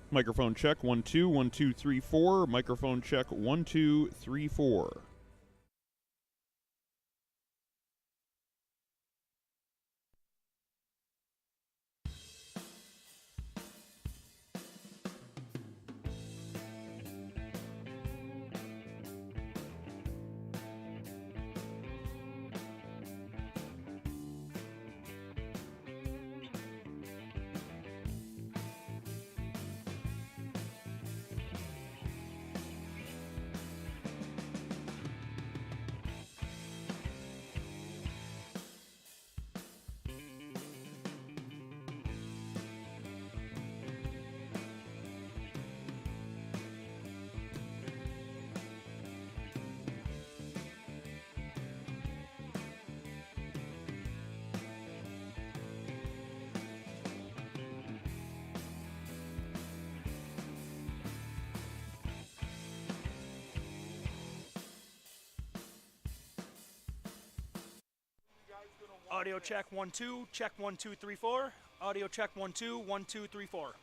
Microphone check 1 2 1 2 3 4. Microphone check 1 2 3 4. Audio check 1 2, check 1 2 3 4. Audio check 1 2 1 2 3 4.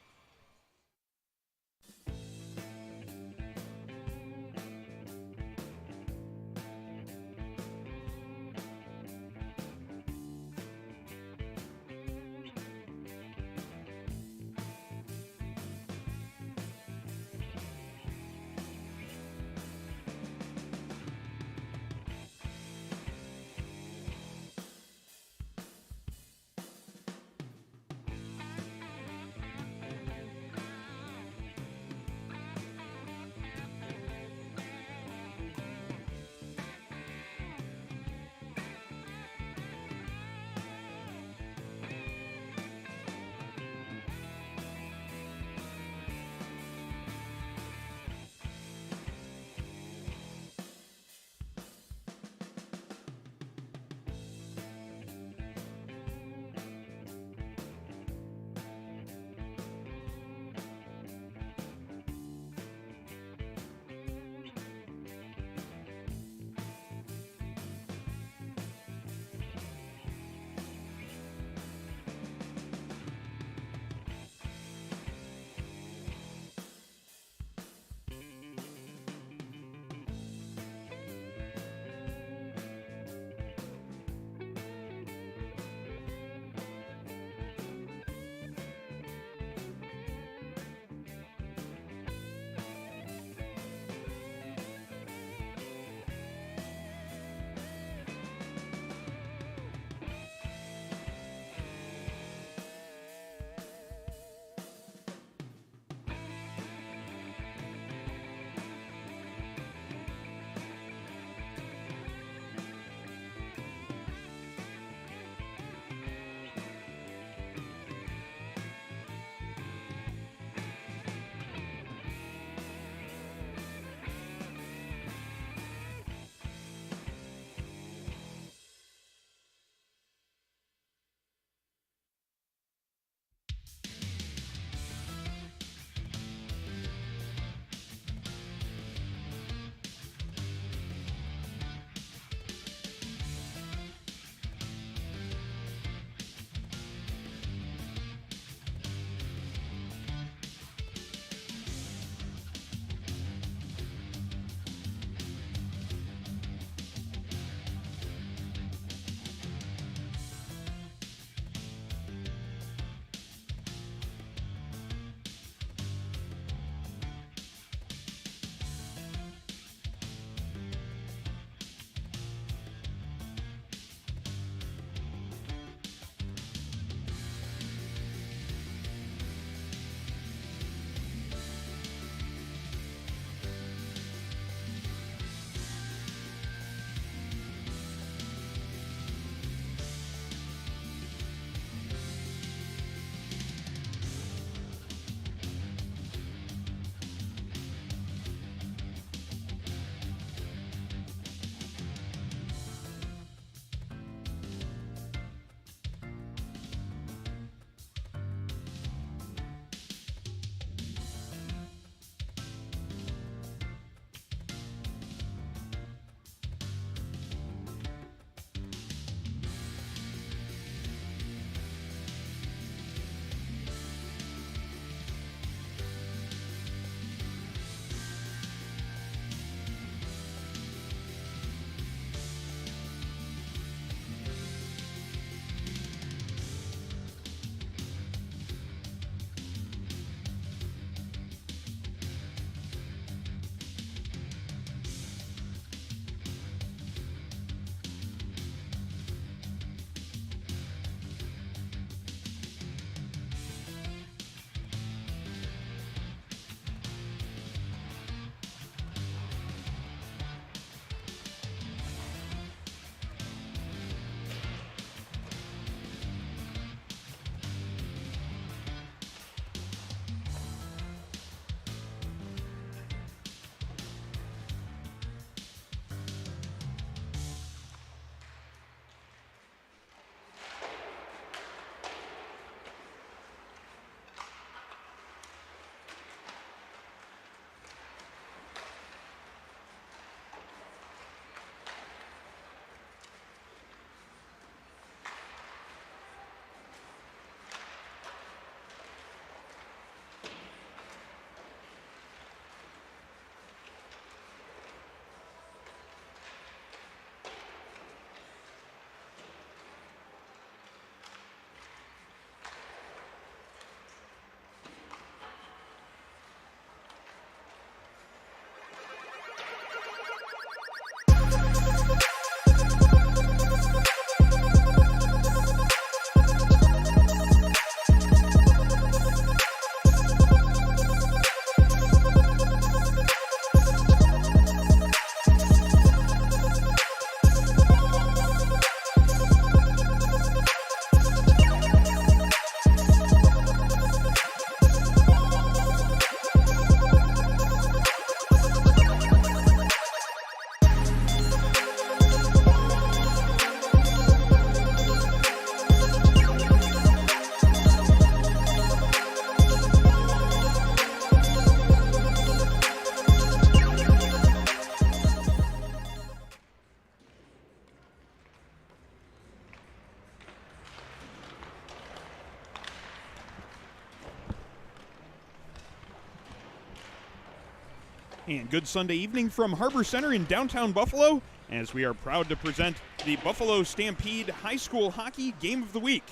And good Sunday evening from Harborcenter in downtown Buffalo, as we are proud to present the Buffalo Stampede High School Hockey Game of the Week.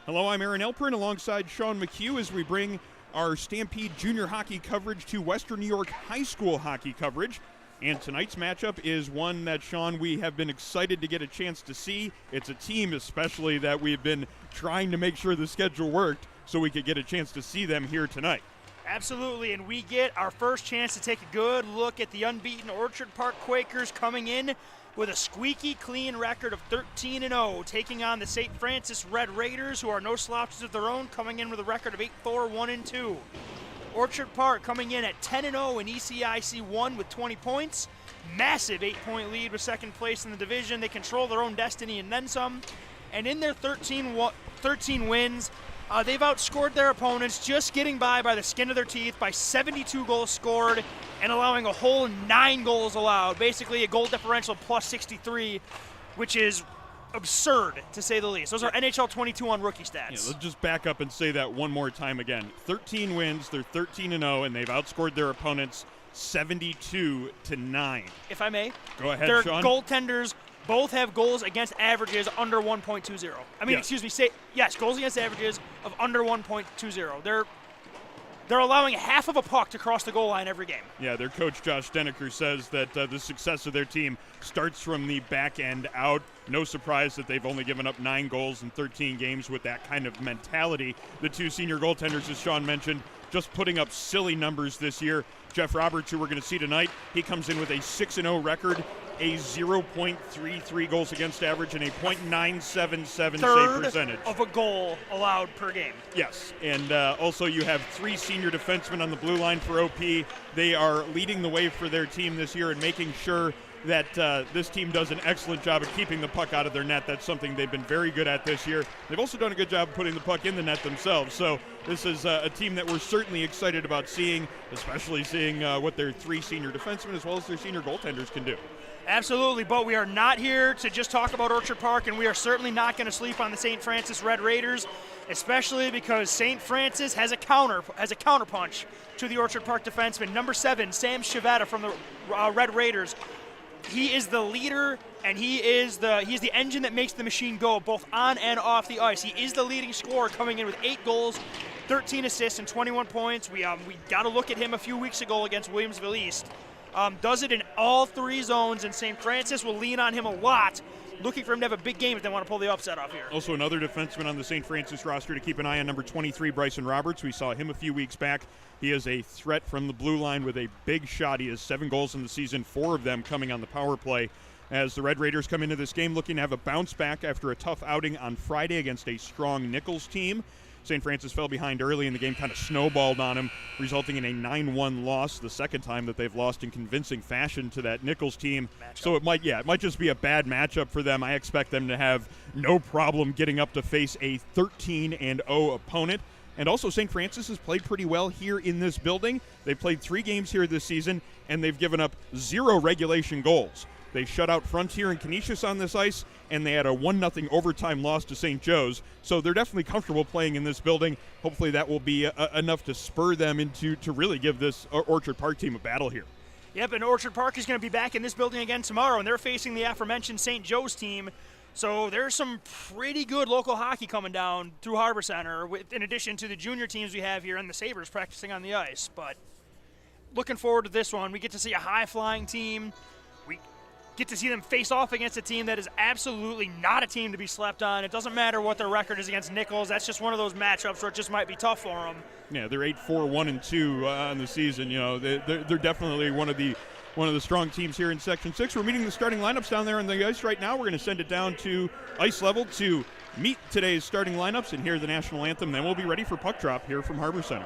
Hello, I'm Aaron Elprin alongside Sean McHugh as we bring our Stampede junior hockey coverage to Western New York high school hockey coverage. And tonight's matchup is one that, Sean, we have been excited to get a chance to see. It's a team especially that we've been trying to make sure the schedule worked so we could get a chance to see them here tonight. Absolutely, and we get our first chance to take a good look at the unbeaten Orchard Park Quakers coming in with a squeaky clean record of 13-0, taking on the St. Francis Red Raiders, who are no slouches of their own, coming in with a record of 8-4, 1-2. Orchard Park coming in at 10-0 in ECIC 1 with 20 points. Massive 8-point lead with second place in the division. They control their own destiny and then some. And in their 13 wins, they've outscored their opponents, just getting by the skin of their teeth by 72 goals scored and allowing a whole 9 goals allowed. Basically a goal differential plus 63, which is absurd, to say the least. Those are NHL 22 on rookie stats. Yeah, let's just back up and say that one more time again. 13 wins, they're 13-0, and they've outscored their opponents 72-9. If I may. Go ahead, their Sean. Goaltenders both have goals against averages under 1.20. I mean, yes. excuse me, goals against averages of under 1.20. They're allowing half of a puck to cross the goal line every game. Yeah, their coach, Josh Denneker, says that the success of their team starts from the back end out. No surprise that they've only given up 9 goals in 13 games with that kind of mentality. The two senior goaltenders, as Sean mentioned, just putting up silly numbers this year. Jeff Roberts, who we're going to see tonight, he comes in with a 6-0 record, a 0.33 goals against average, and a .977 save percentage. Of a goal allowed per game. Yes, and also you have 3 senior defensemen on the blue line for OP. They are leading the way for their team this year and making sure that this team does an excellent job of keeping the puck out of their net. That's something they've been very good at this year. They've also done a good job of putting the puck in the net themselves. So this is a team that we're certainly excited about seeing, especially seeing what their 3 senior defensemen as well as their senior goaltenders can do. Absolutely, but we are not here to just talk about Orchard Park, and we are certainly not going to sleep on the St. Francis Red Raiders, especially because St. Francis has a counterpunch to the Orchard Park defenseman. Number 7, Sam Shivetta from the Red Raiders. He is the leader, and he's the engine that makes the machine go, both on and off the ice. He is the leading scorer, coming in with 8 goals, 13 assists, and 21 points. We got to look at him a few weeks ago against Williamsville East. Does it in all 3 zones, and St. Francis will lean on him a lot, looking for him to have a big game if they want to pull the upset off here. Also another defenseman on the St. Francis roster to keep an eye on, number 23, Bryson Roberts. We saw him a few weeks back. He is a threat from the blue line with a big shot. He has 7 goals in the season, 4 of them coming on the power play, as the Red Raiders come into this game looking to have a bounce back after a tough outing on Friday against a strong Nichols team. St. Francis fell behind early, and the game kind of snowballed on him, resulting in a 9-1 loss, the second time that they've lost in convincing fashion to that Nichols team. So it might just be a bad matchup for them. I expect them to have no problem getting up to face a 13-0 opponent. And also, St. Francis has played pretty well here in this building. They've played 3 games here this season, and they've given up 0 regulation goals. They shut out Frontier and Canisius on this ice, and they had a 1-0 overtime loss to St. Joe's. So they're definitely comfortable playing in this building. Hopefully that will be enough to spur them to really give this Orchard Park team a battle here. Yep, and Orchard Park is going to be back in this building again tomorrow, and they're facing the aforementioned St. Joe's team. So there's some pretty good local hockey coming down through Harborcenter, in addition to the junior teams we have here and the Sabres practicing on the ice. But looking forward to this one. We get to see a high-flying team. We get to see them face off against a team that is absolutely not a team to be slept on. It doesn't matter what their record is against Nichols. That's just one of those matchups where it just might be tough for them. Yeah, they're 8-4, 1-2 on the season. You know, they're definitely one of the strong teams here in Section 6. We're meeting the starting lineups down there on the ice right now. We're going to send it down to ice level to meet today's starting lineups and hear the national anthem. Then we'll be ready for puck drop here from Harborcenter.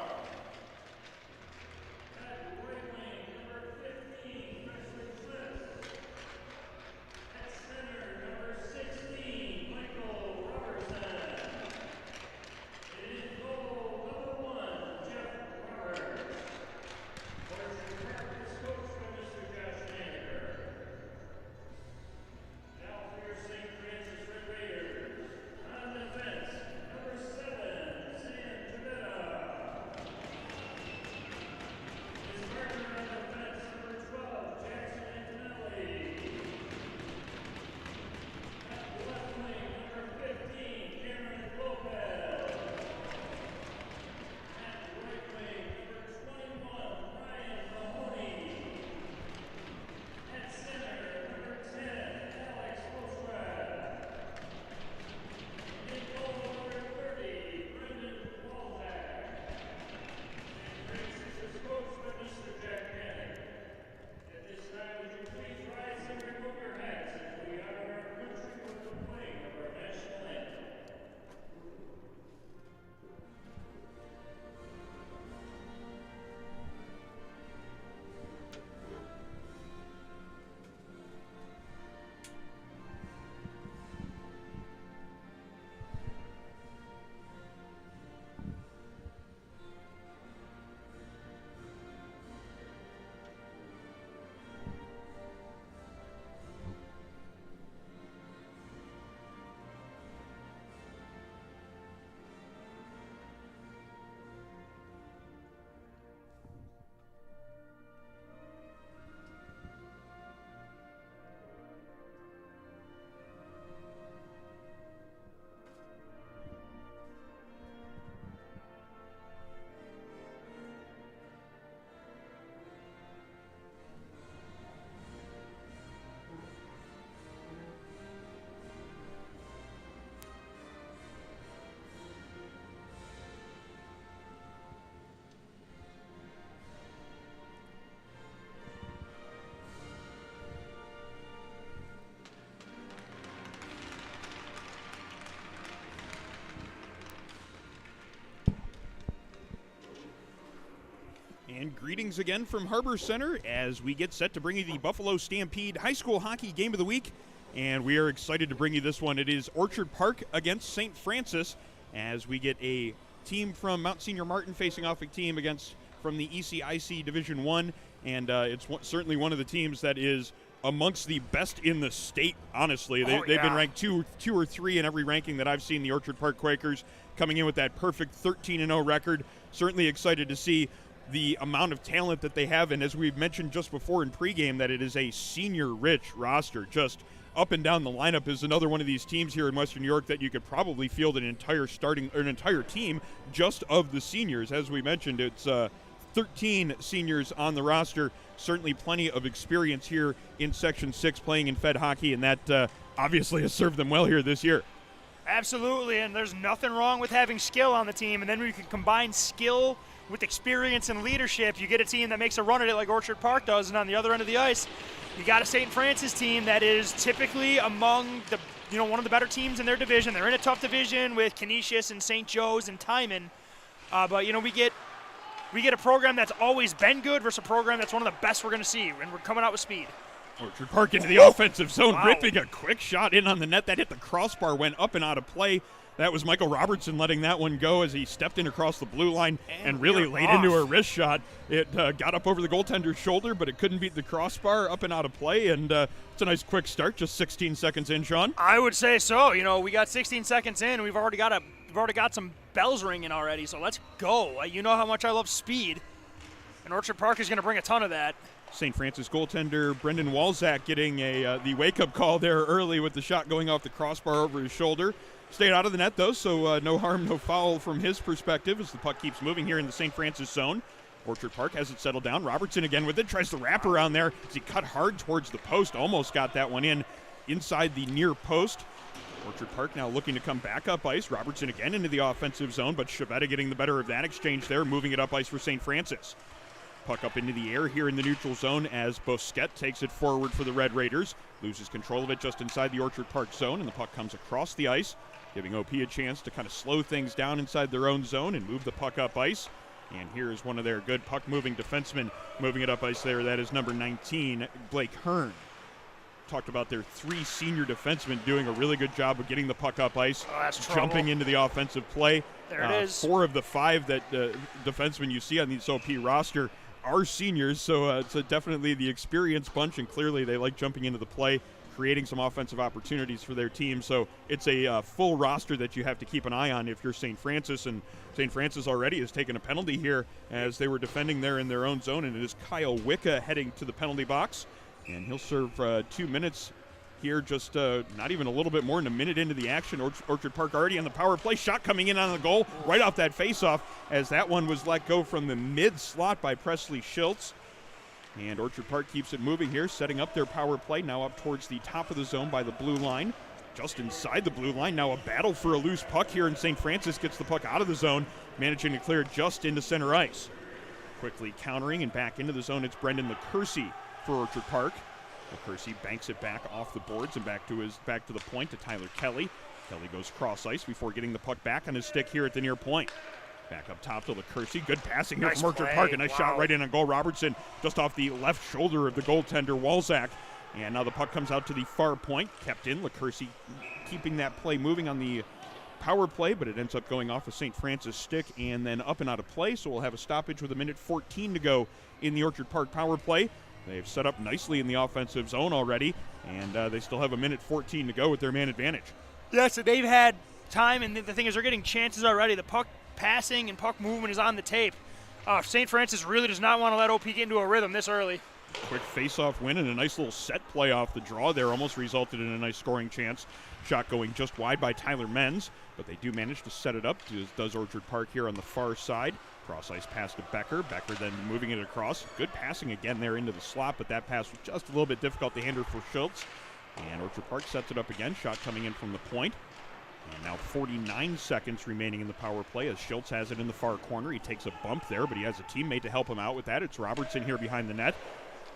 And greetings again from Harborcenter as we get set to bring you the Buffalo Stampede High School Hockey Game of the Week. And we are excited to bring you this one. It is Orchard Park against St. Francis as we get a team from Mount Senior Martin facing off a team from the ECIC Division I. And it's certainly one of the teams that is amongst the best in the state, honestly. They've been ranked two or three in every ranking that I've seen. The Orchard Park Quakers coming in with that perfect 13-0 record. Certainly excited to see the amount of talent that they have, and as we've mentioned just before in pregame, that it is a senior-rich roster. Just up and down the lineup is another one of these teams here in Western New York that you could probably field an entire team just of the seniors. As we mentioned, it's 13 seniors on the roster. Certainly plenty of experience here in Section 6 playing in Fed hockey, and that obviously has served them well here this year. Absolutely, and there's nothing wrong with having skill on the team, and then we can combine skill with experience and leadership. You get a team that makes a run at it like Orchard Park does, and on the other end of the ice, you got a St. Francis team that is typically among the, one of the better teams in their division. They're in a tough division with Canisius and St. Joe's and Timon, but we get a program that's always been good versus a program that's one of the best we're going to see, and we're coming out with speed. Orchard Park into the offensive zone, ripping a quick shot in on the net. That hit the crossbar, went up and out of play. That was Michael Robertson letting that one go as he stepped in across the blue line and really laid into a wrist shot. It got up over the goaltender's shoulder, but it couldn't beat the crossbar, up and out of play, and it's a nice quick start, just 16 seconds in, Sean. I would say so. We got 16 seconds in, and we've already got some bells ringing already, so let's go. You know how much I love speed, and Orchard Park is going to bring a ton of that. St. Francis goaltender Brendan Walzak getting the wake-up call there early with the shot going off the crossbar over his shoulder. Stayed out of the net, though, so no harm, no foul from his perspective as the puck keeps moving here in the St. Francis zone. Orchard Park has it settled down. Robertson again with it, tries to wrap around there as he cut hard towards the post. Almost got that one inside the near post. Orchard Park now looking to come back up ice. Robertson again into the offensive zone, but Chavetta getting the better of that exchange there, moving it up ice for St. Francis. Puck up into the air here in the neutral zone as Bosquet takes it forward for the Red Raiders. Loses control of it just inside the Orchard Park zone, and the puck comes across the ice, giving OP a chance to kind of slow things down inside their own zone and move the puck up ice. And here is one of their good puck-moving defensemen moving it up ice there. That is number 19, Blake Hearn. Talked about their three senior defensemen doing a really good job of getting the puck up ice, jumping into the offensive play. There it is. 4 of the 5 that defensemen you see on the OP roster are seniors, so it's definitely the experienced bunch, and clearly they like jumping into the play, creating some offensive opportunities for their team. So it's a full roster that you have to keep an eye on if you're St. Francis, and St. Francis already has taken a penalty here as they were defending there in their own zone, and it is Kyle Wicca heading to the penalty box, and he'll serve 2 minutes here, just not even a little bit more than a minute into the action. Orchard Park already on the power play. Shot coming in on the goal right off that faceoff as that one was let go from the mid-slot by Presley Schultz. And Orchard Park keeps it moving here, setting up their power play, now up towards the top of the zone by the blue line. Just inside the blue line, now a battle for a loose puck here, and St. Francis gets the puck out of the zone, managing to clear it just into center ice. Quickly countering and back into the zone, it's Brendan LaCursey for Orchard Park. LaCursey banks it back off the boards and back to the point to Tyler Kelly. Kelly goes cross ice before getting the puck back on his stick here at the near point. Back up top to LaCursey. Good passing here from Orchard Park. A nice shot right in on goal. Robertson just off the left shoulder of the goaltender Walzak. And now the puck comes out to the far point. Kept in. LaCursey keeping that play moving on the power play, but it ends up going off of St. Francis' stick and then up and out of play. So we'll have a stoppage with 1:14 to go in the Orchard Park power play. They've set up nicely in the offensive zone already, and they still have 1:14 to go with their man advantage. Yes, so they've had time, and the thing is they're getting chances already. The puck passing and puck movement is on the tape. St. Francis really does not want to let OP get into a rhythm this early. Quick face-off win and a nice little set play off the draw there almost resulted in a nice scoring chance. Shot going just wide by Tyler Menz, but they do manage to set it up, as does Orchard Park here on the far side. Cross ice pass to Becker. Becker then moving it across. Good passing again there into the slot, but that pass was just a little bit difficult to handle for Schultz. And Orchard Park sets it up again. Shot coming in from the point. And now 49 seconds remaining in the power play as Schultz has it in the far corner. He takes a bump there, but he has a teammate to help him out with that. It's Robertson here behind the net.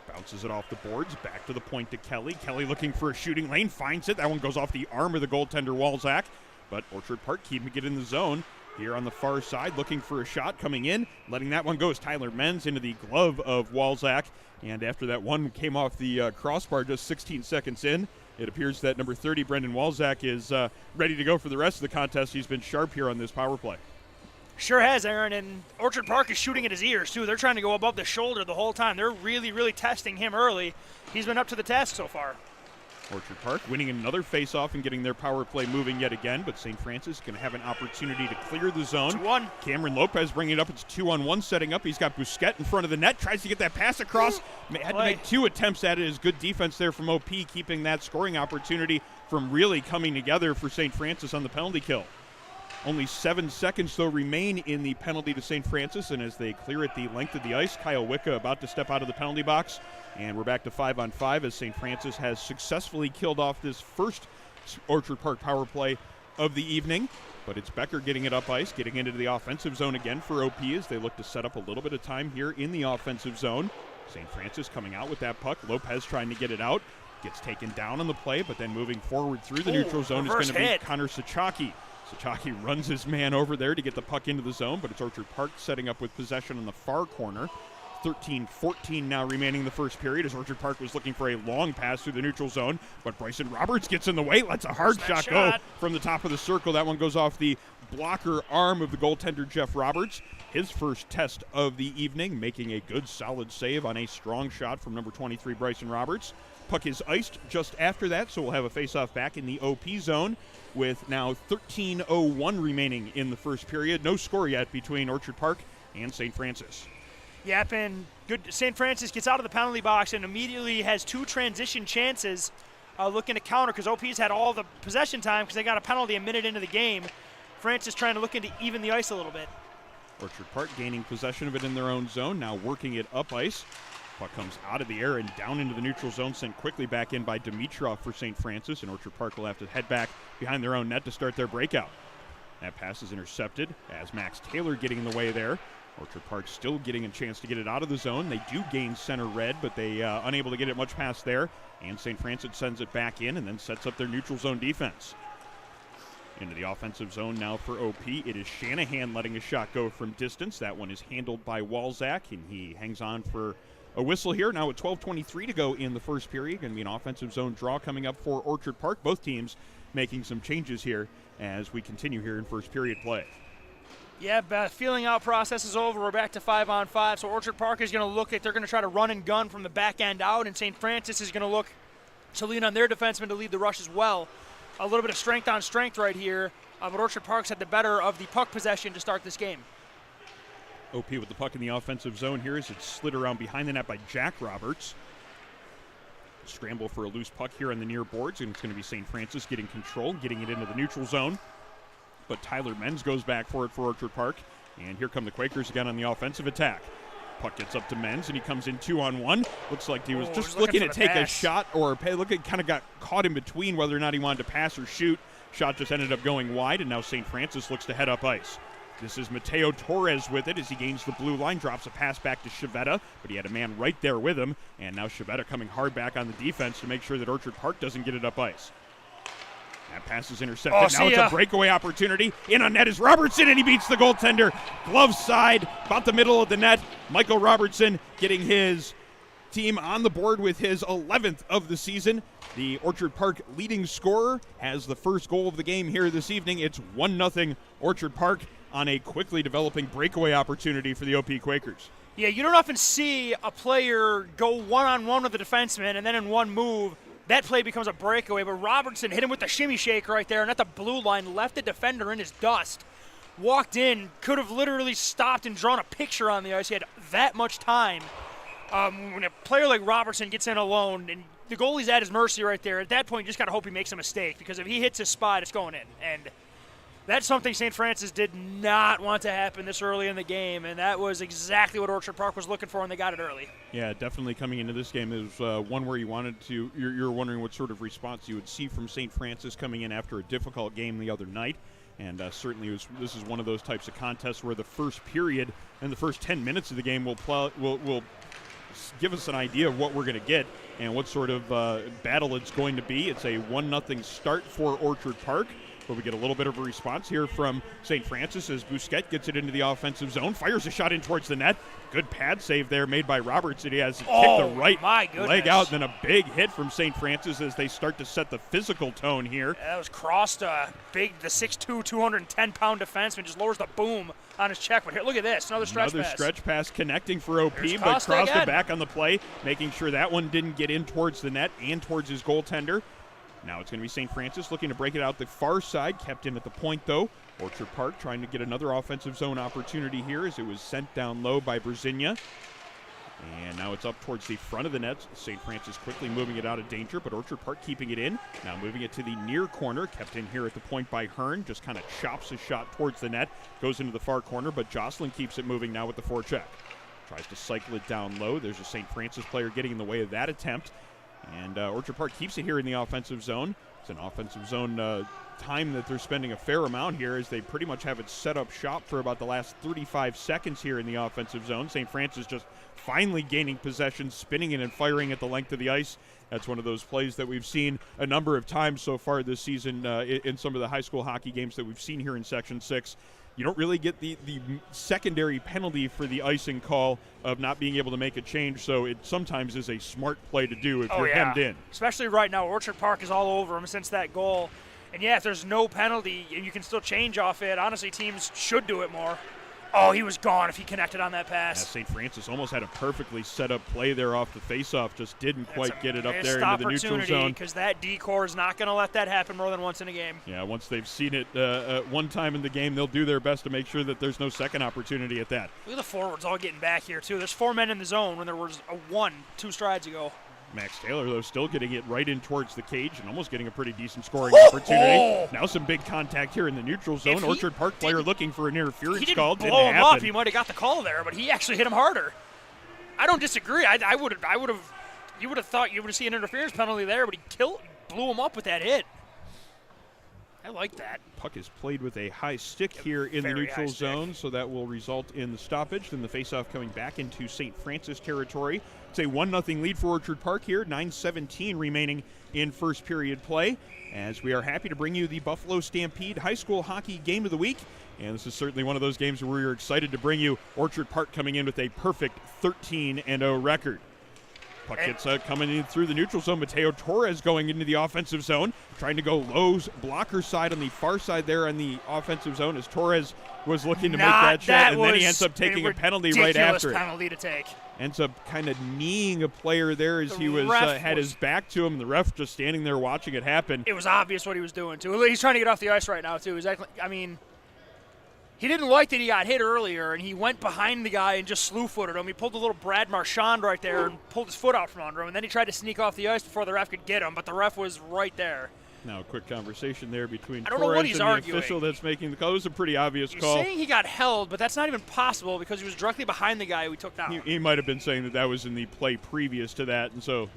Bounces it off the boards. Back to the point to Kelly. Kelly looking for a shooting lane. Finds it. That one goes off the arm of the goaltender Walzak. But Orchard Park keeping it in the zone. Here on the far side, looking for a shot, coming in, letting that one go is Tyler Menz into the glove of Walzak. And after that one came off the crossbar just 16 seconds in, it appears that number 30, Brendan Walzak, is ready to go for the rest of the contest. He's been sharp here on this power play. Sure has, Aaron, and Orchard Park is shooting at his ears, too. They're trying to go above the shoulder the whole time. They're really, really testing him early. He's been up to the task so far. Orchard Park winning another face-off and getting their power play moving yet again, but St. Francis going to have an opportunity to clear the zone. 2-1. Cameron Lopez bringing it up. It's 2-on-1 setting up. He's got Busquet in front of the net, tries to get that pass across. Had to make 2 attempts at it. Is good defense there from OP, keeping that scoring opportunity from really coming together for St. Francis on the penalty kill. Only 7 seconds, though, remain in the penalty to St. Francis, and as they clear it the length of the ice, Kyle Wicca about to step out of the penalty box, and we're back to 5-on-5 as St. Francis has successfully killed off this first Orchard Park power play of the evening, but it's Becker getting it up ice, getting into the offensive zone again for OP as they look to set up a little bit of time here in the offensive zone. St. Francis coming out with that puck, Lopez trying to get it out, gets taken down on the play, but then moving forward through the neutral zone is going to be Connor Sachaki. Sachaki runs his man over there to get the puck into the zone, but it's Orchard Park setting up with possession on the far corner. 13-14 now remaining in the first period as Orchard Park was looking for a long pass through the neutral zone, but Bryson Roberts gets in the way, lets a hard shot go from the top of the circle. That one goes off the blocker arm of the goaltender Jeff Roberts. His first test of the evening, making a good solid save on a strong shot from number 23 Bryson Roberts. Puck is iced just after that, so we'll have a face-off back in the OP zone with now 13:01 remaining in the first period. No score yet between Orchard Park and St. Francis. Yep, and good. St. Francis gets out of the penalty box and immediately has 2 transition chances looking to counter because OP's had all the possession time because they got a penalty a minute into the game. Francis trying to look into even the ice a little bit. Orchard Park gaining possession of it in their own zone, now working it up ice. Puck comes out of the air and down into the neutral zone, sent quickly back in by Dimitrov for St. Francis, and Orchard Park will have to head back behind their own net to start their breakout. That pass is intercepted as Max Taylor getting in the way there. Orchard Park still getting a chance to get it out of the zone. They do gain center red, but they unable to get it much past there, and St. Francis sends it back in and then sets up their neutral zone defense. Into the offensive zone now for OP. It is Shanahan letting a shot go from distance. That one is handled by Walzak, and he hangs on for a whistle here. Now with 12:23 to go in the first period. Going to be an offensive zone draw coming up for Orchard Park. Both teams making some changes here as we continue here in first period play. Yeah, feeling out process is over. We're back to 5-on-5. So Orchard Park is going to look like they're going to try to run and gun from the back end out, and St. Francis is going to look to lean on their defensemen to lead the rush as well. A little bit of strength on strength right here, but Orchard Park's had the better of the puck possession to start this game. OP with the puck in the offensive zone here as it's slid around behind the net by Jack Roberts. Scramble for a loose puck here on the near boards, and it's going to be St. Francis getting control, getting it into the neutral zone. But Tyler Menz goes back for it for Orchard Park, and here come the Quakers again on the offensive attack. Puck gets up to Menz, and he comes in 2-on-1. Looks like he was just looking to take a shot or kind of got caught in between whether or not he wanted to pass or shoot. Shot just ended up going wide, and now St. Francis looks to head up ice. This is Mateo Torres with it as he gains the blue line, drops a pass back to Chivetta, but he had a man right there with him, and now Chivetta coming hard back on the defense to make sure that Orchard Park doesn't get it up ice. That pass is intercepted. Now it's a breakaway opportunity. In on net is Robertson, and he beats the goaltender. Glove side, about the middle of the net. Michael Robertson getting his team on the board with his 11th of the season. The Orchard Park leading scorer has the first goal of the game here this evening. It's 1-0 Orchard Park on a quickly developing breakaway opportunity for the OP Quakers. Yeah, you don't often see a player go one-on-one with the defenseman and then in one move that play becomes a breakaway, but Robertson hit him with the shimmy shake right there, and at the blue line, left the defender in his dust. Walked in, could have literally stopped and drawn a picture on the ice. He had that much time. When a player like Robertson gets in alone, and the goalie's at his mercy right there, at that point, you just got to hope he makes a mistake, because if he hits his spot, it's going in. And that's something St. Francis did not want to happen this early in the game, and that was exactly what Orchard Park was looking for, and they got it early. Yeah, definitely coming into this game, it was one where you wanted to, you're wondering what sort of response you would see from St. Francis coming in after a difficult game the other night. And certainly this is one of those types of contests where the first period and the first 10 minutes of the game will give us an idea of what we're going to get and what sort of battle it's going to be. It's a 1-0 start for Orchard Park. but we get a little bit of a response here from St. Francis as Bousquet gets it into the offensive zone, fires a shot in towards the net. Good pad save there made by Roberts, and he has kicked the right leg out, and then a big hit from St. Francis as they start to set the physical tone here. That was crossed the 6'2", 210-pound defenseman, just lowers the boom on his check. But here, look at this, another stretch pass connecting for OP, but crossed it back on the play, making sure that one didn't get in towards the net and towards his goaltender. Now it's going to be St. Francis looking to break it out the far side, kept in at the point though. Orchard Park trying to get another offensive zone opportunity here as it was sent down low by Brzezinha. And now it's up towards the front of the net. St. Francis quickly moving it out of danger, but Orchard Park keeping it in. Now moving it to the near corner, kept in here at the point by Hearn. Just kind of chops a shot towards the net, goes into the far corner, but Jocelyn keeps it moving now with the forecheck. Tries to cycle it down low. There's a St. Francis player getting in the way of that attempt. And Orchard Park keeps it here in the offensive zone. It's an offensive zone time that they're spending a fair amount here as they pretty much have it set up shop for about the last 35 seconds here in the offensive zone. St. Francis just finally gaining possession, spinning it and firing at the length of the ice. That's one of those plays that we've seen a number of times so far this season in some of the high school hockey games that we've seen here in Section 6. You don't really get the secondary penalty for the icing call of not being able to make a change, so it sometimes is a smart play to do if you're hemmed in. Especially right now, Orchard Park is all over him since that goal. And yeah, if there's no penalty and you can still change off it, honestly, teams should do it more. Oh, he was gone if he connected on that pass. Yeah, St. Francis almost had a perfectly set up play there off the faceoff, just didn't quite get it up there into the neutral zone. Because that D-core is not going to let that happen more than once in a game. Yeah, once they've seen it one time in the game, they'll do their best to make sure that there's no second opportunity at that. Look at the forwards all getting back here, too. There's 4 men in the zone when there was a 1 2 strides ago. Max Taylor, though, still getting it right in towards the cage and almost getting a pretty decent scoring opportunity. Now some big contact here in the neutral zone. Orchard Park player looking for an interference call. He didn't blow him up. He might have got the call there, but he actually hit him harder. I don't disagree. I would have. You would have thought you would have seen an interference penalty there, but he blew him up with that hit. I like that. Puck is played with a high stick here in the neutral zone, so that will result in the stoppage. Then the faceoff coming back into St. Francis territory. It's a 1-0 lead for Orchard Park here. 9:17 remaining in first period play. As we are happy to bring you the Buffalo Stampede High School Hockey Game of the Week. And this is certainly one of those games where we're excited to bring you Orchard Park coming in with a perfect 13-0 record. Puck gets coming in through the neutral zone. Mateo Torres going into the offensive zone, trying to go low blocker side on the far side there on the offensive zone as Torres was looking to make that shot, and then he ends up taking a penalty right after it. Penalty to take. Ends up kind of kneeing a player there as he was had his back to him, and the ref just standing there watching it happen. It was obvious what he was doing, too. He's trying to get off the ice right now, too. He's acting, he didn't like that he got hit earlier, and he went behind the guy and just slew-footed him. He pulled a little Brad Marchand right there and pulled his foot out from under him, and then he tried to sneak off the ice before the ref could get him, but the ref was right there. Now a quick conversation there between Torres and the official that's making the call. It was a pretty obvious call. He's saying he got held, but that's not even possible because he was directly behind the guy who he took down. He might have been saying that was in the play previous to that, and so...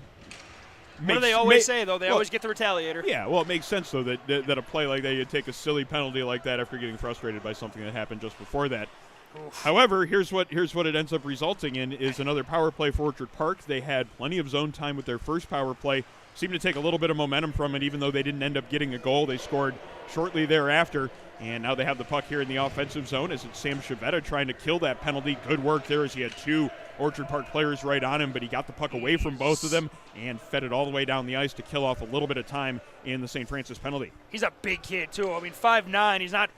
What do they always say, though? They always get the retaliator. Yeah, well, it makes sense, though, that a play like that, you'd take a silly penalty like that after getting frustrated by something that happened just before that. Oof. However, here's what it ends up resulting in is another power play for Orchard Park. They had plenty of zone time with their first power play. Seemed to take a little bit of momentum from it, even though they didn't end up getting a goal. They scored shortly thereafter, and now they have the puck here in the offensive zone as it's Sam Chavetta trying to kill that penalty. Good work there as he had 2 Orchard Park players right on him, but he got the puck away from both of them and fed it all the way down the ice to kill off a little bit of time in the St. Francis penalty. He's a big kid, too. 5'9". He's not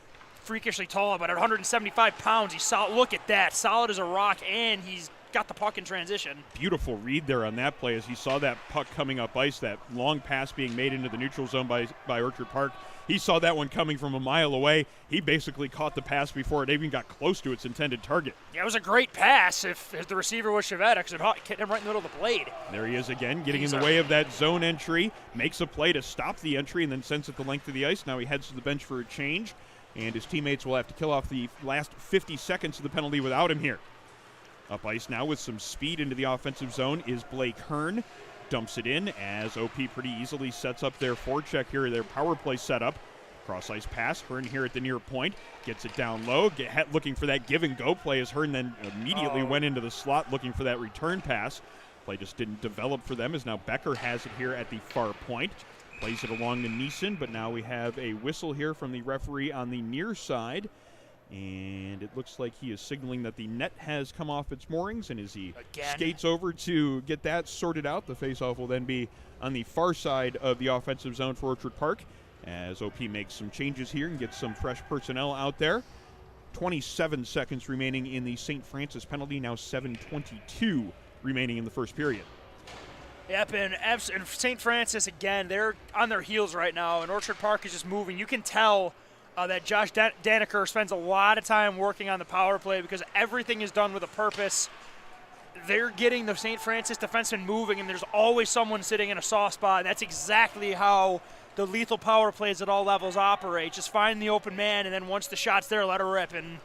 freakishly tall, but at 175 pounds, he's solid. Look at that. Solid as a rock, and he's got the puck in transition. Beautiful read there on that play as he saw that puck coming up ice, that long pass being made into the neutral zone by Orchard Park. He saw that one coming from a mile away. He basically caught the pass before it even got close to its intended target. Yeah, it was a great pass if the receiver was Chavetta, because it hit him right in the middle of the blade. There he is again, getting in the way of that zone entry, makes a play to stop the entry, and then sends it the length of the ice. Now he heads to the bench for a change, and his teammates will have to kill off the last 50 seconds of the penalty without him here. Up ice now with some speed into the offensive zone is Blake Hearn. Dumps it in as OP pretty easily sets up their forecheck here, their power play setup. Cross ice pass, Hearn here at the near point, gets it down low, looking for that give and go play as Hearn then immediately went into the slot looking for that return pass. Play just didn't develop for them as now Becker has it here at the far point. Plays it along to Neeson, but now we have a whistle here from the referee on the near side. And it looks like he is signaling that the net has come off its moorings, and as he skates over to get that sorted out, the faceoff will then be on the far side of the offensive zone for Orchard Park, as OP makes some changes here and gets some fresh personnel out there. 27 seconds remaining in the St. Francis penalty, now 7:22 remaining in the first period. Yep, and St. Francis, again, they're on their heels right now, and Orchard Park is just moving. You can tell that Josh Daniker spends a lot of time working on the power play because everything is done with a purpose. They're getting the St. Francis defenseman moving, and there's always someone sitting in a soft spot, and that's exactly how the lethal power plays at all levels operate. Just find the open man, and then once the shot's there, let her rip. And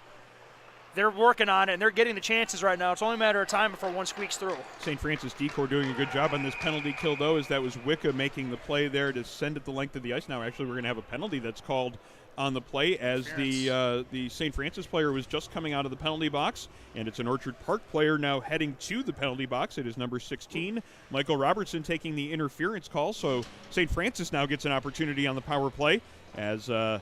they're working on it, and they're getting the chances right now. It's only a matter of time before one squeaks through. St. Francis decor doing a good job on this penalty kill, though, as that was Wicca making the play there to send it the length of the ice. Now, actually, we're going to have a penalty that's called on the play as the St. Francis player was just coming out of the penalty box, and it's an Orchard Park player now heading to the penalty box. It is number 16, Michael Robertson, taking the interference call. So St. Francis now gets an opportunity on the power play as the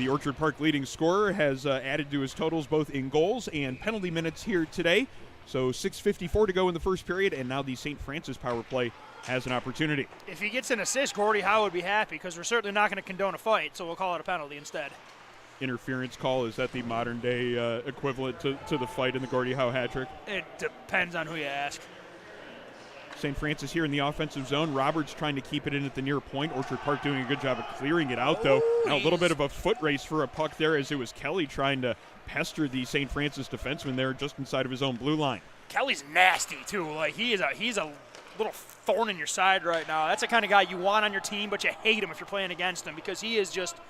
Orchard Park leading scorer has added to his totals both in goals and penalty minutes here today. So 6:54 to go in the first period, and now the St. Francis power play has an opportunity. If he gets an assist, Gordie Howe would be happy because we're certainly not going to condone a fight, so we'll call it a penalty instead. Interference call, is that the modern day equivalent to the fight in the Gordie Howe hat trick? It depends on who you ask. St. Francis here in the offensive zone. Roberts trying to keep it in at the near point. Orchard Park doing a good job of clearing it out, though. Now a little bit of a foot race for a puck there as it was Kelly trying to pester the St. Francis defenseman there just inside of his own blue line. Kelly's nasty, too. Like, he's a little thorn in your side right now. That's the kind of guy you want on your team, but you hate him if you're playing against him because he is just –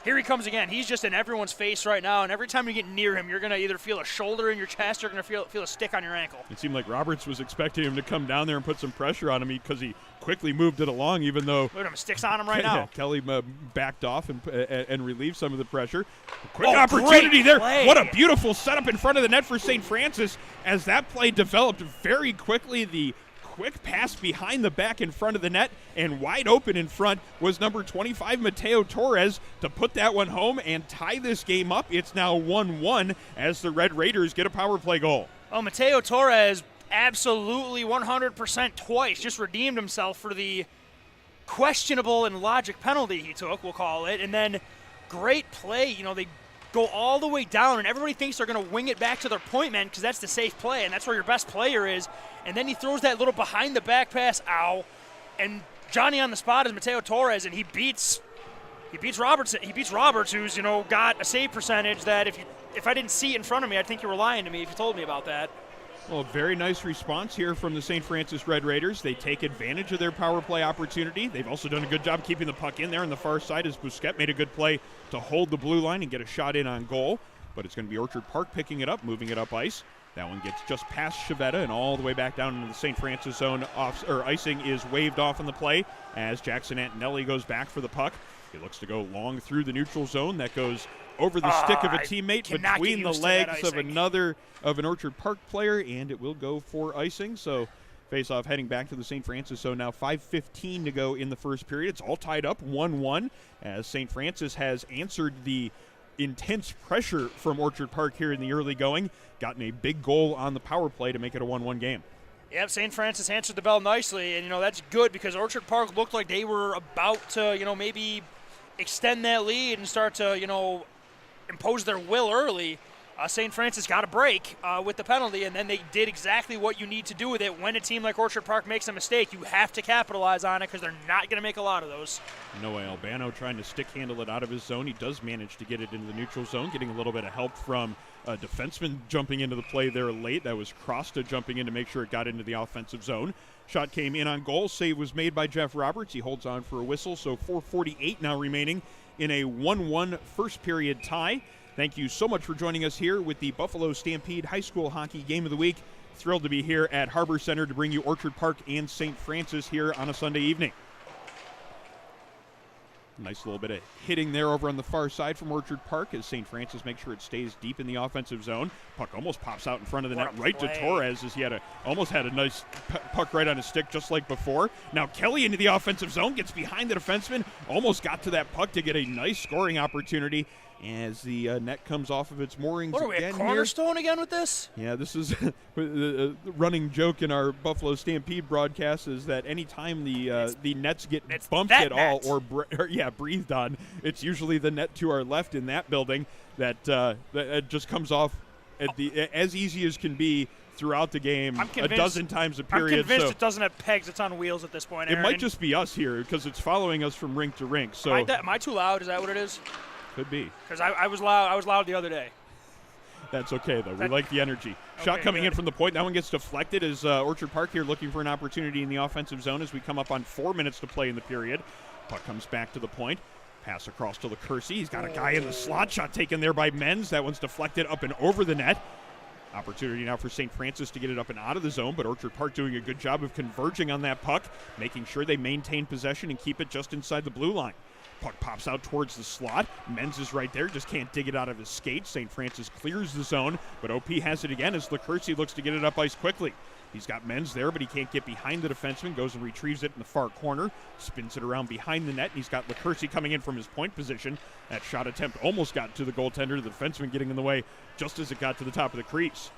here he comes again. He's just in everyone's face right now, and every time you get near him, you're going to either feel a shoulder in your chest or you're going to feel a stick on your ankle. It seemed like Roberts was expecting him to come down there and put some pressure on him because he quickly moved it along, even though – Look at him, sticks on him right now. Kelly backed off and relieved some of the pressure. Quick opportunity there. What a beautiful setup in front of the net for St. Francis as that play developed very quickly. The quick pass behind the back in front of the net, and wide open in front was number 25, Mateo Torres, to put that one home and tie this game up. It's now 1-1 as the Red Raiders get a power play goal. Oh, Mateo Torres absolutely 100% twice just redeemed himself for the questionable and logic penalty he took, we'll call it, and then great play. You know, they go all the way down, and everybody thinks they're going to wing it back to their point man because that's the safe play, and that's where your best player is. And then he throws that little behind-the-back pass, and Johnny on the spot is Mateo Torres, and he beats Robertson. He beats Roberts, who's, got a save percentage that if I didn't see it in front of me, I'd think you were lying to me if you told me about that. Well, very nice response here from the St. Francis Red Raiders. They take advantage of their power play opportunity. They've also done a good job keeping the puck in there on the far side as Bousquet made a good play to hold the blue line and get a shot in on goal. But it's going to be Orchard Park picking it up, moving it up ice. That one gets just past Chavetta and all the way back down into the St. Francis zone. Icing is waved off in the play as Jackson Antonelli goes back for the puck. He looks to go long through the neutral zone. That goes over the stick of a teammate between the legs of an Orchard Park player, and it will go for icing. So face-off heading back to the St. Francis zone now. 5:15 to go in the first period. It's all tied up 1-1 as St. Francis has answered the intense pressure from Orchard Park here in the early going, gotten a big goal on the power play to make it a 1-1 game. Yep, St. Francis answered the bell nicely, and that's good because Orchard Park looked like they were about to maybe extend that lead and start to impose their will early. St. Francis got a break with the penalty, and then they did exactly what you need to do with it. When a team like Orchard Park makes a mistake, you have to capitalize on it because they're not going to make a lot of those. Noah Albano trying to stick handle it out of his zone. He does manage to get it into the neutral zone, getting a little bit of help from a defenseman jumping into the play there late. That was Crosta jumping in to make sure it got into the offensive zone. Shot came in on goal. Save was made by Jeff Roberts. He holds on for a whistle, so 4:48 now remaining in a 1-1 first period tie. Thank you so much for joining us here with the Buffalo Stampede High School Hockey Game of the Week. Thrilled to be here at Harborcenter to bring you Orchard Park and St. Francis here on a Sunday evening. Nice little bit of hitting there over on the far side from Orchard Park as St. Francis makes sure it stays deep in the offensive zone. Puck almost pops out in front of the net right to Torres as he almost had a nice puck right on his stick just like before. Now Kelly into the offensive zone, gets behind the defenseman, almost got to that puck to get a nice scoring opportunity as the net comes off of its moorings. What are we, again at Cornerstone again with this? Yeah, this is the running joke in our Buffalo Stampede broadcast is that anytime the nets get bumped at all or breathed on, it's usually the net to our left in that building that just comes off as easy as can be throughout the game a dozen times a period. I'm convinced it doesn't have pegs. It's on wheels at this point, Aaron. It might just be us here because it's following us from rink to rink. So am I too loud? Is that what it is? Could be. Because I was loud. I was loud the other day. That's okay, though. We like the energy. Shot coming in from the point. That one gets deflected as Orchard Park here looking for an opportunity in the offensive zone as we come up on 4 minutes to play in the period. Puck comes back to the point. Pass across to LaCourcy. He's got a guy in the slot. Shot taken there by Menz. That one's deflected up and over the net. Opportunity now for St. Francis to get it up and out of the zone, but Orchard Park doing a good job of converging on that puck, making sure they maintain possession and keep it just inside the blue line. Puck pops out towards the slot. Menz is right there, just can't dig it out of his skates. St. Francis clears the zone, but OP has it again as LaCourcy looks to get it up ice quickly. He's got Menz there, but he can't get behind the defenseman. Goes and retrieves it in the far corner, spins it around behind the net, and he's got LaCourcy coming in from his point position. That shot attempt almost got to the goaltender, the defenseman getting in the way just as it got to the top of the crease.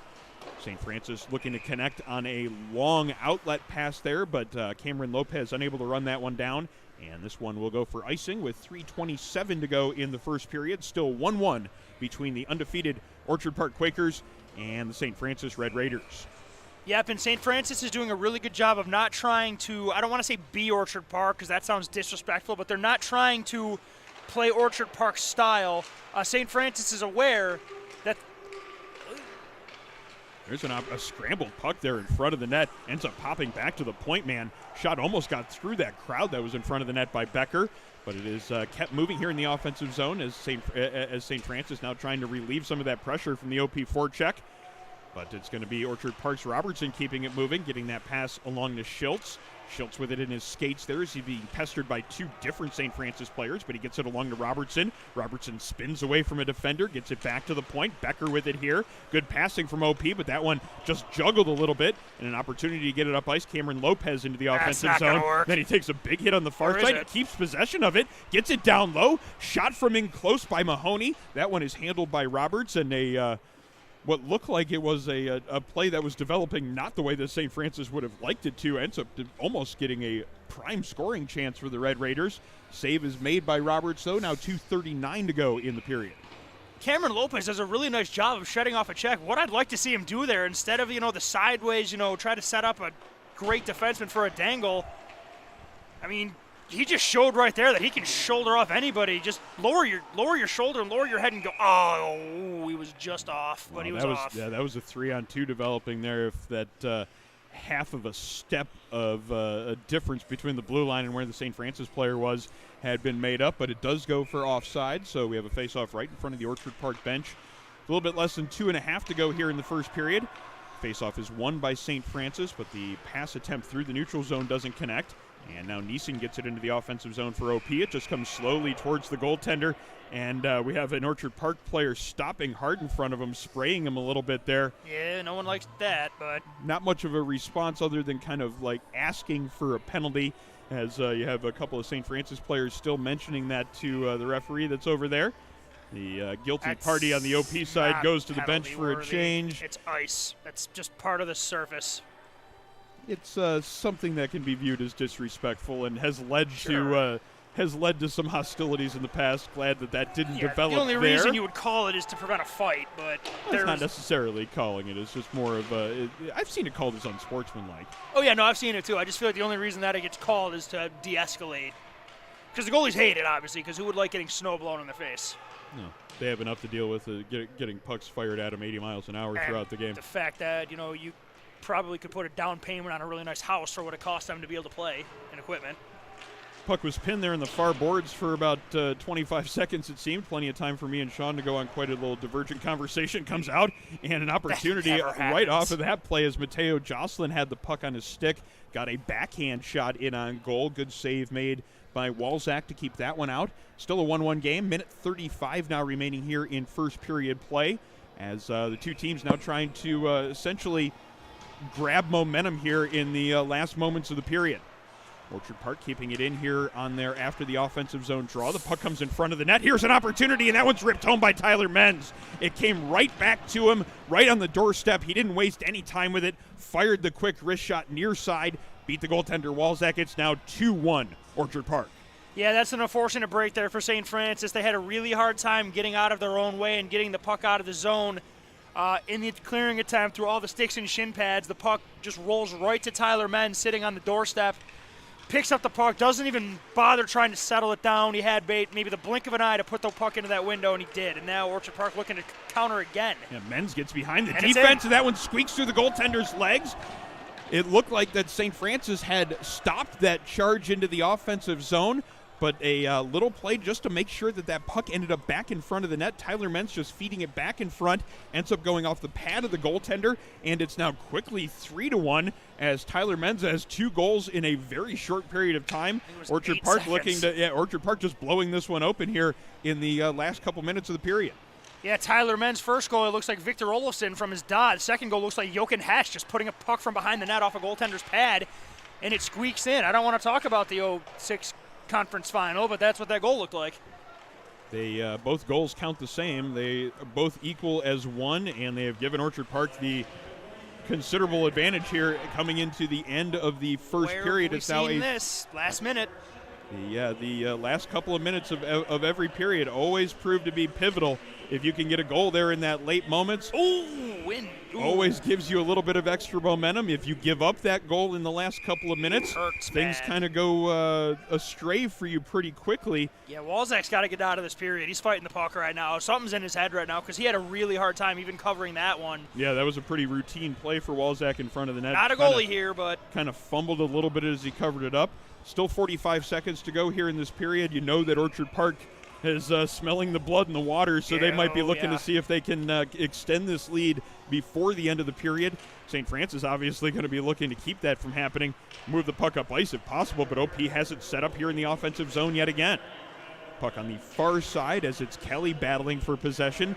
St. Francis looking to connect on a long outlet pass there, but Cameron Lopez unable to run that one down. And this one will go for icing with 3:27 to go in the first period. Still 1-1 between the undefeated Orchard Park Quakers and the St. Francis Red Raiders. Yep, and St. Francis is doing a really good job of not trying to, I don't want to say be Orchard Park because that sounds disrespectful, but they're not trying to play Orchard Park style. St. Francis is aware that there's a scrambled puck there in front of the net. Ends up popping back to the point man. Shot almost got through that crowd that was in front of the net by Becker. But it is kept moving here in the offensive zone as St. Francis now trying to relieve some of that pressure from the OP forecheck. But it's going to be Orchard Park's Robertson keeping it moving, getting that pass along to Schultz. Schultz with it in his skates there as he's being pestered by two different St. Francis players, but he gets it along to Robertson. Robertson spins away from a defender, gets it back to the point. Becker with it here. Good passing from OP, but that one just juggled a little bit, and an opportunity to get it up ice. Cameron Lopez into the offensive zone. Then he takes a big hit on the far side, keeps possession of it, gets it down low. Shot from in close by Mahoney. That one is handled by Roberts, and what looked like it was a play that was developing not the way that St. Francis would have liked it to. Ends up almost getting a prime scoring chance for the Red Raiders. Save is made by Roberts, though. Now 2:39 to go in the period. Cameron Lopez does a really nice job of shedding off a check. What I'd like to see him do there, instead of, the sideways, try to set up a great defenseman for a dangle, I mean, he just showed right there that he can shoulder off anybody. Just lower your shoulder and lower your head and go, oh, he was just off, but he was off. Yeah, that was a 3-on-2 developing there. If that half of a step of a difference between the blue line and where the St. Francis player was had been made up, but it does go for offside, so we have a face-off right in front of the Orchard Park bench. A little bit less than 2.5 to go here in the first period. Face-off is won by St. Francis, but the pass attempt through the neutral zone doesn't connect. And now Neeson gets it into the offensive zone for OP. It just comes slowly towards the goaltender. And we have an Orchard Park player stopping hard in front of him, spraying him a little bit there. Yeah, no one likes that, but not much of a response other than kind of like asking for a penalty, as you have a couple of St. Francis players still mentioning that to the referee that's over there. The guilty party on the OP side goes to the bench for a change. It's ice. That's just part of the surface. It's something that can be viewed as disrespectful and has led to some hostilities in the past. Glad that didn't develop. The only reason you would call it is to prevent a fight, but it's not necessarily calling it. It's just more of a. I've seen it called as unsportsmanlike. Oh yeah, no, I've seen it too. I just feel like the only reason that it gets called is to de-escalate, because the goalies hate it, obviously, because who would like getting snow blown in their face? No, they have enough to deal with getting pucks fired at them 80 miles an hour throughout the game. The fact that you probably could put a down payment on a really nice house for what it costs them to be able to play and equipment. Puck was pinned there in the far boards for about 25 seconds, it seemed. Plenty of time for me and Sean to go on quite a little divergent conversation. Comes out, and an opportunity right off of that play as Mateo Jocelyn had the puck on his stick. Got a backhand shot in on goal. Good save made by Walzak to keep that one out. Still a 1-1 game. Minute 35 now remaining here in first period play as the two teams now trying to essentially grab momentum here in the last moments of the period. Orchard Park keeping it in here on there after the offensive zone draw. The puck comes in front of the net. Here's an opportunity, and that one's ripped home by Tyler Menz. It came right back to him, right on the doorstep. He didn't waste any time with it. Fired the quick wrist shot near side. Beat the goaltender Walzak. It's now 2-1 Orchard Park. Yeah, that's an unfortunate break there for St. Francis. They had a really hard time getting out of their own way and getting the puck out of the zone. In the clearing attempt through all the sticks and shin pads, the puck just rolls right to Tyler Menz sitting on the doorstep. Picks up the puck, doesn't even bother trying to settle it down. He had maybe the blink of an eye to put the puck into that window, and he did. And now Orchard Park looking to counter again. Yeah, Menz gets behind the defense, and that one squeaks through the goaltender's legs. It looked like that St. Francis had stopped that charge into the offensive zone, but a little play just to make sure that that puck ended up back in front of the net. Tyler Menz just feeding it back in front, ends up going off the pad of the goaltender, and it's now quickly 3-1 as Tyler Menz has 2 goals in a very short period of time. Orchard Park Orchard Park just blowing this one open here in the last couple minutes of the period. Yeah, Tyler Menz first goal, it looks like Victor Olofsson from his dodge. Second goal looks like Jochen Hesch just putting a puck from behind the net off a goaltender's pad, and it squeaks in. I don't want to talk about the 06 conference final, but that's what that goal looked like. They both goals count the same. They both equal as one, and they have given Orchard Park the considerable advantage here coming into the end of the first period. It's now this last minute. The last couple of minutes of every period always prove to be pivotal. If you can get a goal there in that late moments, always gives you a little bit of extra momentum. If you give up that goal in the last couple of minutes, things kind of go astray for you pretty quickly. Yeah, Walzak's got to get out of this period. He's fighting the puck right now. Something's in his head right now because he had a really hard time even covering that one. Yeah, that was a pretty routine play for Walzak in front of the net. Not a goalie here, but kind of fumbled a little bit as he covered it up. Still 45 seconds to go here in this period. You know that Orchard Park is smelling the blood in the water, so they might be looking to see if they can extend this lead before the end of the period. St. Francis obviously going to be looking to keep that from happening, move the puck up ice if possible, but OP has it set up here in the offensive zone yet again. Puck on the far side as it's Kelly battling for possession,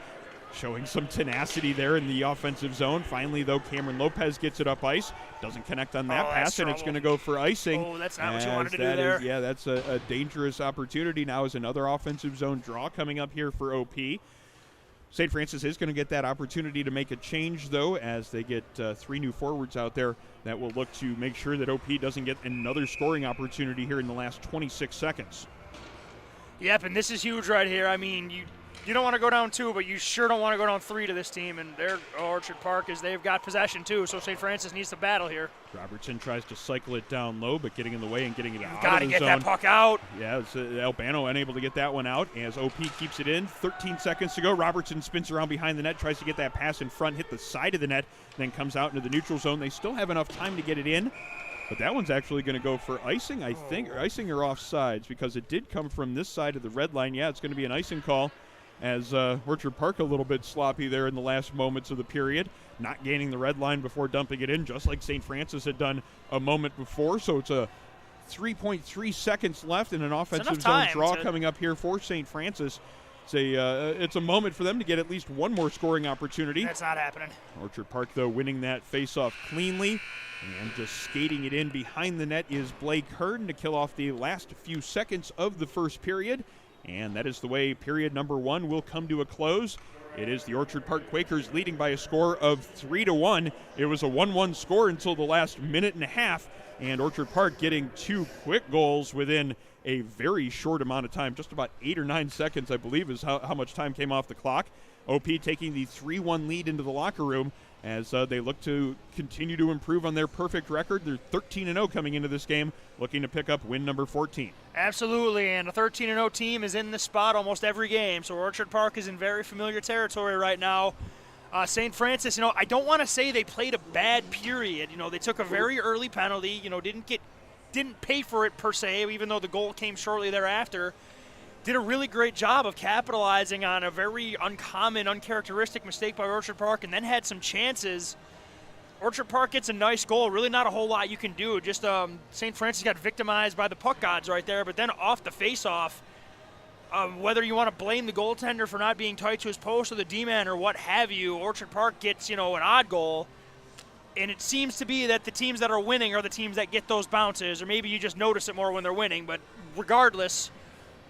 showing some tenacity there in the offensive zone. Finally, though, Cameron Lopez gets it up ice. Doesn't connect on that pass, and it's going to go for icing. Oh, that's not what you wanted to do there. That's a dangerous opportunity. Now is another offensive zone draw coming up here for OP. St. Francis is going to get that opportunity to make a change, though, as they get 3 new forwards out there that will look to make sure that OP doesn't get another scoring opportunity here in the last 26 seconds. Yep, and this is huge right here. I mean, you don't want to go down 2, but you sure don't want to go down 3 to this team. And their Orchard Park is they've got possession too, so St. Francis needs to battle here. Robertson tries to cycle it down low, but getting in the way and getting it out of the zone. Got to get that puck out. Yeah, it's Albano unable to get that one out as OP keeps it in. 13 seconds to go. Robertson spins around behind the net, tries to get that pass in front, hit the side of the net, then comes out into the neutral zone. They still have enough time to get it in. But that one's actually going to go for icing, I think, or icing or offsides, because it did come from this side of the red line. Yeah, it's going to be an icing call as Orchard Park a little bit sloppy there in the last moments of the period, not gaining the red line before dumping it in, just like St. Francis had done a moment before. So it's a 3.3 seconds left in an offensive zone draw coming up here for St. Francis. It's a moment for them to get at least one more scoring opportunity. That's not happening. Orchard Park, though, winning that face-off cleanly. And just skating it in behind the net is Blake Hearn to kill off the last few seconds of the first period. And that is the way period number 1 will come to a close. It is the Orchard Park Quakers leading by a score of 3-1. It was a 1-1 score until the last minute and a half. And Orchard Park getting 2 quick goals within a very short amount of time. Just about 8 or 9 seconds, I believe, is how much time came off the clock. OP taking the 3-1 lead into the locker room as they look to continue to improve on their perfect record. They're 13-0 coming into this game, looking to pick up win number 14. Absolutely, and a 13-0 team is in the spot almost every game, so Orchard Park is in very familiar territory right now. St. Francis, I don't want to say they played a bad period. They took a very early penalty, didn't get didn't pay for it per se, even though the goal came shortly thereafter. Did a really great job of capitalizing on a very uncommon, uncharacteristic mistake by Orchard Park, and then had some chances. Orchard Park gets a nice goal. Really not a whole lot you can do. Just St. Francis got victimized by the puck gods right there, but then off the face-off, whether you want to blame the goaltender for not being tight to his post or the D-man or what have you, Orchard Park gets, an odd goal. And it seems to be that the teams that are winning are the teams that get those bounces, or maybe you just notice it more when they're winning. But regardless,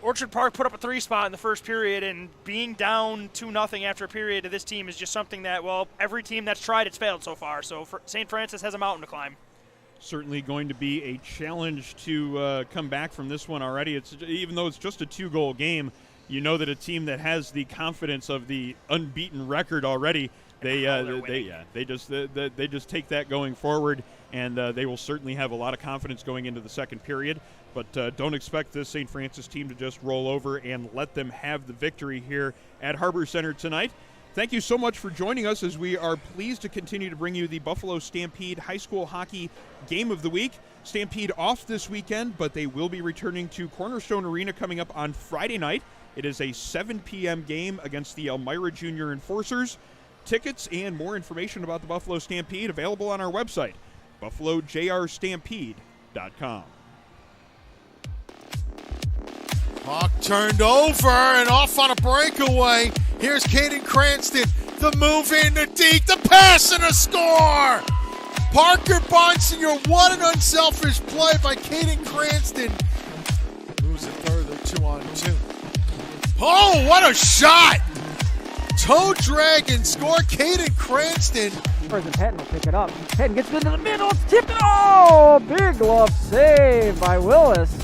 Orchard Park put up a 3-spot in the first period, and being down 2-0 after a period to this team is just something that, every team that's tried it's failed so far. So St. Francis has a mountain to climb. Certainly going to be a challenge to come back from this one already. Even though it's just a 2-goal game, you know that a team that has the confidence of the unbeaten record already, they just take that going forward, and they will certainly have a lot of confidence going into the second period. But don't expect this St. Francis team to just roll over and let them have the victory here at Harborcenter tonight. Thank you so much for joining us, as we are pleased to continue to bring you the Buffalo Stampede High School Hockey Game of the Week. Stampede off this weekend, but they will be returning to Cornerstone Arena coming up on Friday night. It is a 7 p.m. game against the Elmira Junior Enforcers. Tickets and more information about the Buffalo Stampede available on our website, buffalojrstampede.com. Puck turned over and off on a breakaway. Here's Caden Cranston. The move in the deep, the pass and a score! Parker Bonsignor, what an unselfish play by Caden Cranston. Moves it further, 2-on-2. Oh, what a shot! Toe drag and score, Caden Cranston. And Patton will pick it up. Patton gets it into the middle, it's tipped. Oh, big glove save by Willis.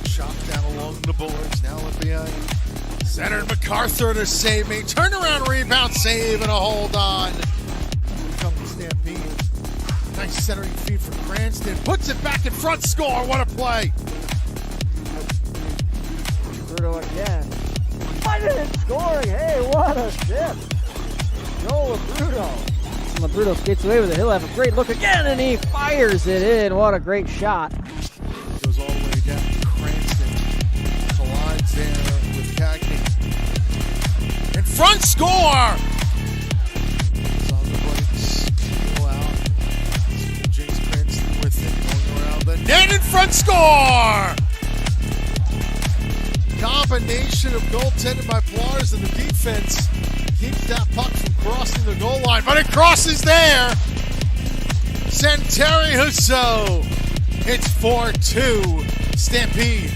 Chopped down along the boards, now left behind. Centered MacArthur to save me. Turnaround rebound, save, and a hold on. Here comes the Stampede. Nice centering feed from Cranston. Puts it back in front, score. What a play. Bruto again. Fighting scoring. Hey, what a ship. Joe Labruto. Labruto skates away with it. He'll have a great look again, and he fires it in. What a great shot. Goes all the way down. Cranston collides there with Cagney. In front, score! It's on the brakes. Go out. James Cranston with it. Going around the net. In front, score! Combination of goaltending by Plars and the defense keeps that puck from crossing the goal line, but it crosses there. Santeri Husso. It's 4-2 Stampede.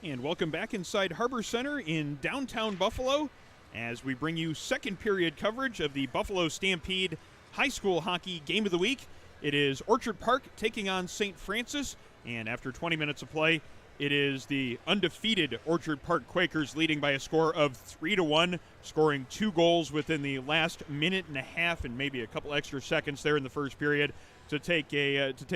And welcome back inside Harborcenter in downtown Buffalo as we bring you second period coverage of the Buffalo Stampede High School Hockey Game of the Week. It is Orchard Park taking on St. Francis, and after 20 minutes of play, it is the undefeated Orchard Park Quakers leading by a score of 3-1, scoring 2 goals within the last minute and a half and maybe a couple extra seconds there in the first period to take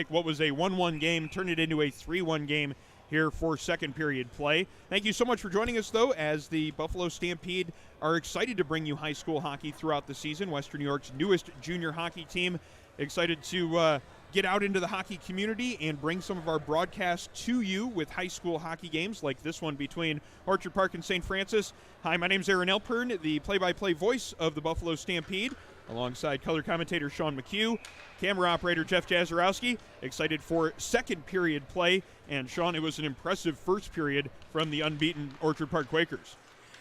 what was a 1-1 game, turn it into a 3-1 game here for second period play. Thank you so much for joining us, though, as the Buffalo Stampede are excited to bring you high school hockey throughout the season. Western New York's newest junior hockey team, excited to get out into the hockey community and bring some of our broadcasts to you with high school hockey games like this one between Orchard Park and St. Francis. Hi, my name's Aaron Elpern, the play-by-play voice of the Buffalo Stampede, alongside color commentator Sean McHugh, camera operator Jeff Jazarowski. Excited for second period play. And Sean, it was an impressive first period from the unbeaten Orchard Park Quakers.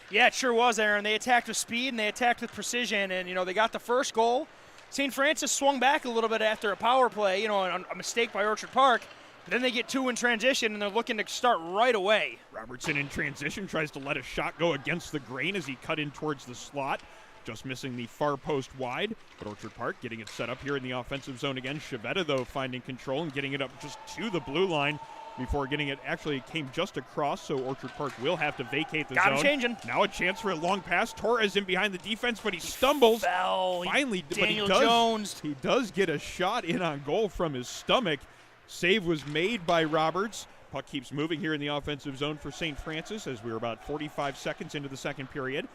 Yeah, it sure was, Aaron. They attacked with speed and they attacked with precision, and they got the first goal. St. Francis swung back a little bit after a power play, a mistake by Orchard Park. Then they get 2 in transition, and they're looking to start right away. Robertson in transition tries to let a shot go against the grain as he cut in towards the slot. Just missing the far post wide, but Orchard Park getting it set up here in the offensive zone again. Chivetta, though, finding control and getting it up just to the blue line before getting it. Actually, it came just across, so Orchard Park will have to vacate the Got zone. him changing. Now a chance for a long pass. Torres in behind the defense, but he stumbles. Fell. Finally, Daniel but Jones. he does get a shot in on goal from his stomach. Save was made by Roberts. Puck keeps moving here in the offensive zone for St. Francis as we're about 45 seconds into the second period.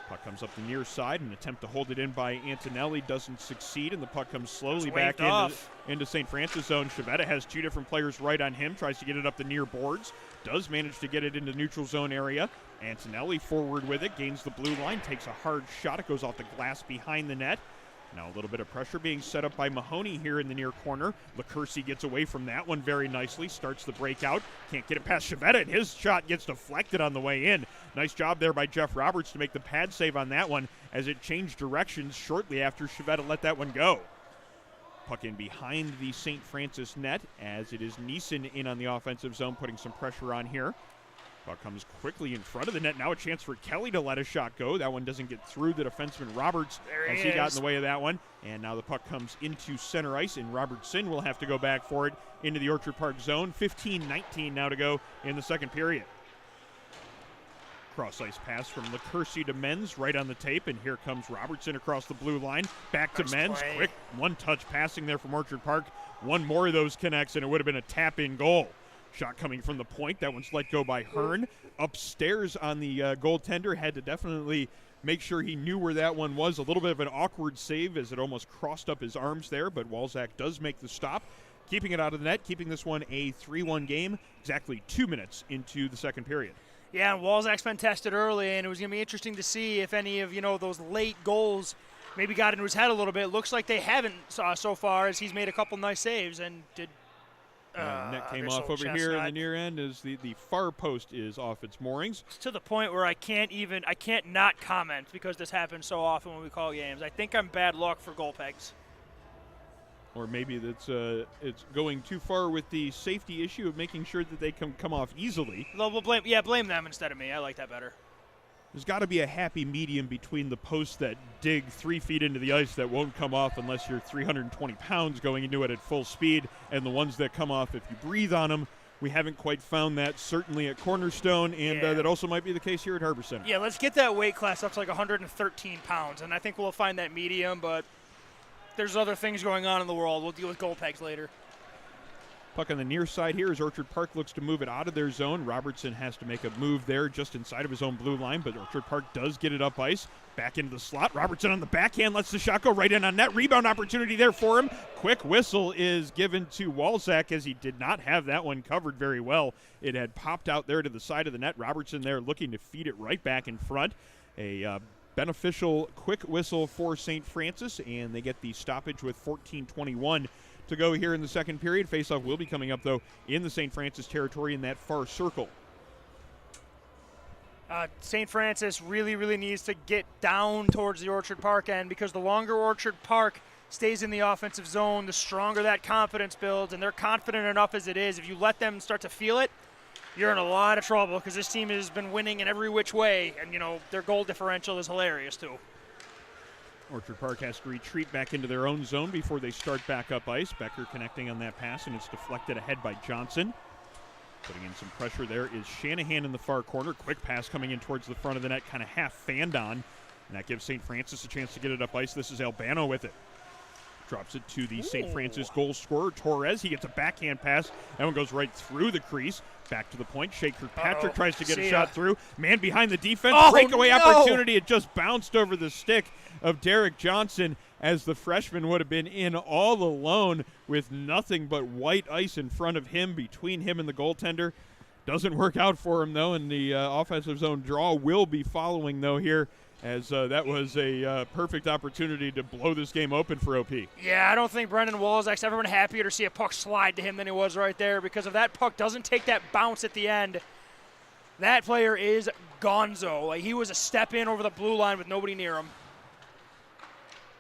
Puck comes up the near side. An attempt to hold it in by Antonelli doesn't succeed, and the puck comes slowly back into St. Francis zone. Chivetta has 2 different players right on him, tries to get it up the near boards, does manage to get it into neutral zone area. Antonelli forward with it, gains the blue line, takes a hard shot. It goes off the glass behind the net. Now a little bit of pressure being set up by Mahoney here in the near corner. LaCourcy gets away from that one very nicely, starts the breakout. Can't get it past Chivetta, and his shot gets deflected on the way in. Nice job there by Jeff Roberts to make the pad save on that one as it changed directions shortly after Chivetta let that one go. Puck in behind the St. Francis net as it is Neeson in on the offensive zone, putting some pressure on here. Puck comes quickly in front of the net. Now a chance for Kelly to let a shot go. That one doesn't get through the defenseman Roberts as he got in the way of that one. And now the puck comes into center ice, and Robertson will have to go back for it into the Orchard Park zone. 15-19 now to go in the second period. Cross ice pass from LaCourcy to Menz right on the tape, and here comes Robertson across the blue line. Back to Menz. Quick one-touch passing there from Orchard Park. One more of those connects, and it would have been a tap-in goal. Shot coming from the point. That one's let go by Hearn. Upstairs on the goaltender. Had to definitely make sure he knew where that one was. A little bit of an awkward save as it almost crossed up his arms there, but Walzak does make the stop, keeping it out of the net, keeping this one a 3-1 game, exactly 2 minutes into the second period. Yeah, and Walzak's been tested early, and it was going to be interesting to see if any of, those late goals maybe got into his head a little bit. Looks like they haven't so far, as he's made a couple nice saves and did. Net came off over here in the near end as the far post is off its moorings. It's to the point where I can't not comment because this happens so often when we call games. I think I'm bad luck for goal pegs. Or maybe it's going too far with the safety issue of making sure that they can come off easily. We'll blame them instead of me. I like that better. There's got to be a happy medium between the posts that dig 3 feet into the ice that won't come off unless you're 320 pounds going into it at full speed, and the ones that come off if you breathe on them. We haven't quite found that, certainly at Cornerstone, and that also might be the case here at Harborcenter. Yeah, let's get that weight class up to like 113 pounds, and I think we'll find that medium, but there's other things going on in the world. We'll deal with goal pegs later. Puck on the near side here as Orchard Park looks to move it out of their zone. Robertson has to make a move there just inside of his own blue line, but Orchard Park does get it up ice. Back into the slot. Robertson on the backhand lets the shot go right in on net. Rebound opportunity there for him. Quick whistle is given to Walzak as he did not have that one covered very well. It had popped out there to the side of the net. Robertson there looking to feed it right back in front. A beneficial quick whistle for St. Francis, and they get the stoppage with 14:21 to go here in the second period. Faceoff will be coming up, though, in the St. Francis territory in that far circle. St. Francis really needs to get down towards the Orchard Park end, because the longer Orchard Park stays in the offensive zone, the stronger that confidence builds, and they're confident enough as it is. If you let them start to feel it, you're in a lot of trouble, because this team has been winning in every which way, and, their goal differential is hilarious, too. Orchard Park has to retreat back into their own zone before they start back up ice. Becker connecting on that pass, and it's deflected ahead by Johnson. Putting in some pressure there is Shanahan in the far corner. Quick pass coming in towards the front of the net, kind of half fanned on. And that gives St. Francis a chance to get it up ice. This is Albano with it. Drops it to the St. Francis goal scorer, Torres. He gets a backhand pass. That one goes right through the crease. Back to the point. Shea Kirkpatrick tries to get a shot through. Man behind the defense. Breakaway opportunity. It just bounced over the stick of Derek Johnson as the freshman would have been in all alone with nothing but white ice in front of him, between him and the goaltender. Doesn't work out for him, though, and the offensive zone draw will be following, though, here, as that was a perfect opportunity to blow this game open for OP. Yeah, I don't think Brendan Walzak's ever been happier to see a puck slide to him than he was right there, because if that puck doesn't take that bounce at the end, that player is gonzo. Like, he was a step in over the blue line with nobody near him.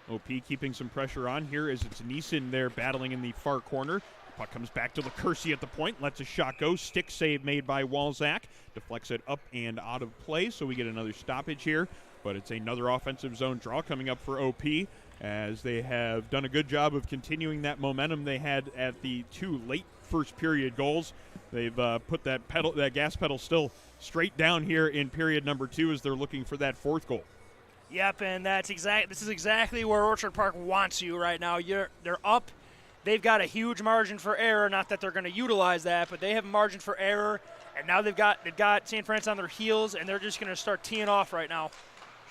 OP keeping some pressure on here as it's Neeson there battling in the far corner. Puck comes back to LaCourcie at the point, lets a shot go. Stick save made by Walzak. Deflects it up and out of play, so we get another stoppage here. But it's another offensive zone draw coming up for OP, as they have done a good job of continuing that momentum they had at the 2 late first period goals. They've put that gas pedal still straight down here in period number 2 as they're looking for that 4th goal. Yep, and this is exactly where Orchard Park wants you right now. They're up. They've got a huge margin for error. Not that they're going to utilize that, but they have a margin for error. And now they've got St. Francis on their heels, and they're just going to start teeing off right now.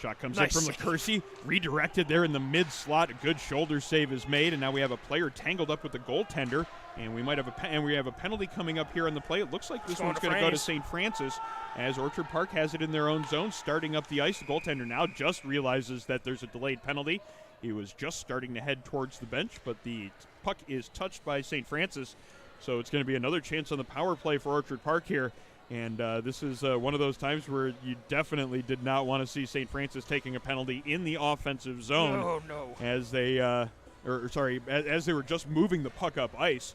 Shot comes in from LaCourcie, redirected there in the mid slot. A good shoulder save is made, and now we have a player tangled up with the goaltender, and we have a penalty coming up here on the play. It looks like this one's going to go to St. Francis, as Orchard Park has it in their own zone, starting up the ice. The goaltender now just realizes that there's a delayed penalty. He was just starting to head towards the bench, but the puck is touched by St. Francis, so it's going to be another chance on the power play for Orchard Park here. And this is one of those times where you definitely did not want to see St. Francis taking a penalty in the offensive zone. Oh, no. As they, as they were just moving the puck up ice.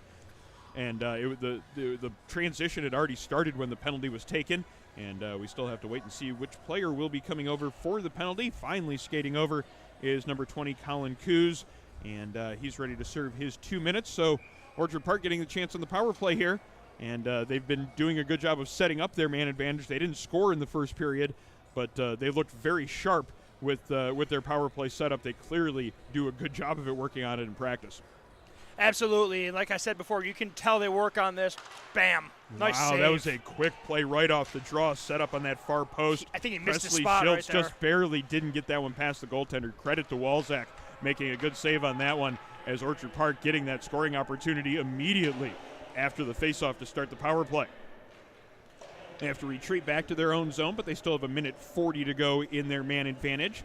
And the transition had already started when the penalty was taken. And we still have to wait and see which player will be coming over for the penalty. Finally skating over is number 20, Colin Coos. And he's ready to serve his 2 minutes. So Orchard Park getting the chance on the power play here. And they've been doing a good job of setting up their man advantage. They didn't score in the first period, but they looked very sharp with their power play setup. They clearly do a good job of it, working on it in practice. Absolutely, and like I said before, you can tell they work on this. Bam. Nice save. That was a quick play right off the draw, set up on that far post. I think he missed Presley his spot Schultz right there. just barely didn't get that one past the goaltender. Credit to Walzak making a good save on that one, as Orchard Park getting that scoring opportunity immediately after the faceoff to start the power play. They have to retreat back to their own zone, but they still have a minute 40 to go in their man advantage.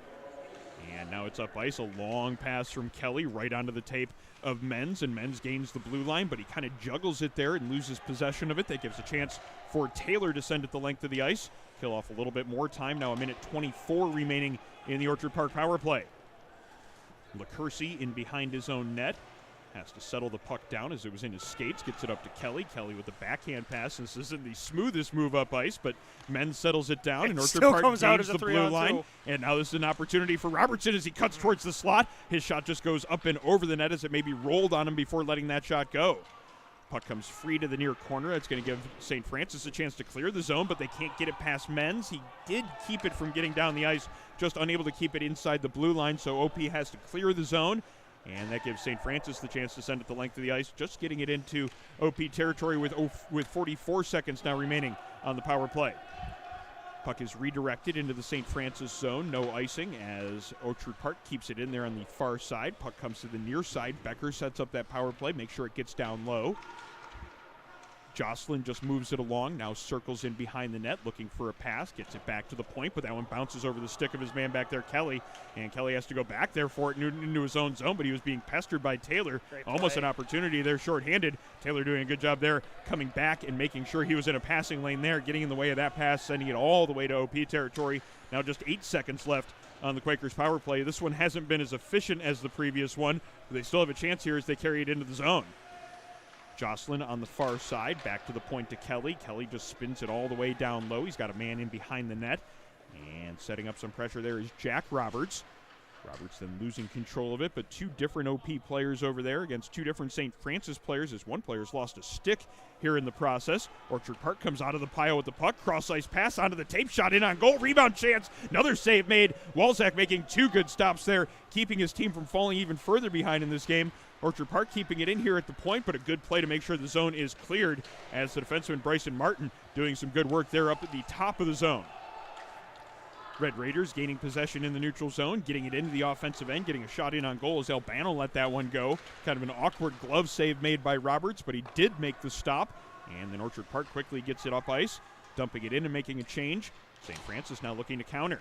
And now it's up ice, a long pass from Kelly right onto the tape of Menz, and Menz gains the blue line, but he kind of juggles it there and loses possession of it. That gives a chance for Taylor to send it the length of the ice, kill off a little bit more time. Now a minute 24 remaining in the Orchard Park power play. LaCourcie in behind his own net. Has to settle the puck down as it was in his skates. Gets it up to Kelly. Kelly with the backhand pass. This isn't the smoothest move up ice, but Menz settles it down, and Orchard Park gains the blue line. And now this is an opportunity for Robertson as he cuts towards the slot. His shot just goes up and over the net as it maybe rolled on him before letting that shot go. Puck comes free to the near corner. It's going to give St. Francis a chance to clear the zone, but they can't get it past Menz. He did keep it from getting down the ice, just unable to keep it inside the blue line, so OP has to clear the zone. And that gives St. Francis the chance to send it the length of the ice, just getting it into OP territory with 44 seconds now remaining on the power play. Puck is redirected into the St. Francis zone. No icing as Orchard Park keeps it in there on the far side. Puck comes to the near side. Becker sets up that power play, make sure it gets down low. Jocelyn just moves it along, now circles in behind the net, looking for a pass, gets it back to the point, but that one bounces over the stick of his man back there, Kelly, and Kelly has to go back there for it into his own zone, but he was being pestered by Taylor. Almost an opportunity there, shorthanded. Taylor doing a good job there, coming back and making sure he was in a passing lane there, getting in the way of that pass, sending it all the way to OP territory. Now just 8 seconds left on the Quakers power play. This one hasn't been as efficient as the previous one, but they still have a chance here as they carry it into the zone. Jocelyn on the far side, back to the point to Kelly. Kelly just spins it all the way down low. He's got a man in behind the net. And setting up some pressure there is Jack Roberts. Roberts then losing control of it, but two different OP players over there against two different St. Francis players, as one player's lost a stick here in the process. Orchard Park comes out of the pile with the puck. Cross-ice pass onto the tape, shot in on goal. Rebound chance. Another save made. Walzak making two good stops there, keeping his team from falling even further behind in this game. Orchard Park keeping it in here at the point, but a good play to make sure the zone is cleared as the defenseman Bryson Martin doing some good work there up at the top of the zone. Red Raiders gaining possession in the neutral zone, getting it into the offensive end, getting a shot in on goal as Albano let that one go. Kind of an awkward glove save made by Roberts, but he did make the stop. And then Orchard Park quickly gets it up ice, dumping it in and making a change. St. Francis now looking to counter.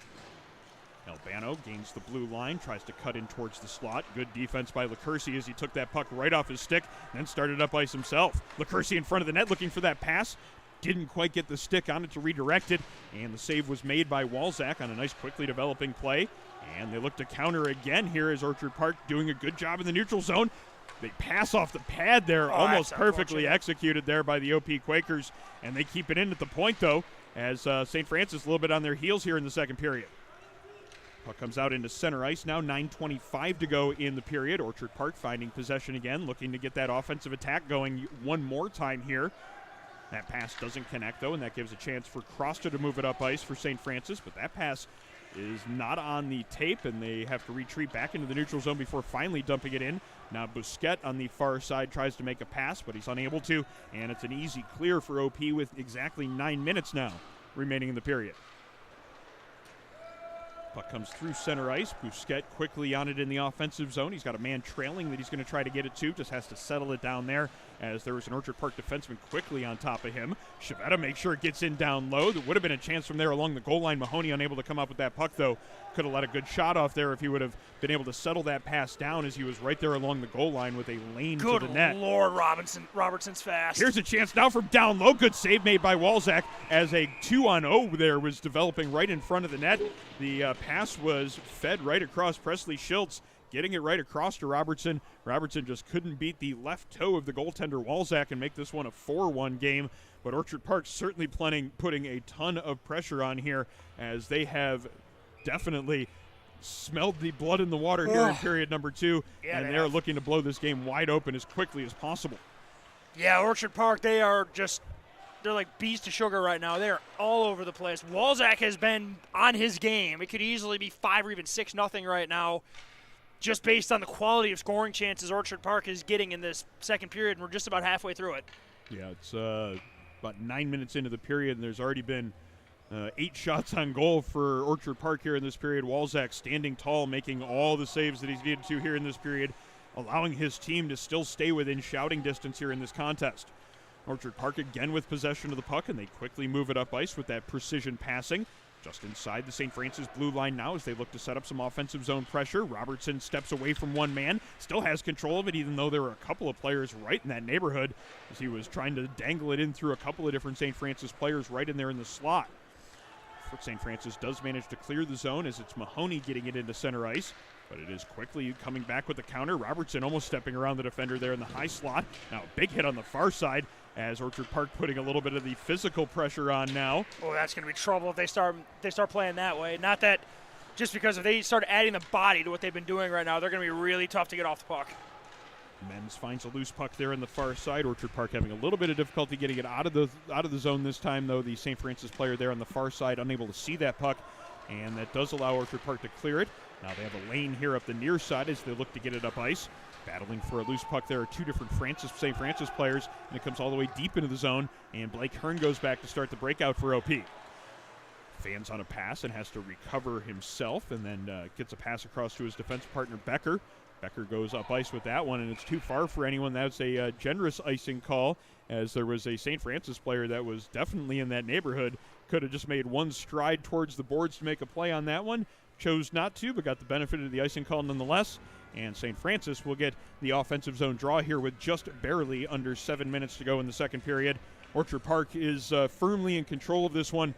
Albano gains the blue line, tries to cut in towards the slot. Good defense by LaCourcie as he took that puck right off his stick, then started up ice himself. LaCourcie in front of the net looking for that pass. Didn't quite get the stick on it to redirect it, and the save was made by Walzak on a nice quickly developing play. And they look to counter again here as Orchard Park doing a good job in the neutral zone. They pass off the pad there, almost perfectly executed there by the OP Quakers, and they keep it in at the point, though, as St. Francis a little bit on their heels here in the second period. Puck comes out into center ice now, 9:25 to go in the period. Orchard Park finding possession again, looking to get that offensive attack going one more time here. That pass doesn't connect, though, and that gives a chance for Crosta to move it up ice for St. Francis, but that pass is not on the tape, and they have to retreat back into the neutral zone before finally dumping it in. Now Busquet on the far side tries to make a pass, but he's unable to, and it's an easy clear for OP with exactly 9 minutes now remaining in the period. Puck comes through center ice. Busquet quickly on it in the offensive zone. He's got a man trailing that he's going to try to get it to. Just has to settle it down there as there was an Orchard Park defenseman quickly on top of him. Chavetta makes sure it gets in down low. There would have been a chance from there along the goal line. Mahoney unable to come up with that puck, though. Could have let a good shot off there if he would have been able to settle that pass down, as he was right there along the goal line with a lane to the net. Good Lord, Robertson's fast. Here's a chance now from down low. Good save made by Walzak as a 2-on-0 there was developing right in front of the net. The pass was fed right across Presley Schultz, getting it right across to Robertson. Robertson just couldn't beat the left toe of the goaltender Walzak and make this one a 4-1 game. But Orchard Park certainly putting a ton of pressure on here, as they have definitely smelled the blood in the water here in period number 2, and they're looking to blow this game wide open as quickly as possible. Yeah, Orchard Park, they're like bees to sugar right now. They're all over the place. Walzak has been on his game. It could easily be 5 or even 6-0 right now, just based on the quality of scoring chances Orchard Park is getting in this second period, and we're just about halfway through it. Yeah, it's about 9 minutes into the period, and there's already been 8 shots on goal for Orchard Park here in this period. Walzak standing tall, making all the saves that he's needed to here in this period, allowing his team to still stay within shouting distance here in this contest. Orchard Park again with possession of the puck, and they quickly move it up ice with that precision passing. Just inside the St. Francis blue line now as they look to set up some offensive zone pressure. Robertson steps away from one man, still has control of it, even though there were a couple of players right in that neighborhood, as he was trying to dangle it in through a couple of different St. Francis players right in there in the slot. St. Francis does manage to clear the zone as it's Mahoney getting it into center ice, but it is quickly coming back with the counter. Robertson almost stepping around the defender there in the high slot. Now a big hit on the far side as Orchard Park putting a little bit of the physical pressure on now. Oh, that's going to be trouble if they start playing that way. Not that just because if they start adding the body to what they've been doing right now, they're going to be really tough to get off the puck. Menz finds a loose puck there in the far side. Orchard Park having a little bit of difficulty getting it out of the zone this time, though. The St. Francis player there on the far side unable to see that puck, and that does allow Orchard Park to clear it. Now they have a lane here up the near side as they look to get it up ice. Battling for a loose puck there are 2 different St. Francis players, and it comes all the way deep into the zone, and Blake Hearn goes back to start the breakout for OP. Fans on a pass and has to recover himself, and then gets a pass across to his defense partner Becker. Becker goes up ice with that one, and it's too far for anyone. That's a generous icing call, as there was a St. Francis player that was definitely in that neighborhood. Could have just made one stride towards the boards to make a play on that one. Chose not to, but got the benefit of the icing call nonetheless. And St. Francis will get the offensive zone draw here with just barely under 7 minutes to go in the second period. Orchard Park is firmly in control of this one.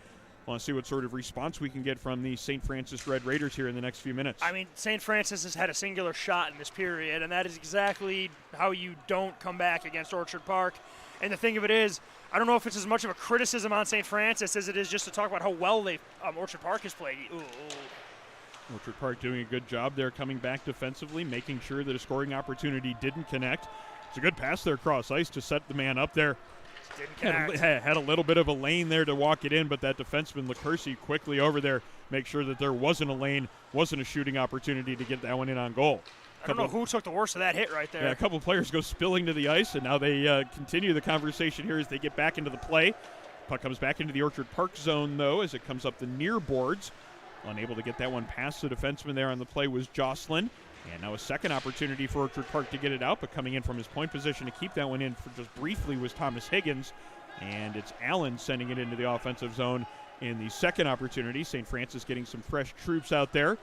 Want to see what sort of response we can get from the St. Francis Red Raiders here in the next few minutes. I mean, St. Francis has had a singular shot in this period, and that is exactly how you don't come back against Orchard Park. And the thing of it is, I don't know if it's as much of a criticism on St. Francis as it is just to talk about how well Orchard Park has played. Ooh. Orchard Park doing a good job there, coming back defensively, making sure that a scoring opportunity didn't connect. It's a good pass there across ice to set the man up there. Didn't connect. Had a little bit of a lane there to walk it in, but that defenseman LaCourcy quickly over there, make sure that there wasn't a lane, wasn't a shooting opportunity to get that one in on goal. I don't know who took the worst of that hit right there. Yeah, a couple of players go spilling to the ice, and now they continue the conversation here as they get back into the play. Puck comes back into the Orchard Park zone, though, as it comes up the near boards. Unable to get that one past the defenseman there on the play was Jocelyn. And now a second opportunity for Orchard Park to get it out, but coming in from his point position to keep that one in for just briefly was Thomas Higgins. And it's Allen sending it into the offensive zone in the second opportunity. St. Francis getting some fresh troops out there.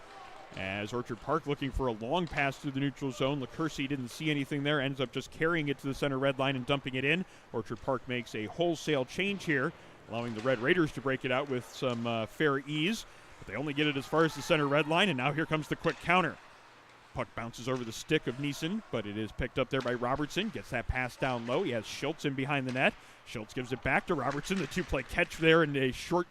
As Orchard Park looking for a long pass through the neutral zone. LaCourcy didn't see anything there, ends up just carrying it to the center red line and dumping it in. Orchard Park makes a wholesale change here, allowing the Red Raiders to break it out with some fair ease. But they only get it as far as the center red line, and now here comes the quick counter. Puck bounces over the stick of Neeson, but it is picked up there by Robertson. Gets that pass down low. He has Schultz in behind the net. Schultz gives it back to Robertson. The two-play catch there in a short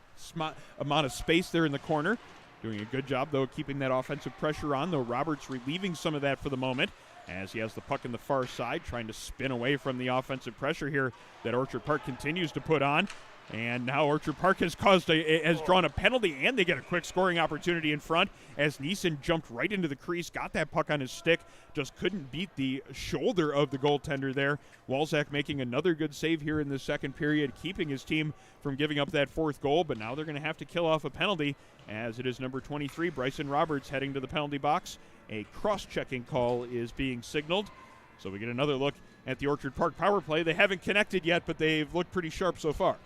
amount of space there in the corner. Doing a good job, though, keeping that offensive pressure on, though Roberts relieving some of that for the moment as he has the puck in the far side, trying to spin away from the offensive pressure here that Orchard Park continues to put on. And now Orchard Park has drawn a penalty, and they get a quick scoring opportunity in front as Neeson jumped right into the crease, got that puck on his stick, just couldn't beat the shoulder of the goaltender there. Walzak making another good save here in the second period, keeping his team from giving up that fourth goal, but now they're going to have to kill off a penalty as it is number 23, Bryson Roberts, heading to the penalty box. A cross-checking call is being signaled. So we get another look at the Orchard Park power play. They haven't connected yet, but they've looked pretty sharp so far.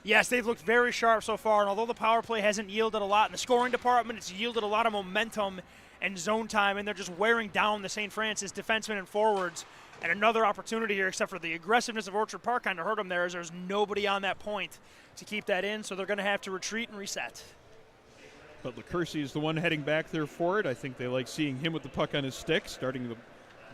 Yes, they've looked very sharp so far, and although the power play hasn't yielded a lot in the scoring department, it's yielded a lot of momentum and zone time, and they're just wearing down the St. Francis defensemen and forwards. And another opportunity here, except for the aggressiveness of Orchard Park kind of hurt them there, as there's nobody on that point to keep that in, so they're going to have to retreat and reset. But LaCourcy is the one heading back there for it. I think they like seeing him with the puck on his stick, starting the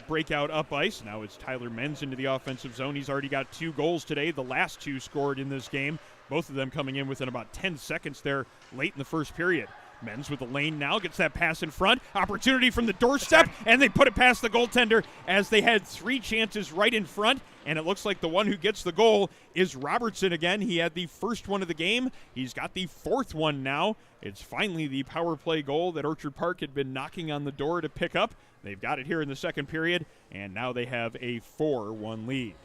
breakout up ice. Now it's Tyler Menz into the offensive zone. He's already got 2 goals today, the last 2 scored in this game, both of them coming in within about 10 seconds there late in the first period. Menz with the lane now, gets that pass in front, opportunity from the doorstep, and they put it past the goaltender as they had 3 chances right in front, and it looks like the one who gets the goal is Robertson again. He had the first one of the game. He's got the 4th one now. It's finally the power play goal that Orchard Park had been knocking on the door to pick up. They've got it here in the second period, and now they have a 4-1 lead.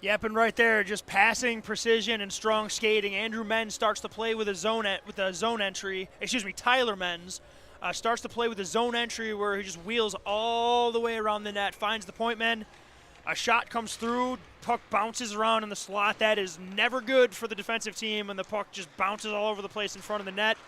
Yep, and right there, just passing, precision, and strong skating. Andrew Menz starts to play with a zone entry. Tyler Menz starts to play with a zone entry where he just wheels all the way around the net, finds the point man. A shot comes through, puck bounces around in the slot. That is never good for the defensive team, and the puck just bounces all over the place in front of the net.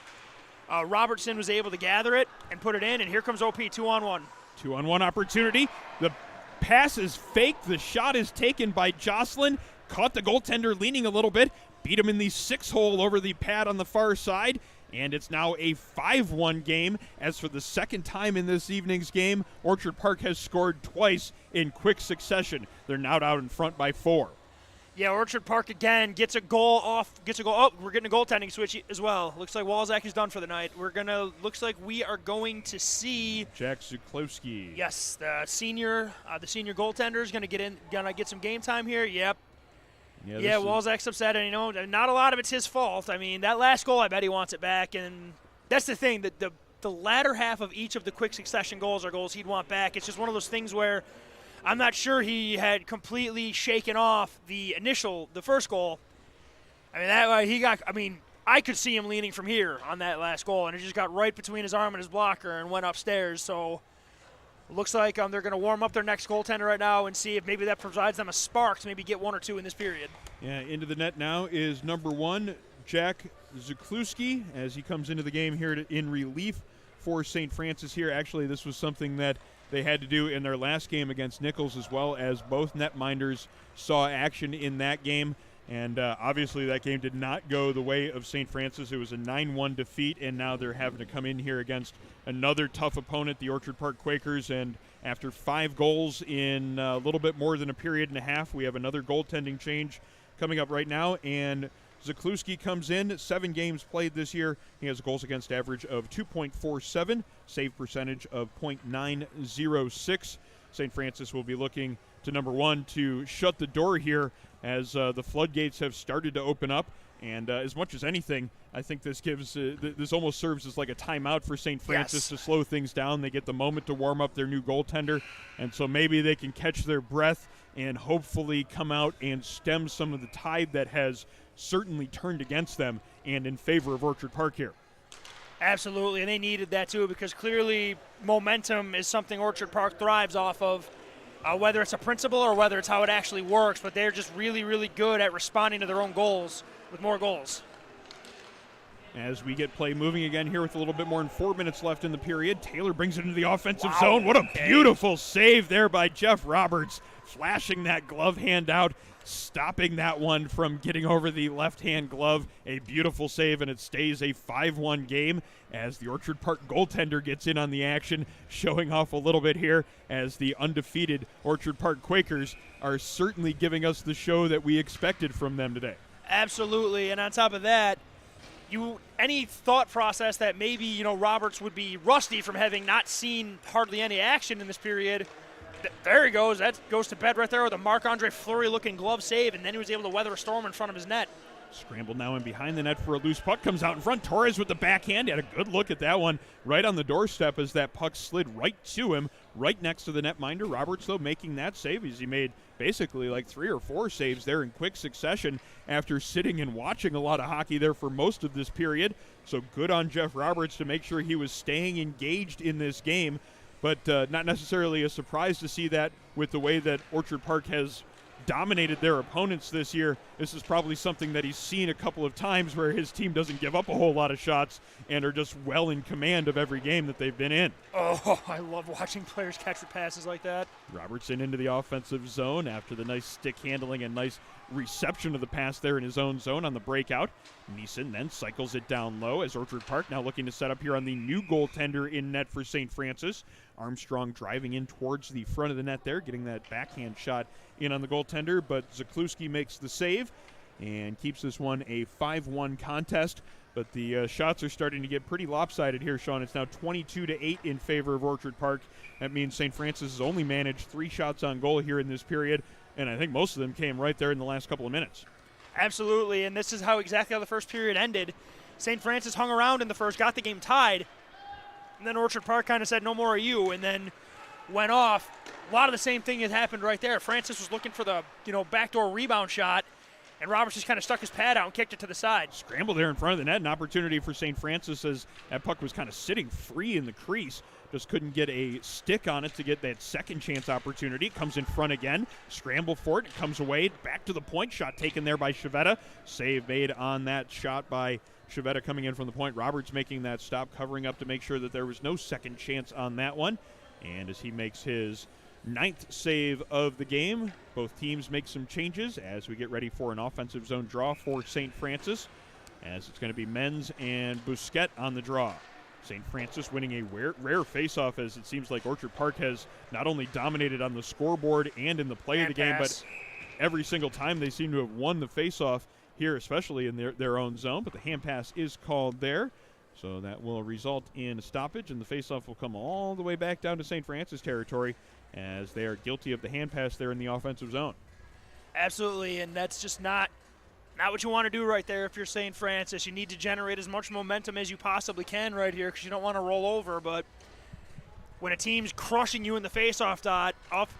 Robertson was able to gather it and put it in, and here comes OP, 2-on-1. 2-on-1 opportunity. The pass is faked. The shot is taken by Jocelyn. Caught the goaltender leaning a little bit. Beat him in the 6-hole over the pad on the far side. And it's now a 5-1 game. As for the second time in this evening's game, Orchard Park has scored twice in quick succession. They're now out in front by 4. Yeah, Orchard Park again gets a goal. Oh, we're getting a goaltending switch as well. Looks like Walzak is done for the night. Looks like we are going to see Jack Zuklowski. Yes, the senior goaltender is gonna get some game time here. Yep. Yeah, Walzak's upset, and not a lot of it's his fault. I mean, that last goal, I bet he wants it back, and that's the thing. That the latter half of each of the quick succession goals are goals he'd want back. It's just one of those things where I'm not sure he had completely shaken off the first goal. I could see him leaning from here on that last goal, and it just got right between his arm and his blocker and went upstairs. So it looks like they're going to warm up their next goaltender right now and see if maybe that provides them a spark to maybe get 1 or 2 in this period. Yeah, into the net now is number 1, Jack Zuklowski, as he comes into the game here in relief for St. Francis here. Actually, this was something that they had to do in their last game against Nichols, as well as both netminders saw action in that game. And obviously that game did not go the way of St. Francis. It was a 9-1 defeat, and now they're having to come in here against another tough opponent, the Orchard Park Quakers. And after 5 goals in a little bit more than a period and a half, we have another goaltending change coming up right now. And Zuklowski comes in, 7 games played this year. He has a goals against average of 2.47, save percentage of .906. St. Francis will be looking to number 1 to shut the door here as the floodgates have started to open up. And as much as anything, I think this gives this almost serves as like a timeout for St. Francis to slow things down. They get the moment to warm up their new goaltender, and so maybe they can catch their breath and hopefully come out and stem some of the tide that has certainly turned against them and in favor of Orchard Park here. Absolutely, and they needed that too, because clearly momentum is something Orchard Park thrives off of, whether it's a principle or whether it's how it actually works, but they're just really, really good at responding to their own goals with more goals. As we get play moving again here with a little bit more than 4 minutes left in the period. Taylor brings it into the offensive zone. What a beautiful save there by Jeff Roberts, flashing that glove hand out, stopping that one from getting over the left-hand glove. A beautiful save, and it stays a 5-1 game as the Orchard Park goaltender gets in on the action, showing off a little bit here as the undefeated Orchard Park Quakers are certainly giving us the show that we expected from them today. Absolutely, and on top of that, any thought process that maybe, Roberts would be rusty from having not seen hardly any action in this period, there he goes. That goes to bed right there with a Marc-Andre Fleury-looking glove save, and then he was able to weather a storm in front of his net. Scrambled now in behind the net for a loose puck. Comes out in front. Torres with the backhand. Had a good look at that one right on the doorstep as that puck slid right to him, right next to the netminder. Roberts, though, making that save as he made basically like 3 or 4 saves there in quick succession after sitting and watching a lot of hockey there for most of this period. So good on Jeff Roberts to make sure he was staying engaged in this game, but not necessarily a surprise to see that with the way that Orchard Park has dominated their opponents this year. This is probably something that he's seen a couple of times where his team doesn't give up a whole lot of shots and are just well in command of every game that they've been in. Oh, I love watching players catch passes like that. Robertson into the offensive zone after the nice stick handling and nice reception of the pass there in his own zone on the breakout. Neeson then cycles it down low as Orchard Park now looking to set up here on the new goaltender in net for St. Francis. Armstrong driving in towards the front of the net there, getting that backhand shot in on the goaltender, but Zakluski makes the save and keeps this one a 5-1 contest. But the shots are starting to get pretty lopsided here, Sean. It's now 22-8 in favor of Orchard Park. That means St. Francis has only managed 3 shots on goal here in this period, and I think most of them came right there in the last couple of minutes. Absolutely, and this is exactly how the first period ended. St. Francis hung around in the first, got the game tied, and then Orchard Park kind of said, no more of you, and then went off. A lot of the same thing had happened right there. Francis was looking for the backdoor rebound shot, and Roberts just kind of stuck his pad out and kicked it to the side. Scrambled there in front of the net. An opportunity for St. Francis as that puck was kind of sitting free in the crease. Just couldn't get a stick on it to get that second chance opportunity. Comes in front again. Scramble for it. It comes away. Back to the point. Shot taken there by Chavetta. Save made on that shot by Chavetta coming in from the point. Roberts making that stop, covering up to make sure that there was no second chance on that one. And as he makes his 9th save of the game, both teams make some changes as we get ready for an offensive zone draw for St. Francis, as it's going to be Menz and Bousquet on the draw. St. Francis winning a rare face-off, as it seems like Orchard Park has not only dominated on the scoreboard and in the play of the game, but every single time they seem to have won the face-off here, especially in their own zone. But the hand pass is called there, so that will result in a stoppage, and the face-off will come all the way back down to St. Francis territory as they are guilty of the hand pass there in the offensive zone. Absolutely, and that's just not what you want to do right there if you're St. Francis. You need to generate as much momentum as you possibly can right here because you don't want to roll over, but when a team's crushing you in the face-off dot,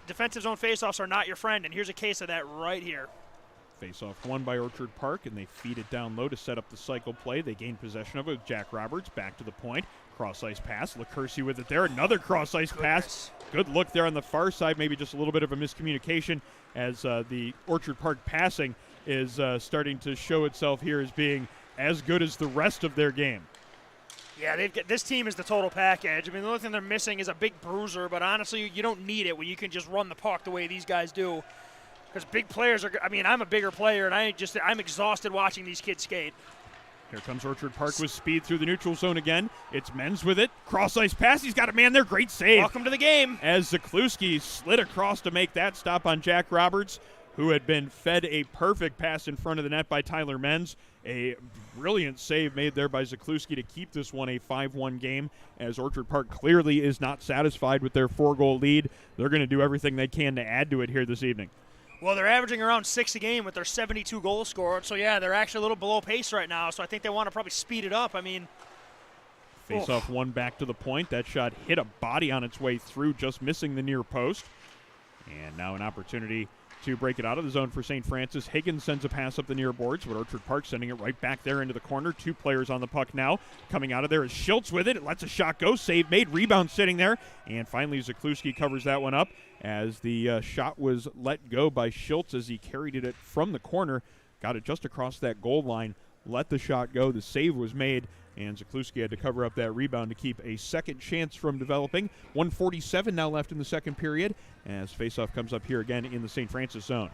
defensive zone face-offs are not your friend, and here's a case of that right here. Face-off won by Orchard Park, and they feed it down low to set up the cycle play. They gain possession of it with Jack Roberts. Back to the point. Cross-ice pass. LaCursi with it there. Another cross-ice pass. Good look there on the far side. Maybe just a little bit of a miscommunication as the Orchard Park passing is starting to show itself here as being as good as the rest of their game. Yeah, this team is the total package. I mean, the only thing they're missing is a big bruiser, but honestly, you don't need it when you can just run the puck the way these guys do. Because big players are – I mean, I'm a bigger player, and I'm exhausted watching these kids skate. Here comes Orchard Park with speed through the neutral zone again. It's Menz with it. Cross-ice pass. He's got a man there. Great save. Welcome to the game. As Zakluski slid across to make that stop on Jack Roberts, who had been fed a perfect pass in front of the net by Tyler Menz. A brilliant save made there by Zakluski to keep this one a 5-1 game, as Orchard Park clearly is not satisfied with their 4-goal lead. They're going to do everything they can to add to it here this evening. Well, they're averaging around 6 a game with their 72 goals scored. So, yeah, they're actually a little below pace right now. So I think they want to probably speed it up. I mean, face-off one back to the point. That shot hit a body on its way through, just missing the near post. And now an opportunity to break it out of the zone for St. Francis. Higgins sends a pass up the near boards, but Orchard Park sending it right back there into the corner. 2 players on the puck now. Coming out of there is Schultz with it. It lets a shot go. Save made. Rebound sitting there. And finally, Zakluski covers that one up as the shot was let go by Schultz as he carried it from the corner. Got it just across that goal line. let the shot go. The save was made, and Zakluski had to cover up that rebound to keep a second chance from developing. 1:47 now left in the second period as faceoff comes up here again in the St. Francis zone.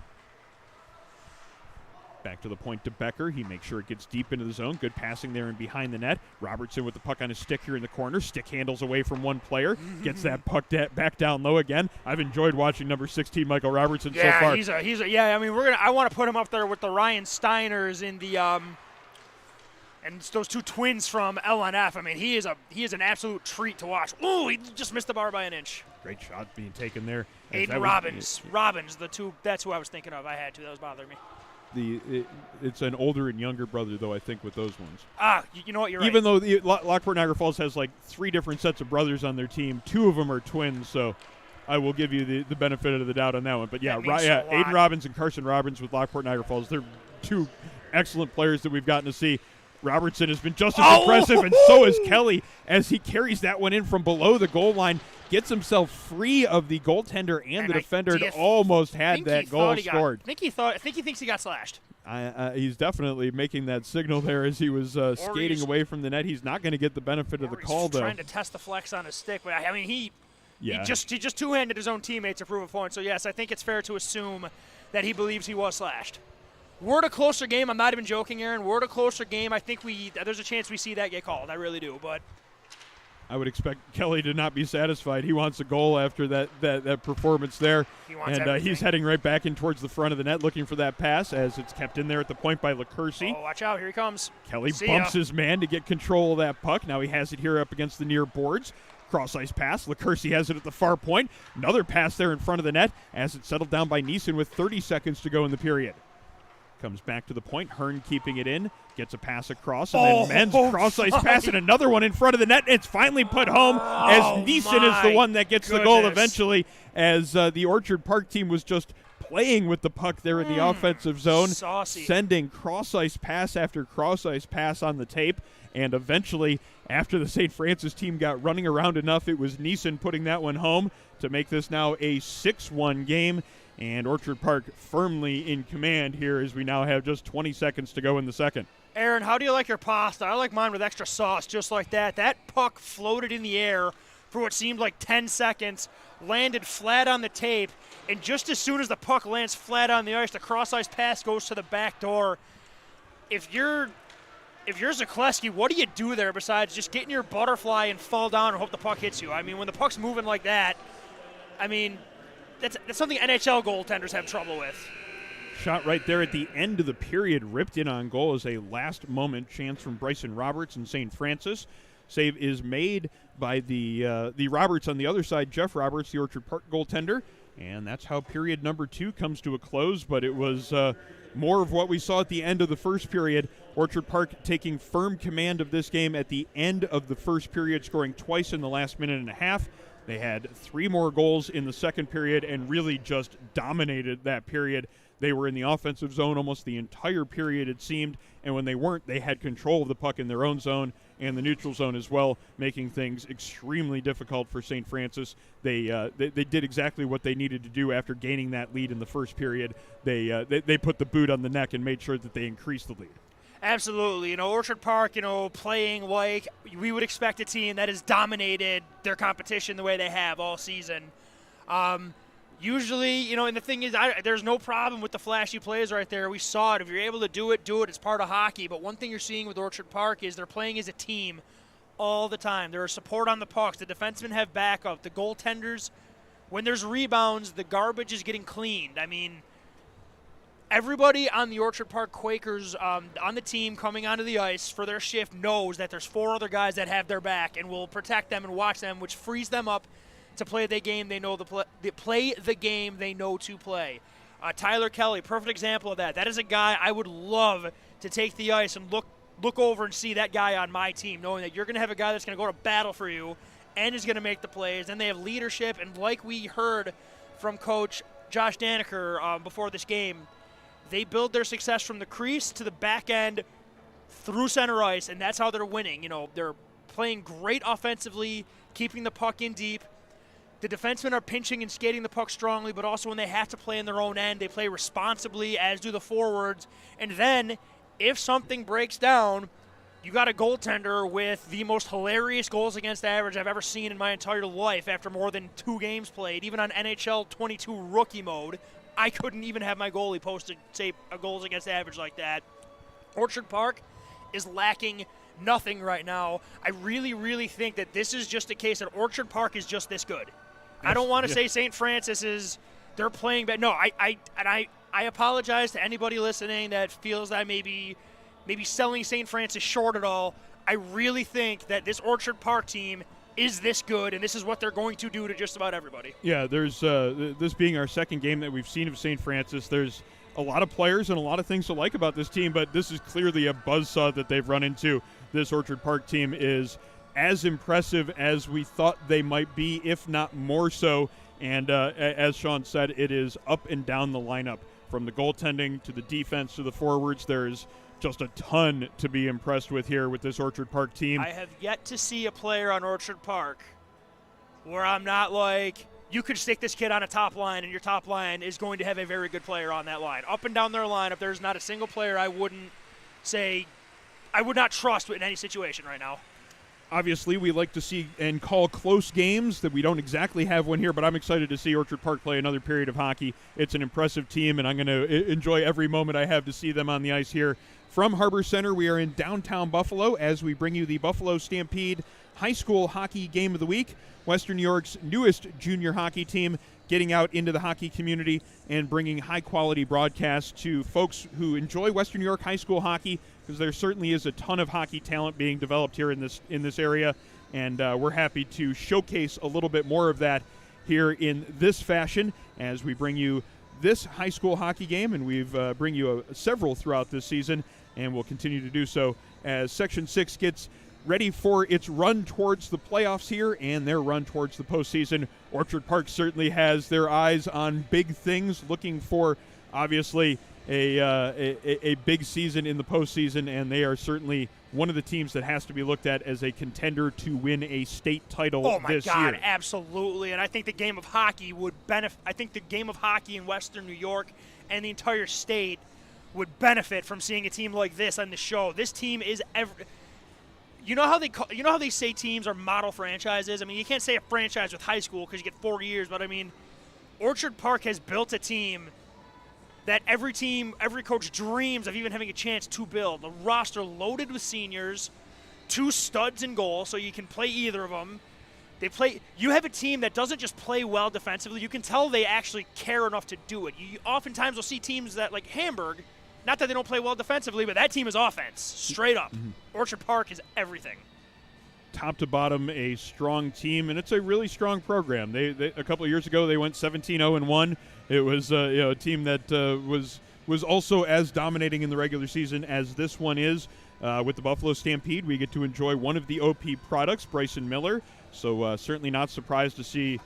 Back to the point to Becker. He makes sure it gets deep into the zone. Good passing there and behind the net. Robertson with the puck on his stick here in the corner. Stick handles away from one player. Gets that puck back down low again. I've enjoyed watching number 16, Michael Robertson, so far. He's a yeah. I mean, I want to put him up there with the Ryan Steiners in the and those two twins from LNF. I mean, he is an absolute treat to watch. Ooh, he just missed the bar by an inch. Great shot being taken there. Aiden Robbins, the two. That's who I was thinking of. I had to. That was bothering me. It's an older and younger brother, though, I think, with those ones. You know what? You're right. Even though Lockport Niagara Falls has like 3 different sets of brothers on their team, 2 of them are twins, so I will give you the benefit of the doubt on that one. But yeah, Aiden Robbins and Carson Robbins with Lockport Niagara Falls, they're 2 excellent players that we've gotten to see. Robertson has been just as impressive, and so is Kelly as he carries that one in from below the goal line, gets himself free of the goaltender and the defender, and almost had that goal scored. I think he thinks he got slashed. He's definitely making that signal there as he was skating away from the net. He's not going to get the benefit of the call, though. Trying to test the flex on his stick, but I mean he just two-handed his own teammates to prove a point. So yes, I think it's fair to assume that he believes he was slashed. Were it a closer game, I'm not even joking, Aaron. Were it a closer game, I think there's a chance we see that get called. I really do, but I would expect Kelly to not be satisfied. He wants a goal after that performance there. He's heading right back in towards the front of the net looking for that pass as it's kept in there at the point by LaCourcie. Oh, watch out. Here he comes. Kelly bumps his man to get control of that puck. Now he has it here up against the near boards. Cross-ice pass. LaCourcie has it at the far point. Another pass there in front of the net as it's settled down by Neeson with 30 seconds to go in the period. Comes back to the point. Hearn keeping it in. Gets a pass across. And then men's cross-ice pass and another one in front of the net. It's finally put home as Neeson is the one that gets the goal eventually, as the Orchard Park team was just playing with the puck there in the offensive zone. Saucy. Sending cross-ice pass after cross-ice pass on the tape. And eventually, after the St. Francis team got running around enough, it was Neeson putting that one home to make this now a 6-1 game. And Orchard Park firmly in command here as we now have just 20 seconds to go in the second. Aaron, how do you like your pasta? I like mine with extra sauce, just like that. That puck floated in the air for what seemed like 10 seconds, landed flat on the tape, and just as soon as the puck lands flat on the ice, the cross-ice pass goes to the back door. If you're Zakleski, what do you do there besides just get in your butterfly and fall down and hope the puck hits you? I mean, when the puck's moving like that, I mean, that's something NHL goaltenders have trouble with. Shot right there at the end of the period, ripped in on goal as a last-moment chance from Bryson Roberts in St. Francis. Save is made by the Roberts on the other side, Jeff Roberts, the Orchard Park goaltender. And that's how period number 2 comes to a close, but it was more of what we saw at the end of the first period. Orchard Park taking firm command of this game at the end of the first period, scoring twice in the last minute and a half. They had 3 more goals in the second period and really just dominated that period. They were in the offensive zone almost the entire period, it seemed, and when they weren't, they had control of the puck in their own zone and the neutral zone as well, making things extremely difficult for St. Francis. They did exactly what they needed to do after gaining that lead in the first period. They put the boot on the neck and made sure that they increased the lead. Absolutely. Orchard Park, playing like we would expect a team that has dominated their competition the way they have all season. Usually, and the thing is, there's no problem with the flashy plays right there. We saw it. If you're able to do it. It's part of hockey. But one thing you're seeing with Orchard Park is they're playing as a team all the time. There is support on the pucks. The defensemen have backup. The goaltenders, when there's rebounds, the garbage is getting cleaned. I mean, everybody on the Orchard Park Quakers on the team coming onto the ice for their shift knows that there's 4 other guys that have their back and will protect them and watch them, which frees them up to play the game they know play the game they know to play. Tyler Kelly, perfect example of that. That is a guy I would love to take the ice and look over and see that guy on my team, knowing that you're going to have a guy that's going to go to battle for you and is going to make the plays. And they have leadership, and like we heard from Coach Josh Daneker before this game, they build their success from the crease to the back end through center ice, and that's how they're winning. They're playing great offensively, keeping the puck in deep. The defensemen are pinching and skating the puck strongly, but also when they have to play in their own end, they play responsibly, as do the forwards. And then, if something breaks down, you got a goaltender with the most hilarious goals against average I've ever seen in my entire life after more than 2 games played. Even on NHL 22 rookie mode, I couldn't even have my goalie posted, say, a goals against average like that. Orchard Park is lacking nothing right now. I really, really think that this is just a case that Orchard Park is just this good. I don't want to say St. Francis is they're playing bad. No, I apologize to anybody listening that feels that maybe selling St. Francis short at all. I really think that this Orchard Park team is this good, and this is what they're going to do to just about everybody. Yeah, there's this being our second game that we've seen of St. Francis. There's a lot of players and a lot of things to like about this team, but this is clearly a buzzsaw that they've run into. This Orchard Park team is as impressive as we thought they might be, if not more so. And as Sean said, it is up and down the lineup. From the goaltending to the defense to the forwards, there's just a ton to be impressed with here with this Orchard Park team. I have yet to see a player on Orchard Park where I'm not like, you could stick this kid on a top line, and your top line is going to have a very good player on that line. Up and down their lineup, there's not a single player I would not trust in any situation right now. Obviously, we like to see and call close games that we don't exactly have one here, but I'm excited to see Orchard Park play another period of hockey. It's an impressive team, and I'm going to enjoy every moment I have to see them on the ice here. From Harborcenter, we are in downtown Buffalo as we bring you the Buffalo Stampede High School Hockey Game of the Week. Western New York's newest junior hockey team getting out into the hockey community and bringing high-quality broadcasts to folks who enjoy Western New York high school hockey, because there certainly is a ton of hockey talent being developed here in this area, and we're happy to showcase a little bit more of that here in this fashion as we bring you this high school hockey game, and we've bring you several throughout this season, and we'll continue to do so as Section 6 gets ready for its run towards the playoffs here and their run towards the postseason. Orchard Park certainly has their eyes on big things, looking for, obviously, a big season in the postseason, and they are certainly one of the teams that has to be looked at as a contender to win a state title this year. Oh, my God, absolutely. And I think the game of hockey would benefit. I think the game of hockey in Western New York and the entire state would benefit from seeing a team like this on the show. This team is You know how they say teams are model franchises? I mean, you can't say a franchise with high school because you get 4 years, but I mean, Orchard Park has built a team that every coach dreams of even having a chance to build. A roster loaded with seniors, 2 studs in goal, so you can play either of them. You have a team that doesn't just play well defensively. You can tell they actually care enough to do it. You oftentimes will see teams that, like Hamburg, not that they don't play well defensively, but that team is offense, straight up. Mm-hmm. Orchard Park is everything. Top to bottom, a strong team, and it's a really strong program. They a couple of years ago, they went 17-0-1. It was a team that was also as dominating in the regular season as this one is. With the Buffalo Stampede, we get to enjoy one of the OP products, Bryson Miller. So certainly not surprised to see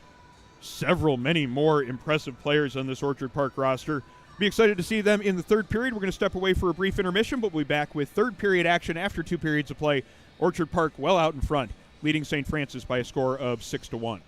many more impressive players on this Orchard Park roster. Be excited to see them in the third period. We're going to step away for a brief intermission, but we'll be back with third period action after 2 periods of play. Orchard Park well out in front, leading St. Francis by a score of 6-1.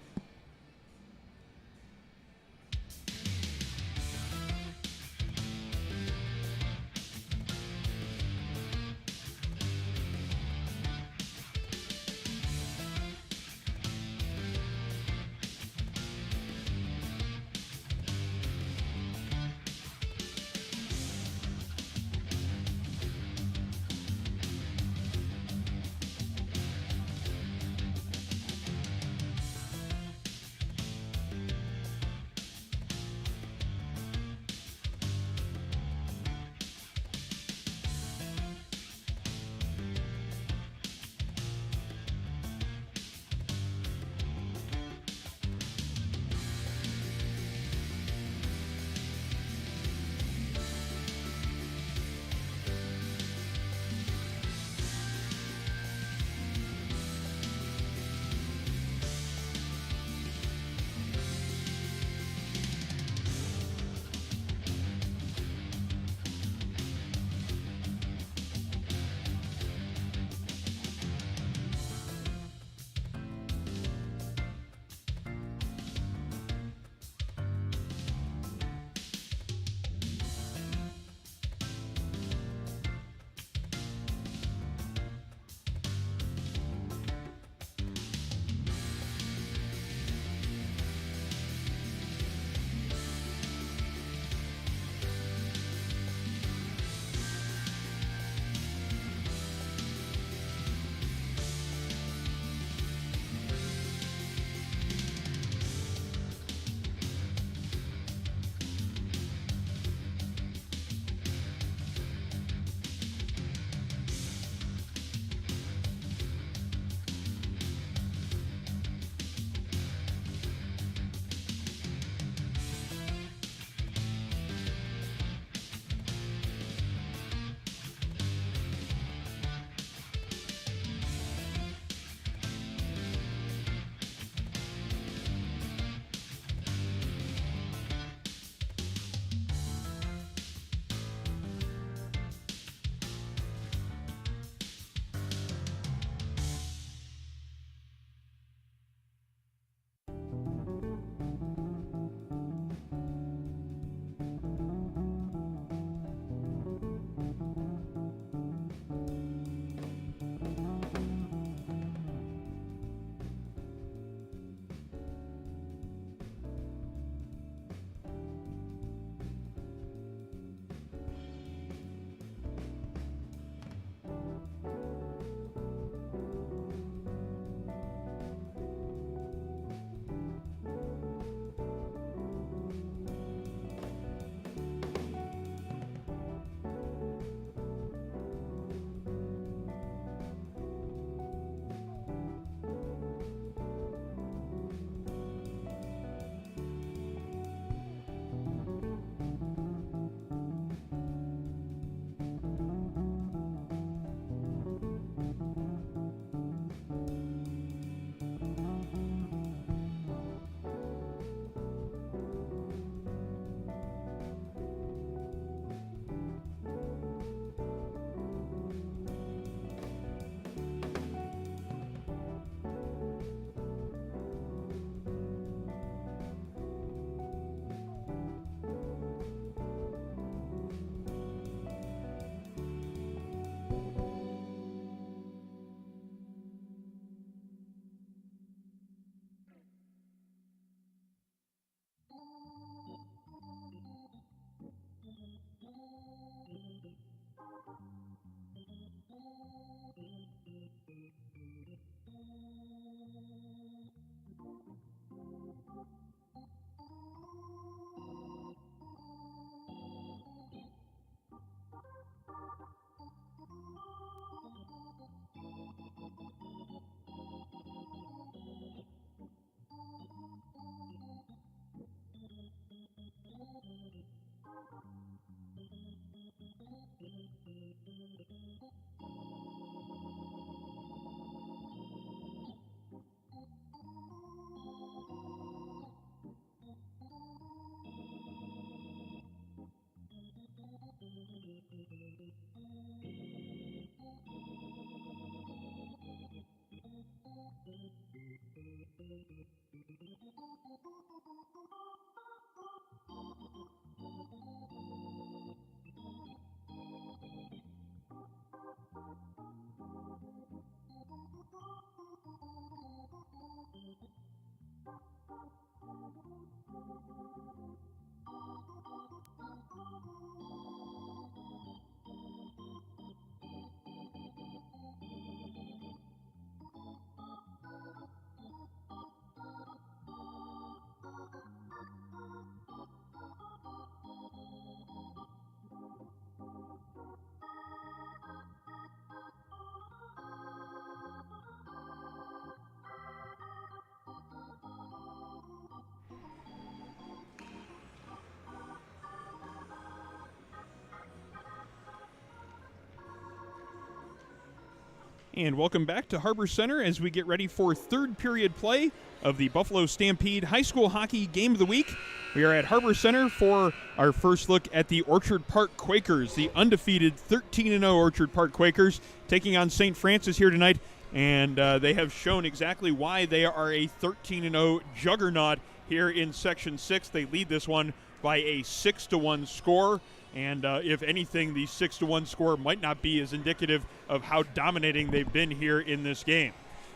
And welcome back to Harborcenter as we get ready for third period play of the Buffalo Stampede High School Hockey Game of the Week. We are at Harborcenter for our first look at the Orchard Park Quakers, the undefeated 13-0 Orchard Park Quakers, taking on St. Francis here tonight. And they have shown exactly why they are a 13-0 juggernaut here in Section 6. They lead this one by a 6-1 score. And if anything, the 6-1 score might not be as indicative of how dominating they've been here in this game.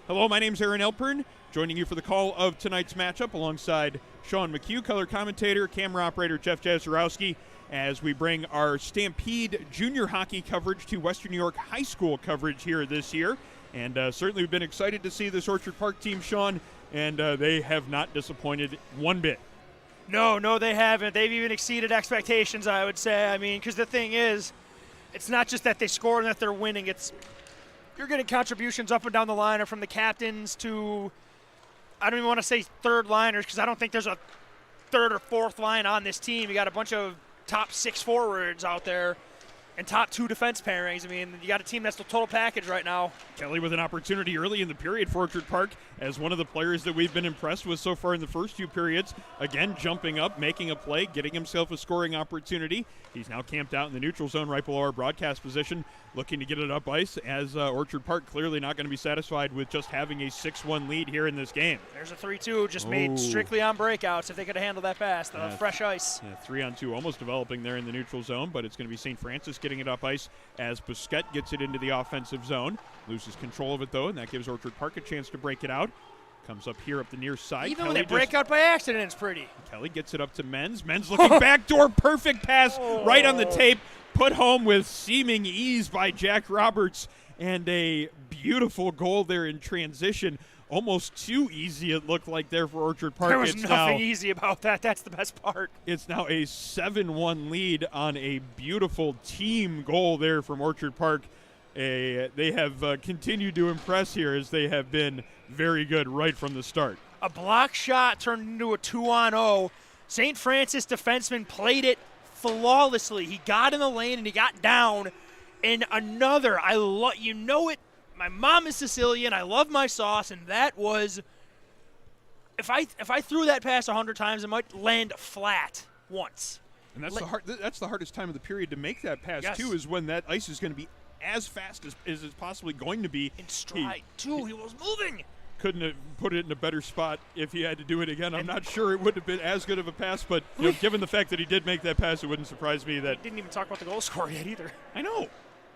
Hello, my name's Aaron Elpern, joining you for the call of tonight's matchup alongside Sean McHugh, color commentator, camera operator Jeff Jazarowski, as we bring our Stampede junior hockey coverage to Western New York high school coverage here this year. And certainly we've been excited to see this Orchard Park team, Sean, and they have not disappointed one bit. No, they haven't. They've even exceeded expectations, I would say. I mean, because the thing is, it's not just that they score and that they're winning. It's you're getting contributions up and down the line, from the captains to, I don't even want to say third liners, because I don't think there's a third or fourth line on this team. You got a bunch of top 6 forwards out there and top 2 defense pairings. I mean, you got a team that's the total package right now. Kelly with an opportunity early in the period for Orchard Park as one of the players that we've been impressed with so far in the first 2 periods. Again, jumping up, making a play, getting himself a scoring opportunity. He's now camped out in the neutral zone right below our broadcast position, looking to get it up ice as Orchard Park clearly not going to be satisfied with just having a 6-1 lead here in this game. There's a 3-2 just made strictly on breakouts if they could have handled that pass. Fresh ice. 3-on-2 almost developing there in the neutral zone, but it's going to be St. Francis getting it up ice as Busquet gets it into the offensive zone. Loses control of it, though, and that gives Orchard Park a chance to break it out. Comes up here up the near side. Even when they break out by accident, it's pretty. Kelly gets it up to Menz. Menz looking backdoor. Perfect pass right on the tape. Put home with seeming ease by Jack Roberts. And a beautiful goal there in transition. Almost too easy it looked like there for Orchard Park. There was nothing easy about that. That's the best part. It's now a 7-1 lead on a beautiful team goal there from Orchard Park. They have continued to impress here as they have been very good right from the start. A block shot turned into a 2-on-0. St. Francis defenseman played it flawlessly. He got in the lane and he got down. And another, my mom is Sicilian. I love my sauce, and that was, if I threw that pass 100 times, it might land flat once. And that's the hardest time of the period to make that pass, yes, too, is when that ice is going to be as fast as it's possibly going to be. In stride, too. He was moving. Couldn't have put it in a better spot if he had to do it again. I'm not sure it would have been as good of a pass, but given the fact that he did make that pass, it wouldn't surprise me that. Didn't even talk about the goal scorer yet either. I know.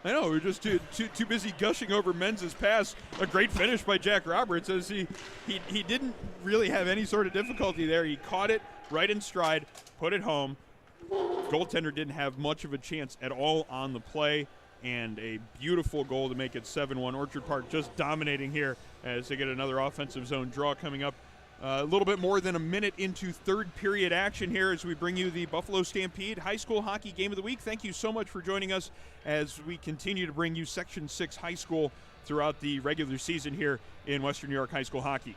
We're just too busy gushing over Menz's pass. A great finish by Jack Roberts as he didn't really have any sort of difficulty there. He caught it right in stride, put it home. Goaltender didn't have much of a chance at all on the play, and a beautiful goal to make it 7-1. Orchard Park just dominating here as they get another offensive zone draw coming up. A little bit more than a minute into third period action here as we bring you the Buffalo Stampede High School Hockey Game of the Week. Thank you so much for joining us as we continue to bring you Section 6 high school throughout the regular season here in Western New York high school hockey.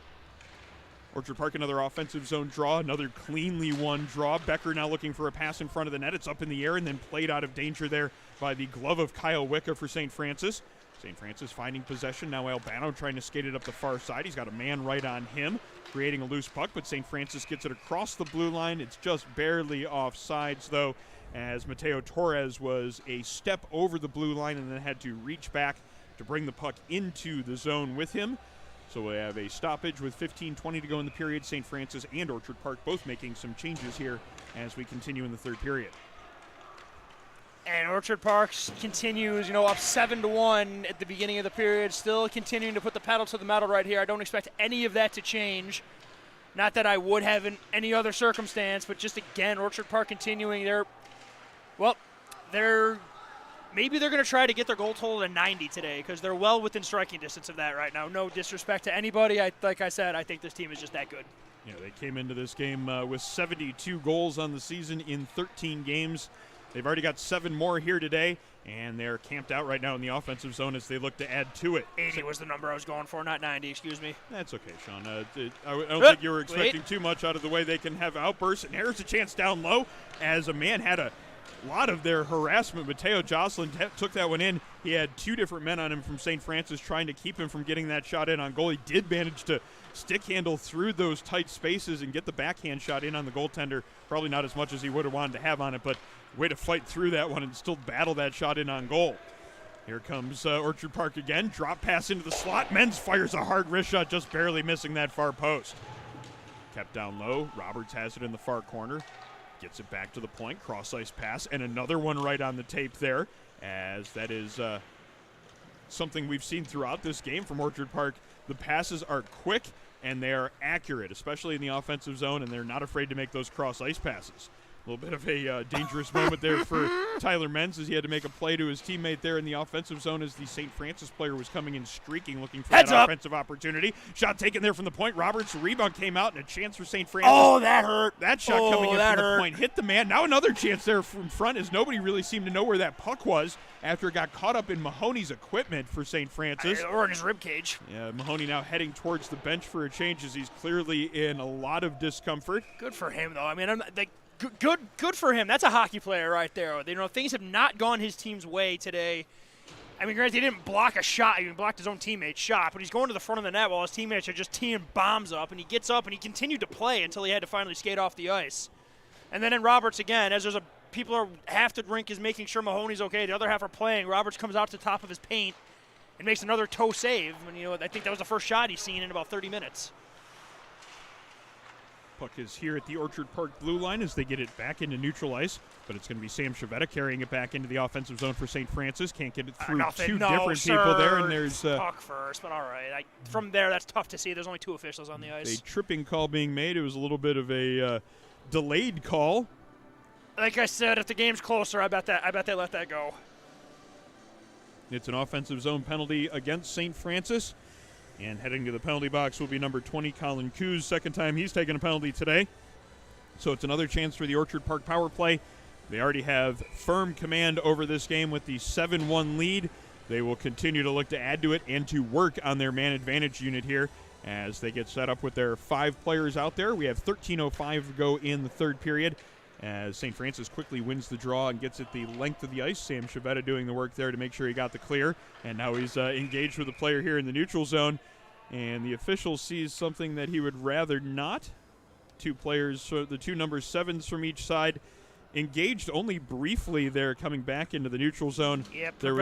Orchard Park, another offensive zone draw, another cleanly won draw. Becker now looking for a pass in front of the net. It's up in the air and then played out of danger there by the glove of Kyle Wicca for St. Francis. St. Francis finding possession. Now Albano trying to skate it up the far side. He's got a man right on him, creating a loose puck, but St. Francis gets it across the blue line. It's just barely off sides, though, as Mateo Torres was a step over the blue line and then had to reach back to bring the puck into the zone with him. So we have a stoppage with 15:20 to go in the period. St. Francis and Orchard Park both making some changes here as we continue in the third period. And Orchard Park continues, up 7-1 at the beginning of the period, still continuing to put the pedal to the metal right here. I don't expect any of that to change. Not that I would have in any other circumstance, but just again, Orchard Park continuing. Maybe they're going to try to get their goal total to 90 today because they're well within striking distance of that right now. No disrespect to anybody. Like I said, I think this team is just that good. They came into this game with 72 goals on the season in 13 games. They've already got 7 more here today, and they're camped out right now in the offensive zone as they look to add to it. 80 was the number I was going for, not 90, excuse me. That's okay, Sean. I don't think you were expecting too much out of the way they can have outbursts. And here's a chance down low as a man had a a lot of their harassment. Mateo Jocelyn took that one in. He had 2 different men on him from St. Francis trying to keep him from getting that shot in on goal. He did manage to stick handle through those tight spaces and get the backhand shot in on the goaltender. Probably not as much as he would have wanted to have on it, but way to fight through that one and still battle that shot in on goal. Here comes Orchard Park again. Drop pass into the slot. Menz fires a hard wrist shot, just barely missing that far post. Kept down low. Roberts has it in the far corner. Gets it back to the point. Cross ice pass, and another one right on the tape there, as that is something we've seen throughout this game from Orchard Park. The passes are quick and they are accurate, especially in the offensive zone, and they're not afraid to make those cross ice passes. A little bit of a dangerous moment there for Tyler Menz as he had to make a play to his teammate there in the offensive zone as the St. Francis player was coming in streaking, looking for that offensive opportunity. Shot taken there from the point. Roberts' rebound came out, and a chance for St. Francis. Oh, that hurt. That shot coming in from the point hit the man. Now another chance there from front as nobody really seemed to know where that puck was after it got caught up in Mahoney's equipment for St. Francis. Or in his ribcage. Yeah, Mahoney now heading towards the bench for a change as he's clearly in a lot of discomfort. Good for him, though. I mean, Good for him. That's a hockey player right there. You know, things have not gone his team's way today. I mean, granted, he didn't block a shot. He blocked his own teammate's shot, but he's going to the front of the net while his teammates are just teeing bombs up, and he gets up and he continued to play until he had to finally skate off the ice. And then in Roberts again, as half the rink is making sure Mahoney's okay, the other half are playing. Roberts comes out to the top of his paint and makes another toe save. And, you know, I think that was the first shot he's seen in about 30 minutes. Puck is here at the Orchard Park blue line as they get it back into neutral ice, but it's going to be Sam Chavetta carrying it back into the offensive zone for St. Francis. Can't get it through two different people there, and there's puck first, but all right. From there, that's tough to see. There's only 2 officials on the ice. A tripping call being made. It was a little bit of a delayed call. Like I said, if the game's closer, I bet they let that go. It's an offensive zone penalty against St. Francis. And heading to the penalty box will be number 20, Colin Coos. Second time he's taken a penalty today. So it's another chance for the Orchard Park power play. They already have firm command over this game with the 7-1 lead. They will continue to look to add to it and to work on their man advantage unit here as they get set up with their 5 players out there. We have 13:05 to go in the third period as St. Francis quickly wins the draw and gets it the length of the ice. Sam Chavetta doing the work there to make sure he got the clear. And now he's engaged with the player here in the neutral zone. And the official sees something that he would rather not. 2 players, so the 2 number 7s from each side, engaged only briefly there coming back into the neutral zone. Yep, there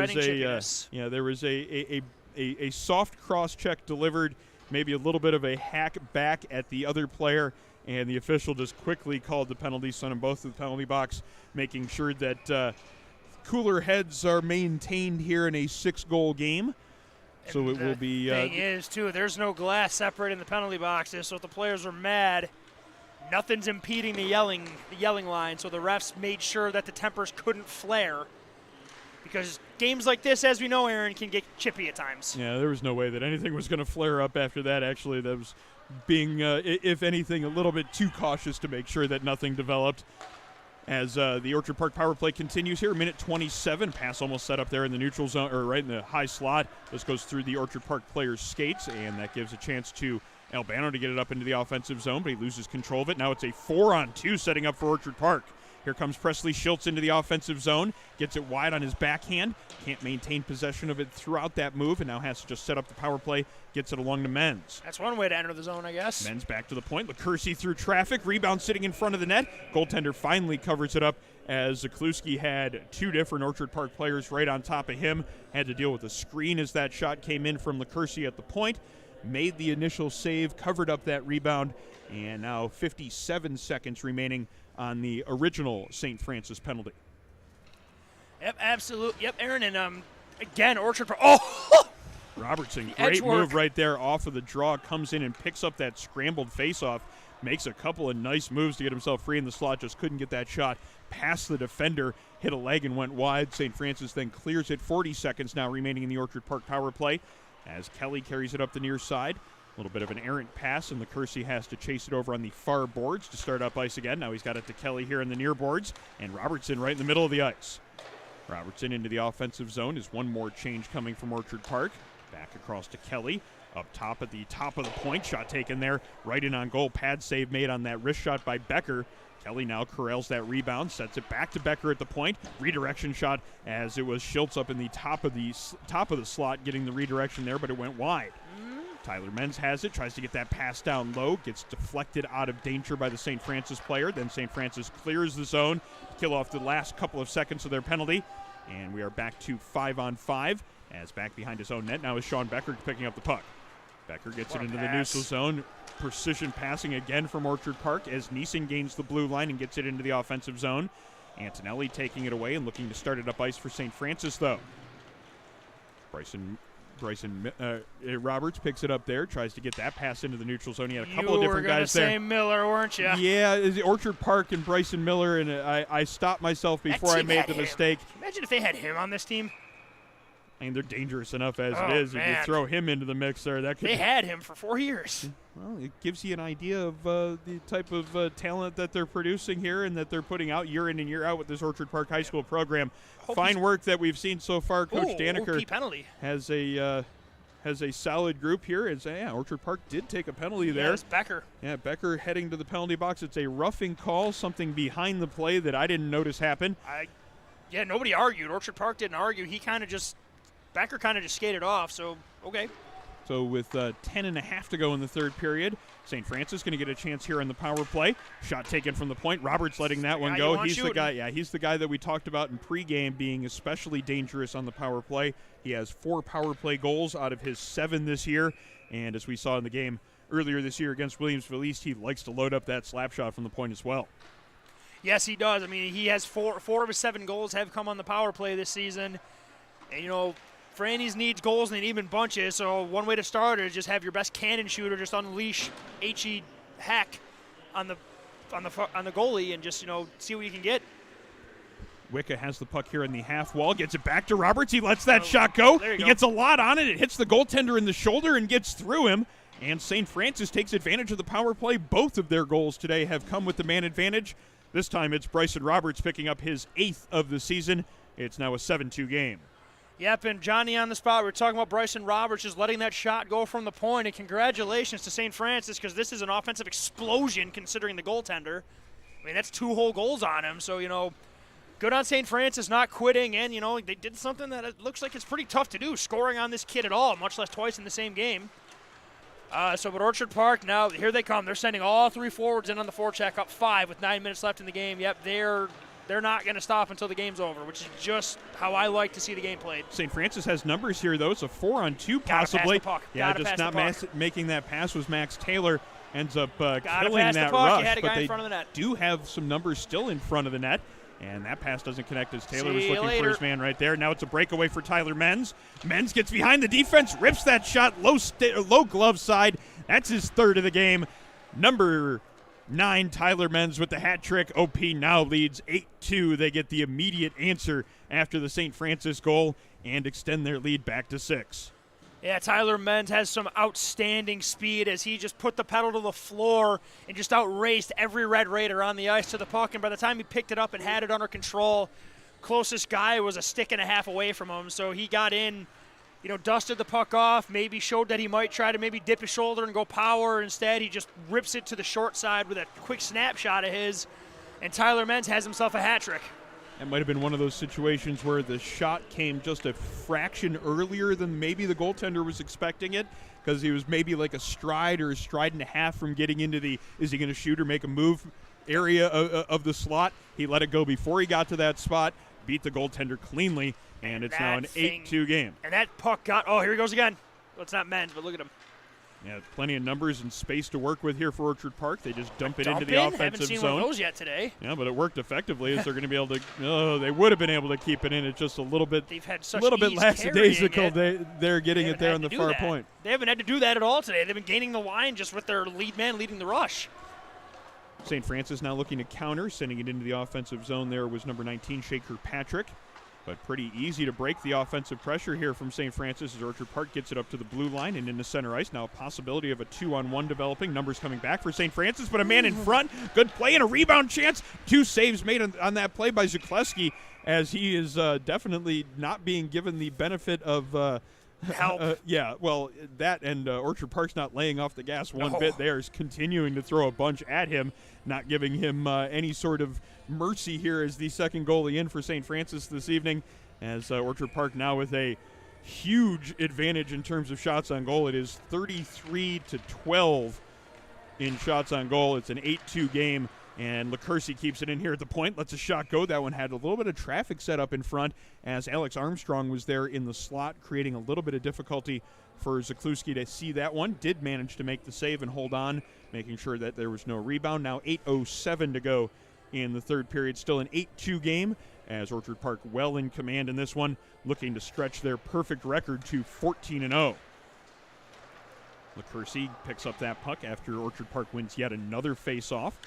was a soft cross check delivered, maybe a little bit of a hack back at the other player. And the official just quickly called the penalty, sent them both to the penalty box, making sure that cooler heads are maintained here in a 6-goal game. So it will be. The thing is, too, there's no glass separating the penalty boxes, so if the players are mad, nothing's impeding the yelling line. So the refs made sure that the tempers couldn't flare, because games like this, as we know, Aaron, can get chippy at times. Yeah, there was no way that anything was going to flare up after that. Actually, that was being, if anything, a little bit too cautious to make sure that nothing developed. As the Orchard Park power play continues here, minute 27. Pass almost set up there in the neutral zone, or right in the high slot. This goes through the Orchard Park player's skates, and that gives a chance to Albano to get it up into the offensive zone, but he loses control of it. Now it's a 4-on-2 setting up for Orchard Park. Here comes Presley Schultz into the offensive zone. Gets it wide on his backhand. Can't maintain possession of it throughout that move, and now has to just set up the power play. Gets it along to Menz. That's one way to enter the zone, I guess. Menz back to the point. LaCursey through traffic. Rebound sitting in front of the net. Goaltender finally covers it up as Zakluski had 2 different Orchard Park players right on top of him. Had to deal with a screen as that shot came in from LaCursey at the point. Made the initial save, covered up that rebound, and now 57 seconds remaining on the original St. Francis penalty. Yep, absolutely. Yep, Aaron, and again, Orchard Park. Oh! Robertson, great move right there off of the draw, comes in and picks up that scrambled faceoff, makes a couple of nice moves to get himself free in the slot, just couldn't get that shot past the defender, hit a leg and went wide. St. Francis then clears it. 40 seconds now remaining in the Orchard Park power play as Kelly carries it up the near side. A little bit of an errant pass, and LaCursey has to chase it over on the far boards to start up ice again. Now he's got it to Kelly here in the near boards, and Robertson right in the middle of the ice. Robertson into the offensive zone is one more change coming from Orchard Park. Back across to Kelly. Up top at the top of the point. Shot taken there. Right in on goal. Pad save made on that wrist shot by Becker. Kelly now corrals that rebound. Sets it back to Becker at the point. Redirection shot as it was Schultz up in the top of the slot getting the redirection there, but it went wide. Tyler Menz has it. Tries to get that pass down low. Gets deflected out of danger by the St. Francis player. Then St. Francis clears the zone. Kill off the last couple of seconds of their penalty. And we are back to 5-on-5 as back behind his own net now is Sean Becker picking up the puck. Becker gets it into the neutral zone. Precision passing again from Orchard Park as Neeson gains the blue line and gets it into the offensive zone. Antonelli taking it away and looking to start it up ice for St. Francis, though. Bryson Roberts picks it up there, tries to get that pass into the neutral zone. He had a couple of different guys there. You were going to say Miller, weren't you? Yeah, Orchard Park and Bryson Miller, and I stopped myself before I made the mistake. Imagine if they had him on this team. I mean, they're dangerous enough as it is. If you throw him into the mix there, that could They had him for 4 years. Well, it gives you an idea of the type of talent that they're producing here and that they're putting out year in and year out with this Orchard Park High School program. Fine work that we've seen so far. Coach Daniker penalty. has a solid group here. Orchard Park did take a penalty there. Yes, Becker. Yeah, Becker heading to the penalty box. It's a roughing call, something behind the play that I didn't notice happen. Nobody argued. Orchard Park didn't argue. Becker kind of just skated off, so okay. So with 10.5 to go in the third period, St. Francis going to get a chance here on the power play. Shot taken from the point. Roberts letting that one go. He's the guy. Yeah, he's the guy that we talked about in pregame being especially dangerous on the power play. He has 4 power play goals out of his 7 this year, and as we saw in the game earlier this year against Williamsville East, he likes to load up that slap shot from the point as well. Yes, he does. I mean, he has 4 of his 7 goals have come on the power play this season, and Franny's needs goals and they need them in bunches, so one way to start it is just have your best cannon shooter just unleash H.E. Heck on the goalie and just, see what you can get. Wicca has the puck here in the half wall, gets it back to Roberts. He lets that shot go. He gets a lot on it. It hits the goaltender in the shoulder and gets through him. And St. Francis takes advantage of the power play. Both of their goals today have come with the man advantage. This time it's Bryson Roberts picking up his 8th of the season. It's now a 7-2 game. Yep, and Johnny on the spot. We're talking about Bryson Roberts just letting that shot go from the point. And congratulations to St. Francis because this is an offensive explosion considering the goaltender. I mean, that's 2 whole goals on him. So, good on St. Francis not quitting. And, they did something that it looks like it's pretty tough to do, scoring on this kid at all, much less twice in the same game. But Orchard Park, now here they come. They're sending all 3 forwards in on the forecheck, up 5 with 9 minutes left in the game. Yep, they're not going to stop until the game's over, which is just how I like to see the game played. St. Francis has numbers here, though. It's a 4-on-2 possibly. Pass the puck. Yeah, just not making that pass was Max Taylor. Ends up killing pass that the puck. rush. You had a guy but they in front of the net. do have some numbers still in front of the net. And that pass doesn't connect as Taylor was looking later. for his man right there. Now it's a breakaway for Tyler Menz. Menz gets behind the defense, rips that shot low glove side. That's his 3rd of the game. Number 9, Tyler Menz with the hat trick. OP now leads 8-2. They get the immediate answer after the St. Francis goal and extend their lead back to 6. Yeah, Tyler Menz has some outstanding speed as he just put the pedal to the floor and just outraced every Red Raider on the ice to the puck. And by the time he picked it up and had it under control, closest guy was a stick and a half away from him. So he got in, dusted the puck off, maybe showed that he might try to maybe dip his shoulder and go power. Instead, he just rips it to the short side with a quick snapshot of his. And Tyler Menz has himself a hat trick. That might have been one of those situations where the shot came just a fraction earlier than maybe the goaltender was expecting it, because he was maybe like a stride or a stride and a half from getting into the is he going to shoot or make a move area of the slot. He let it go before he got to that spot, beat the goaltender cleanly, and it's now an 8-2 game. And that puck here he goes again. Well, it's not Menz, but look at him. Yeah, plenty of numbers and space to work with here for Orchard Park. They just dump it into the offensive Haven't seen zone. One of those yet today. Yeah, but it worked effectively. As they're going to be able to. They would have been able to keep it in. It's just a little bit. They've had such a little bit lackadaisical. They're getting it there on the far point. They haven't had to do that at all today. They've been gaining the line just with their lead man leading the rush. St. Francis now looking to counter, sending it into the offensive zone. There was number 19, Shaker Patrick. But pretty easy to break the offensive pressure here from St. Francis as Orchard Park gets it up to the blue line and into center ice. Now a possibility of a 2-on-1 developing. Numbers coming back for St. Francis, but a man in front. Good play and a rebound chance. 2 saves made on that play by Zukleski as he is definitely not being given the benefit of Help. Yeah, well, that and Orchard Park's not laying off the gas one No. bit. They are continuing to throw a bunch at him, not giving him any sort of mercy here as the second goalie in for St. Francis this evening, as Orchard Park now with a huge advantage in terms of shots on goal. It is 33-12 in shots on goal. It's an 8-2 game, and LaCourcie keeps it in here at the point, lets a shot go. That one had a little bit of traffic set up in front as Alex Armstrong was there in the slot, creating a little bit of difficulty for Zakluski to see that one. Did manage to make the save and hold on, making sure that there was no rebound. Now 8:07 to go in the third period. Still an 8-2 game as Orchard Park well in command in this one, looking to stretch their perfect record to 14-0. LaCourcie picks up that puck after Orchard Park wins yet another face-off.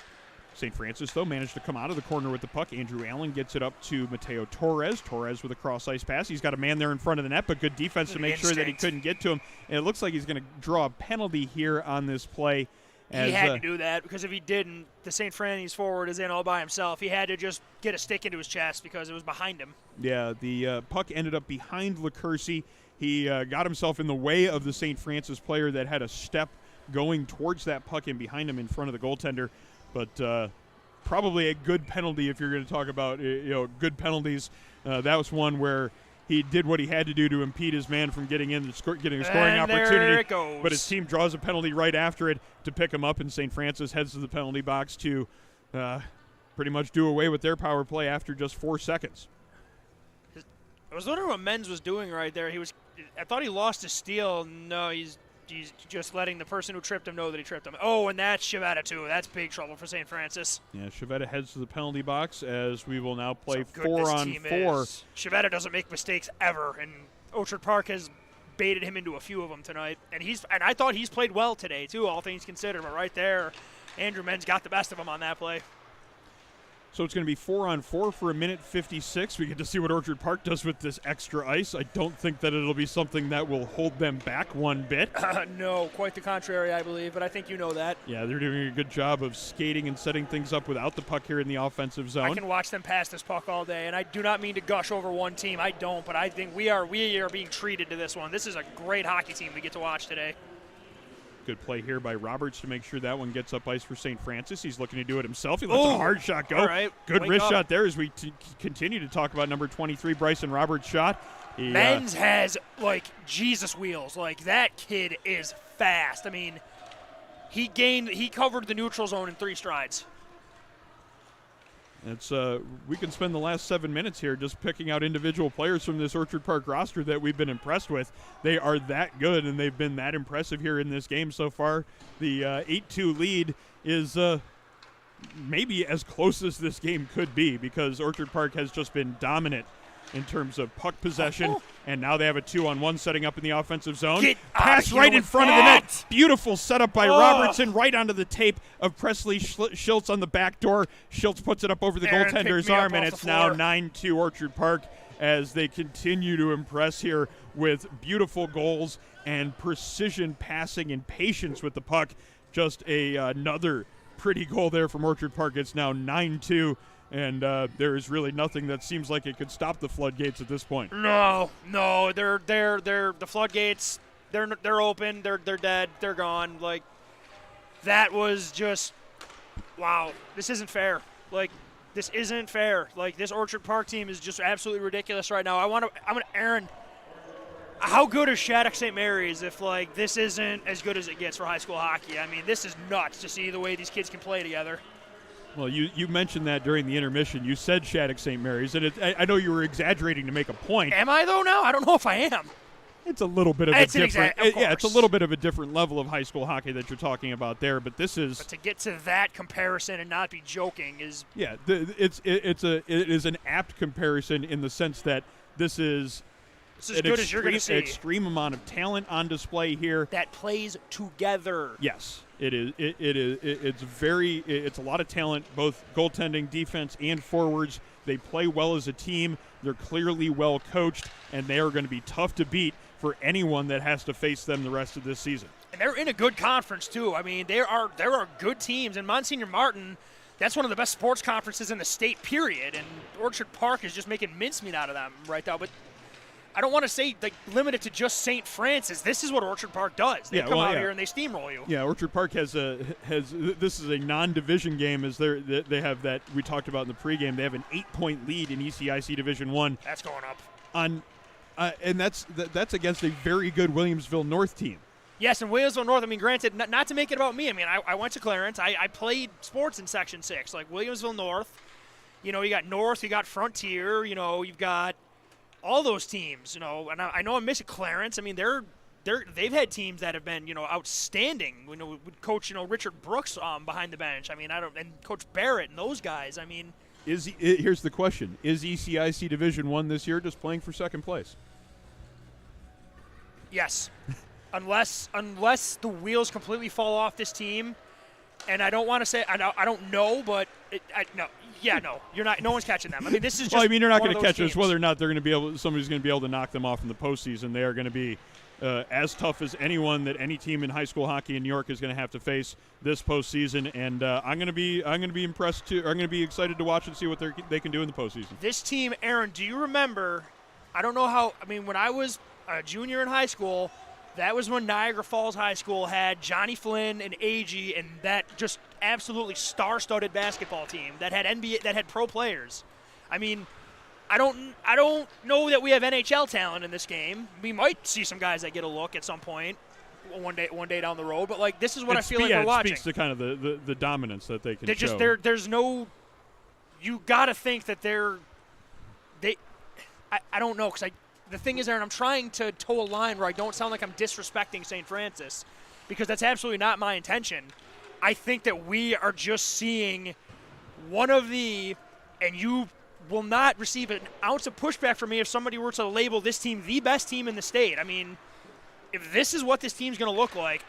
St. Francis, though, managed to come out of the corner with the puck. Andrew Allen gets it up to Mateo Torres. Torres with a cross-ice pass. He's got a man there in front of the net, but good defense to make sure that he couldn't get to him. And it looks like he's going to draw a penalty here on this play. He had to do that, because if he didn't, the St. Franny's forward is in all by himself. He had to just get a stick into his chest because it was behind him. Yeah, the puck ended up behind LaCourcie. He got himself in the way of the St. Francis player that had a step going towards that puck and behind him in front of the goaltender. But probably a good penalty if you're going to talk about good penalties. That was one where he did what he had to do to impede his man from getting in, getting a scoring opportunity. There it goes. But his team draws a penalty right after it to pick him up, and St. Francis heads to the penalty box to pretty much do away with their power play after just 4 seconds. I was wondering what Menz was doing right there. I thought he lost his steal. No, he's just letting the person who tripped him know that he tripped him. Oh, and that's Chivetta, too. That's big trouble for St. Francis. Yeah, Chivetta heads to the penalty box as we will now play So good this 4-on-4. is. Chivetta doesn't make mistakes ever, and Orchard Park has baited him into a few of them tonight. And I thought he's played well today, too, all things considered. But right there, Andrew Menz got the best of him on that play. So it's going to be 4-on-4 for 1:56. We get to see what Orchard Park does with this extra ice. I don't think that it'll be something that will hold them back one bit. No, quite the contrary, I believe, but I think you know that. Yeah, they're doing a good job of skating and setting things up without the puck here in the offensive zone. I can watch them pass this puck all day, and I do not mean to gush over one team. I don't, but I think we are being treated to this one. This is a great hockey team we get to watch today. Good play here by Roberts to make sure that one gets up ice for St. Francis. He's looking to do it himself. He lets a hard shot go. All right, good wake wrist up. shot there as we continue to talk about number 23, Bryson Roberts' shot. Menz has, Jesus wheels. That kid is fast. I mean, he covered the neutral zone in 3 strides. It's we can spend the last 7 minutes here just picking out individual players from this Orchard Park roster that we've been impressed with. They are that good, and they've been that impressive here in this game so far. The 8-2 lead is maybe as close as this game could be because Orchard Park has just been dominant in terms of puck possession, and now they have a 2-on-1 setting up in the offensive zone. Pass right in front of the net. Beautiful setup by Robertson right onto the tape of Presley Schultz on the back door. Schultz puts it up over the goaltender's arm, and it's now 9-2 Orchard Park as they continue to impress here with beautiful goals and precision passing and patience with the puck. Just another pretty goal there from Orchard Park. It's now 9-2. And there is really nothing that seems like it could stop the floodgates at this point. No, they're the floodgates. They're open. They're dead. They're gone. That was just wow. This isn't fair. This isn't fair. This Orchard Park team is just absolutely ridiculous right now. Aaron, how good is Shattuck St. Mary's if this isn't as good as it gets for high school hockey? I mean, this is nuts to see the way these kids can play together. Well, you mentioned that during the intermission. You said Shattuck St. Mary's, and I know you were exaggerating to make a point. Am I though? Now I don't know if I am. It's a little bit of a different. It's a little bit of a different level of high school hockey that you're talking about there. But this is. But to get to that comparison and not be joking is. Yeah, it is an apt comparison in the sense that this is. It's as good as you're going to see. Extreme amount of talent on display here. That plays together. Yes, it is. It's a lot of talent, both goaltending, defense, and forwards. They play well as a team. They're clearly well coached, and they are going to be tough to beat for anyone that has to face them the rest of this season. And they're in a good conference too. I mean, there are good teams, and Monsignor Martin. That's one of the best sports conferences in the state. Period. And Orchard Park is just making mincemeat out of them right now, but. I don't want to say like limit it to just St. Francis. This is what Orchard Park does. They come out here and they steamroll you. Yeah, Orchard Park has this is a non-division game as they have that we talked about in the pregame. They have an 8-point lead in ECIC Division 1. That's going up. And that's against a very good Williamsville North team. Yes, and Williamsville North, I mean, granted, not to make it about me. I mean, I went to Clarence. I played sports in Section 6. Like, Williamsville North, you got North, you got Frontier, you've got all those teams, and I know I'm missing Clarence. I mean, they've had teams that have been, outstanding. With Coach, Richard Brooks behind the bench. I mean, and Coach Barrett and those guys. I mean, here's the question: is ECIC Division 1 this year just playing for second place? Yes, unless the wheels completely fall off this team, and I don't want to say I don't know, but no. Yeah, no, you're not. No one's catching them. I mean, this is just. Well, I mean, you're not going to catch us. us whether or not they're going to be able. Somebody's going to be able to knock them off in the postseason. They are going to be as tough as anyone that any team in high school hockey in New York is going to have to face this postseason. And I'm going to be impressed too. I'm going to be excited to watch and see what they can do in the postseason. This team, Aaron. Do you remember? I don't know how. I mean, when I was a junior in high school, that was when Niagara Falls High School had Johnny Flynn and Agee and that just absolutely star-studded basketball team that had NBA, that had pro players. I mean, I don't know that we have NHL talent in this game. We might see some guys that get a look at some point, one day down the road. But like, this is what I feel like we're watching. It speaks to kind of the dominance that they can show. Just there's no. You got to think that I don't know because the thing is, Aaron, I'm trying to toe a line where I don't sound like I'm disrespecting St. Francis because that's absolutely not my intention. I think that we are just seeing one of and you will not receive an ounce of pushback from me if somebody were to label this team the best team in the state. I mean, if this is what this team's going to look like,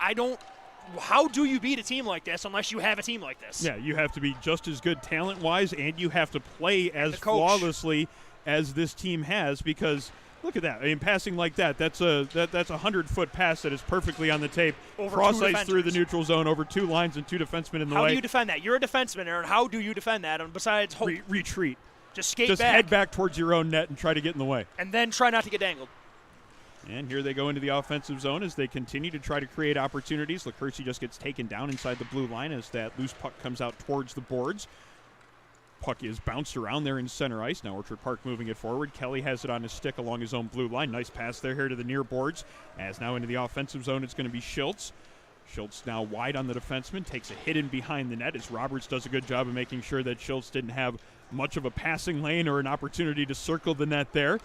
how do you beat a team like this unless you have a team like this? Yeah, you have to be just as good talent-wise, and you have to play as flawlessly as this team has because – look at that. I mean, passing like that's a 100-foot pass that is perfectly on the tape. Cross ice through the neutral zone over two lines and two defensemen in the way. How do you defend that? You're a defenseman, Aaron. How do you defend that? And besides hope. Retreat. Just skate back. Just head back towards your own net and try to get in the way. And then try not to get dangled. And here they go into the offensive zone as they continue to try to create opportunities. LaCurci just gets taken down inside the blue line as that loose puck comes out towards the boards. Puck is bounced around there in center ice. Now Orchard Park moving it forward. Kelly has it on his stick along his own blue line. Nice pass there here to the near boards. As now into the offensive zone, it's going to be Schultz. Schultz now wide on the defenseman. Takes a hit in behind the net as Roberts does a good job of making sure that Schultz didn't have much of a passing lane or an opportunity to circle the net there.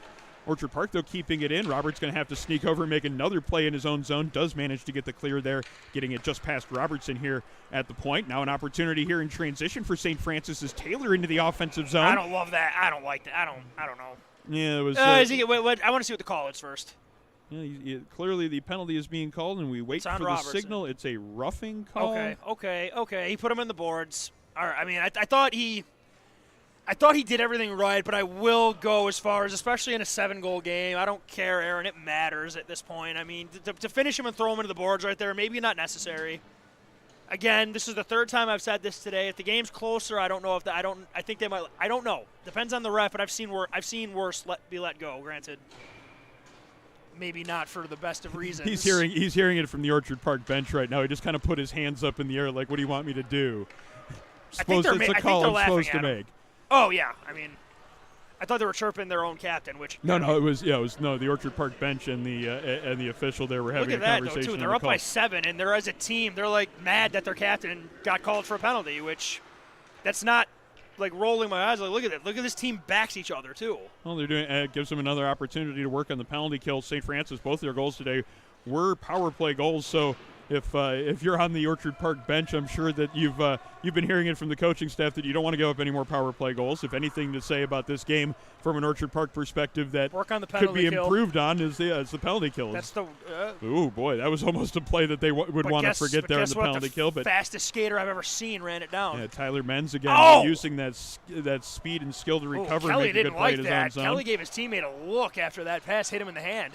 Orchard Park, though, keeping it in. Roberts going to have to sneak over and make another play in his own zone. Does manage to get the clear there, getting it just past Robertson here at the point. Now an opportunity here in transition for St. Francis as Taylor into the offensive zone. I don't love that. I don't like that. I don't know. Yeah, it was. Wait, I want to see what the call is first. Yeah, clearly the penalty is being called, and we wait for the signal. It's a roughing call. Okay. He put him in the boards. All right. I mean, I thought he did everything right, but I will go as far as, especially in a 7-goal game, I don't care, Aaron. It matters at this point. I mean, to finish him and throw him into the boards right there, maybe not necessary. Again, this is the third time I've said this today. If the game's closer, I don't know if I think they might. I don't know. Depends on the ref, but I've seen worse be let go. Granted, maybe not for the best of reasons. He's hearing it from the Orchard Park bench right now. He just kind of put his hands up in the air, like, "What do you want me to do?" I think they're supposed to make. Oh yeah, I mean, I thought they were chirping their own captain, which it was the Orchard Park bench and the official there were having a conversation. Look at that, though, too. They're up by 7, and they're as a team, they're like mad that their captain got called for a penalty, which that's not like rolling my eyes. Like, look at it. Look at this team backs each other too. Well, they're doing it gives them another opportunity to work on the penalty kill. St. Francis, both their goals today were power play goals, so. If you're on the Orchard Park bench, I'm sure that you've been hearing it from the coaching staff that you don't want to give up any more power play goals. If anything to say about this game from an Orchard Park perspective that work on the could be kill. Improved on is the penalty kills. That's the. Ooh boy, that was almost a play that they would want to forget there in the penalty kill. But fastest skater I've ever seen ran it down. Yeah, Tyler Menz again using that speed and skill to recover. Kelly and make didn't a good play like at that. His own Kelly zone. gave his teammate a look after that pass hit him in the hand.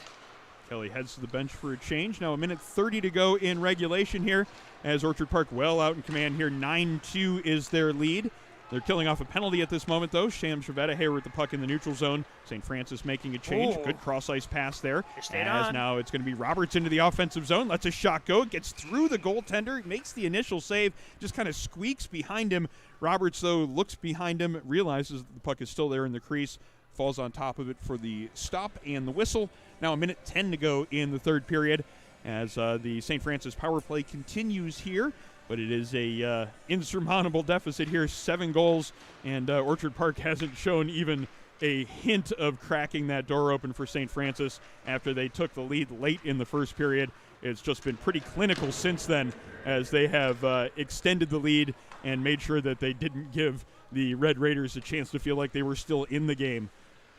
Kelly heads to the bench for a change. Now 1:30 to go in regulation here as Orchard Park well out in command here. 9-2 is their lead They're killing off a penalty at this moment, though. Sham Shavetta here with the puck in the neutral zone. St. Francis making a change. Good cross-ice pass there. As now it's going to be Roberts into the offensive zone. Lets a shot go. Gets through the goaltender. Makes the initial save. Just kind of squeaks behind him. Roberts, though, looks behind him. Realizes the puck is still there in the crease. Falls on top of it for the stop and the whistle. Now a minute 10 to go in the third period as the St. Francis power play continues here. But it is a insurmountable deficit here, 7 goals, and Orchard Park hasn't shown even a hint of cracking that door open for St. Francis after they took the lead late in the first period. It's just been pretty clinical since then as they have extended the lead and made sure that they didn't give the Red Raiders a chance to feel like they were still in the game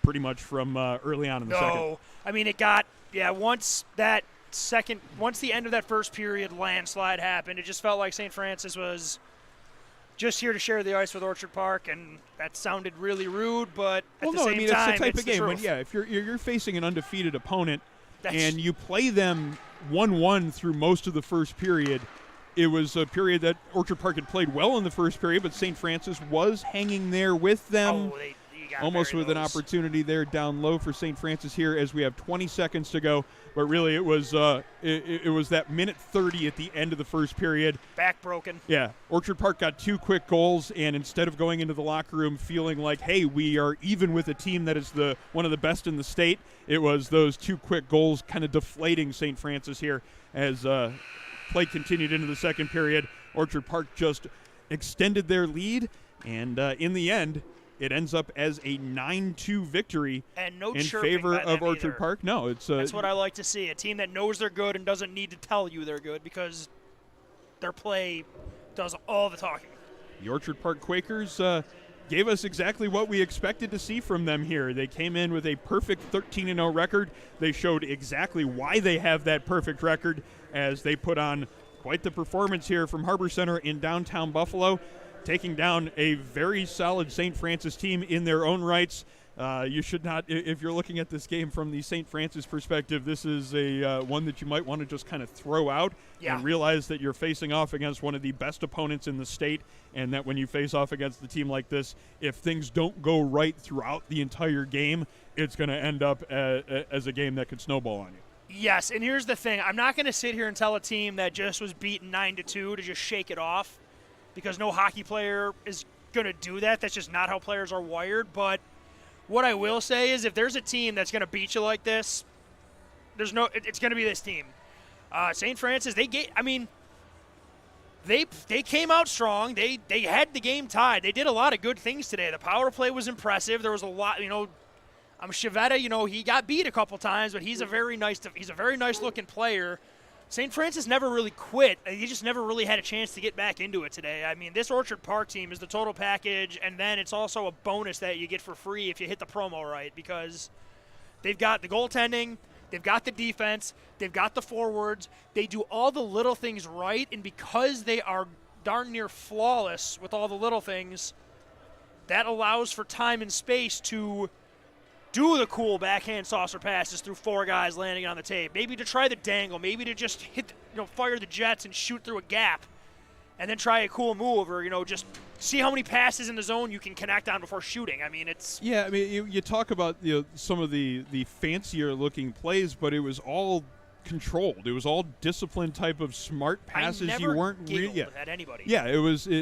pretty much from early on in the second. No, I mean, it got, once the end of that first period landslide happened, it just felt like St. Francis was just here to share the ice with Orchard Park, and that sounded really rude, but at the same time, it's the type it's of game when, if you're facing an undefeated opponent and you play them 1-1 through most of the first period, it was a period that Orchard Park had played well in the first period, but St. Francis was hanging there with them. Almost with an opportunity there down low for St. Francis here as we have 20 seconds to go. But really it was it was that minute 30 at the end of the first period. Back broken. Yeah. Orchard Park got 2 quick goals, and instead of going into the locker room feeling like, hey, we are even with a team that is one of the best in the state, it was those 2 quick goals kind of deflating St. Francis here as play continued into the second period. Orchard Park just extended their lead, and in the end, it ends up as a 9-2 victory and no in chirping favor by of them Orchard either. Park. No, that's what I like to see. A team that knows they're good and doesn't need to tell you they're good because their play does all the talking. The Orchard Park Quakers gave us exactly what we expected to see from them here. They came in with a perfect 13-0 record. They showed exactly why they have that perfect record as they put on quite the performance here from Harborcenter in downtown Buffalo, taking down a very solid St. Francis team in their own rights. You should not, if you're looking at this game from the St. Francis perspective, this is a one that you might want to just kind of throw out and realize that you're facing off against one of the best opponents in the state, and that when you face off against a team like this, if things don't go right throughout the entire game, it's going to end up as a game that could snowball on you. Yes, and here's the thing. I'm not going to sit here and tell a team that just was beaten 9-2 to just shake it off, because no hockey player is going to do that. That's just not how players are wired. But what I will say is if there's a team that's going to beat you like this, it's going to be this team. St. Francis, they came out strong. They had the game tied. They did a lot of good things today. The power play was impressive. There was a lot, Shavetta, he got beat a couple times, but he's a very nice looking player. St. Francis never really quit. He just never really had a chance to get back into it today. I mean, this Orchard Park team is the total package, and then it's also a bonus that you get for free if you hit the promo right, because they've got the goaltending, they've got the defense, they've got the forwards. They do all the little things right, and because they are darn near flawless with all the little things, that allows for time and space to do the cool backhand saucer passes through 4 guys landing on the tape. Maybe to try the dangle. Maybe to just fire the jets and shoot through a gap, and then try a cool move, or just see how many passes in the zone you can connect on before shooting. I mean, it's you talk about some of the fancier looking plays, but it was all controlled. It was all disciplined type of smart passes. I never giggled at anybody. Yeah,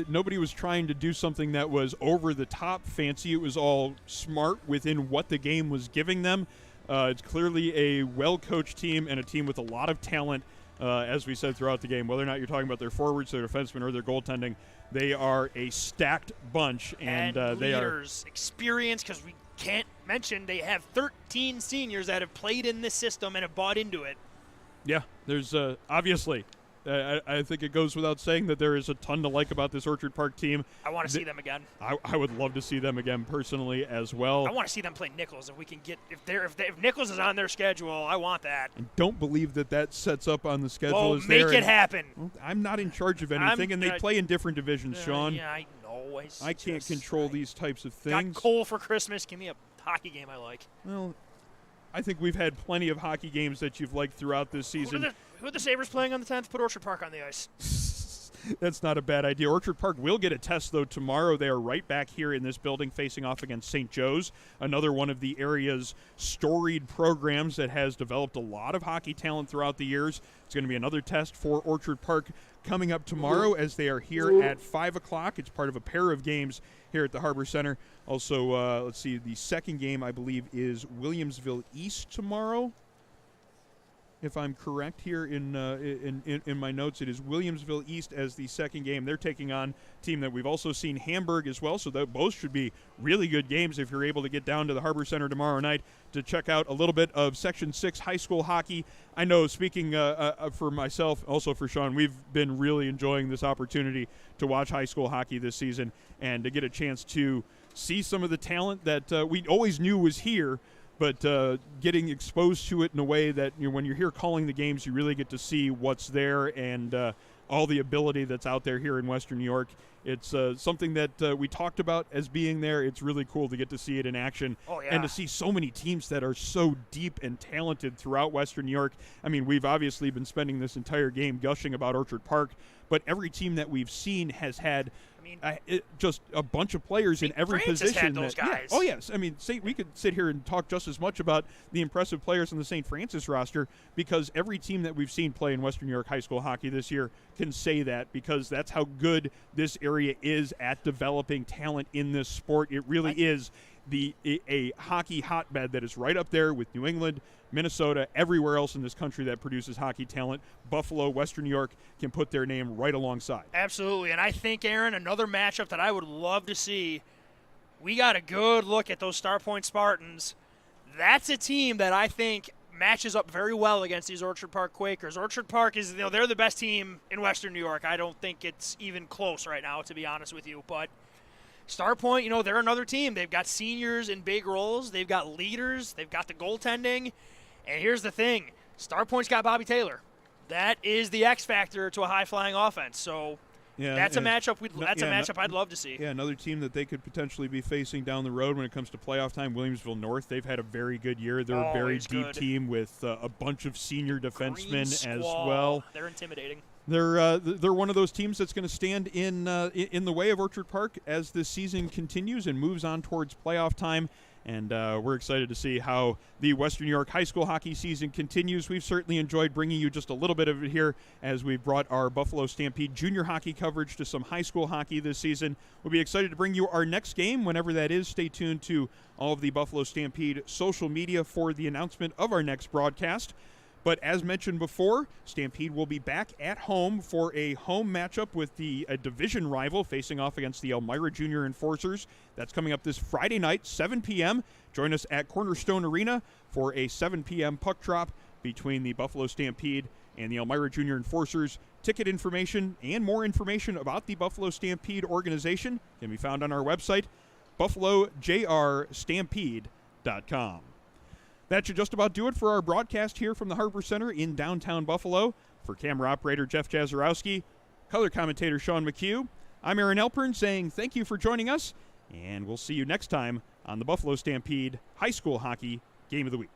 nobody was trying to do something that was over the top fancy. It was all smart within what the game was giving them. It's clearly a well-coached team and a team with a lot of talent, as we said throughout the game. Whether or not you're talking about their forwards, their defensemen, or their goaltending, they are a stacked bunch, and they are experience, because we can't mention they have 13 seniors that have played in this system and have bought into it. Yeah, there's obviously, I think it goes without saying that there is a ton to like about this Orchard Park team. I want to see them again. I would love to see them again personally as well. I want to see them play Nichols if we can get if Nichols is on their schedule. I want that. I don't believe that sets up on the schedule. Well, make it happen. Well, I'm not in charge of anything, and they play in different divisions, Sean. Yeah, I know. I can't control these types of things. Got Cole for Christmas. Give me a hockey game I like. Well, I think we've had plenty of hockey games that you've liked throughout this season. Who are the Sabres playing on the 10th? Put Orchard Park on the ice. That's not a bad idea. Orchard Park will get a test, though, tomorrow. They are right back here in this building facing off against St. Joe's, another one of the area's storied programs that has developed a lot of hockey talent throughout the years. It's going to be another test for Orchard Park coming up tomorrow as they are here at 5 o'clock. It's part of a pair of games here at the Harborcenter. Also, let's see, the second game, I believe, is Williamsville East tomorrow. If I'm correct here in my notes, it is Williamsville East as the second game. They're taking on a team that we've also seen, Hamburg, as well. So both should be really good games if you're able to get down to the Harborcenter tomorrow night to check out a little bit of Section 6 high school hockey. I know, speaking for myself, also for Sean, we've been really enjoying this opportunity to watch high school hockey this season and to get a chance to see some of the talent that we always knew was here, but getting exposed to it in a way that, when you're here calling the games, you really get to see what's there and all the ability that's out there here in Western New York. It's something that we talked about as being there. It's really cool to get to see it in action. Oh, yeah. And to see so many teams that are so deep and talented throughout Western New York. I mean, we've obviously been spending this entire game gushing about Orchard Park, but every team that we've seen has had just a bunch of players in every position. Had those guys. Yeah. Oh, yes. I mean, we could sit here and talk just as much about the impressive players on the St. Francis roster, because every team that we've seen play in Western New York high school hockey this year can say that, because that's how good this area is at developing talent in this sport. It really is a hockey hotbed that is right up there with New England, Minnesota, everywhere else in this country that produces hockey talent. Buffalo, Western New York can put their name right alongside. Absolutely, and I think, Aaron, another matchup that I would love to see, we got a good look at those Star Point Spartans. That's a team that I think matches up very well against these Orchard Park Quakers. Orchard Park is, they're the best team in Western New York. I don't think it's even close right now, to be honest with you, but Star Point, they're another team. They've got seniors in big roles. They've got leaders. They've got the goaltending. And here's the thing. Star Point's got Bobby Taylor. That is the X factor to a high-flying offense. So that's a matchup I'd love to see. Yeah, another team that they could potentially be facing down the road when it comes to playoff time, Williamsville North. They've had a very good year. They're a very deep team with a bunch of senior defensemen as well. They're intimidating. They're one of those teams that's going to stand in the way of Orchard Park as this season continues and moves on towards playoff time. And we're excited to see how the Western New York high school hockey season continues. We've certainly enjoyed bringing you just a little bit of it here as we've brought our Buffalo Stampede junior hockey coverage to some high school hockey this season. We'll be excited to bring you our next game whenever that is. Stay tuned to all of the Buffalo Stampede social media for the announcement of our next broadcast. But as mentioned before, Stampede will be back at home for a home matchup with a division rival facing off against the Elmira Junior Enforcers. That's coming up this Friday night, 7 p.m. Join us at Cornerstone Arena for a 7 p.m. puck drop between the Buffalo Stampede and the Elmira Junior Enforcers. Ticket information and more information about the Buffalo Stampede organization can be found on our website, buffalojrstampede.com. That should just about do it for our broadcast here from the Harborcenter in downtown Buffalo. For camera operator Jeff Jazarowski, color commentator Sean McHugh, I'm Aaron Elpern saying thank you for joining us, and we'll see you next time on the Buffalo Stampede High School Hockey Game of the Week.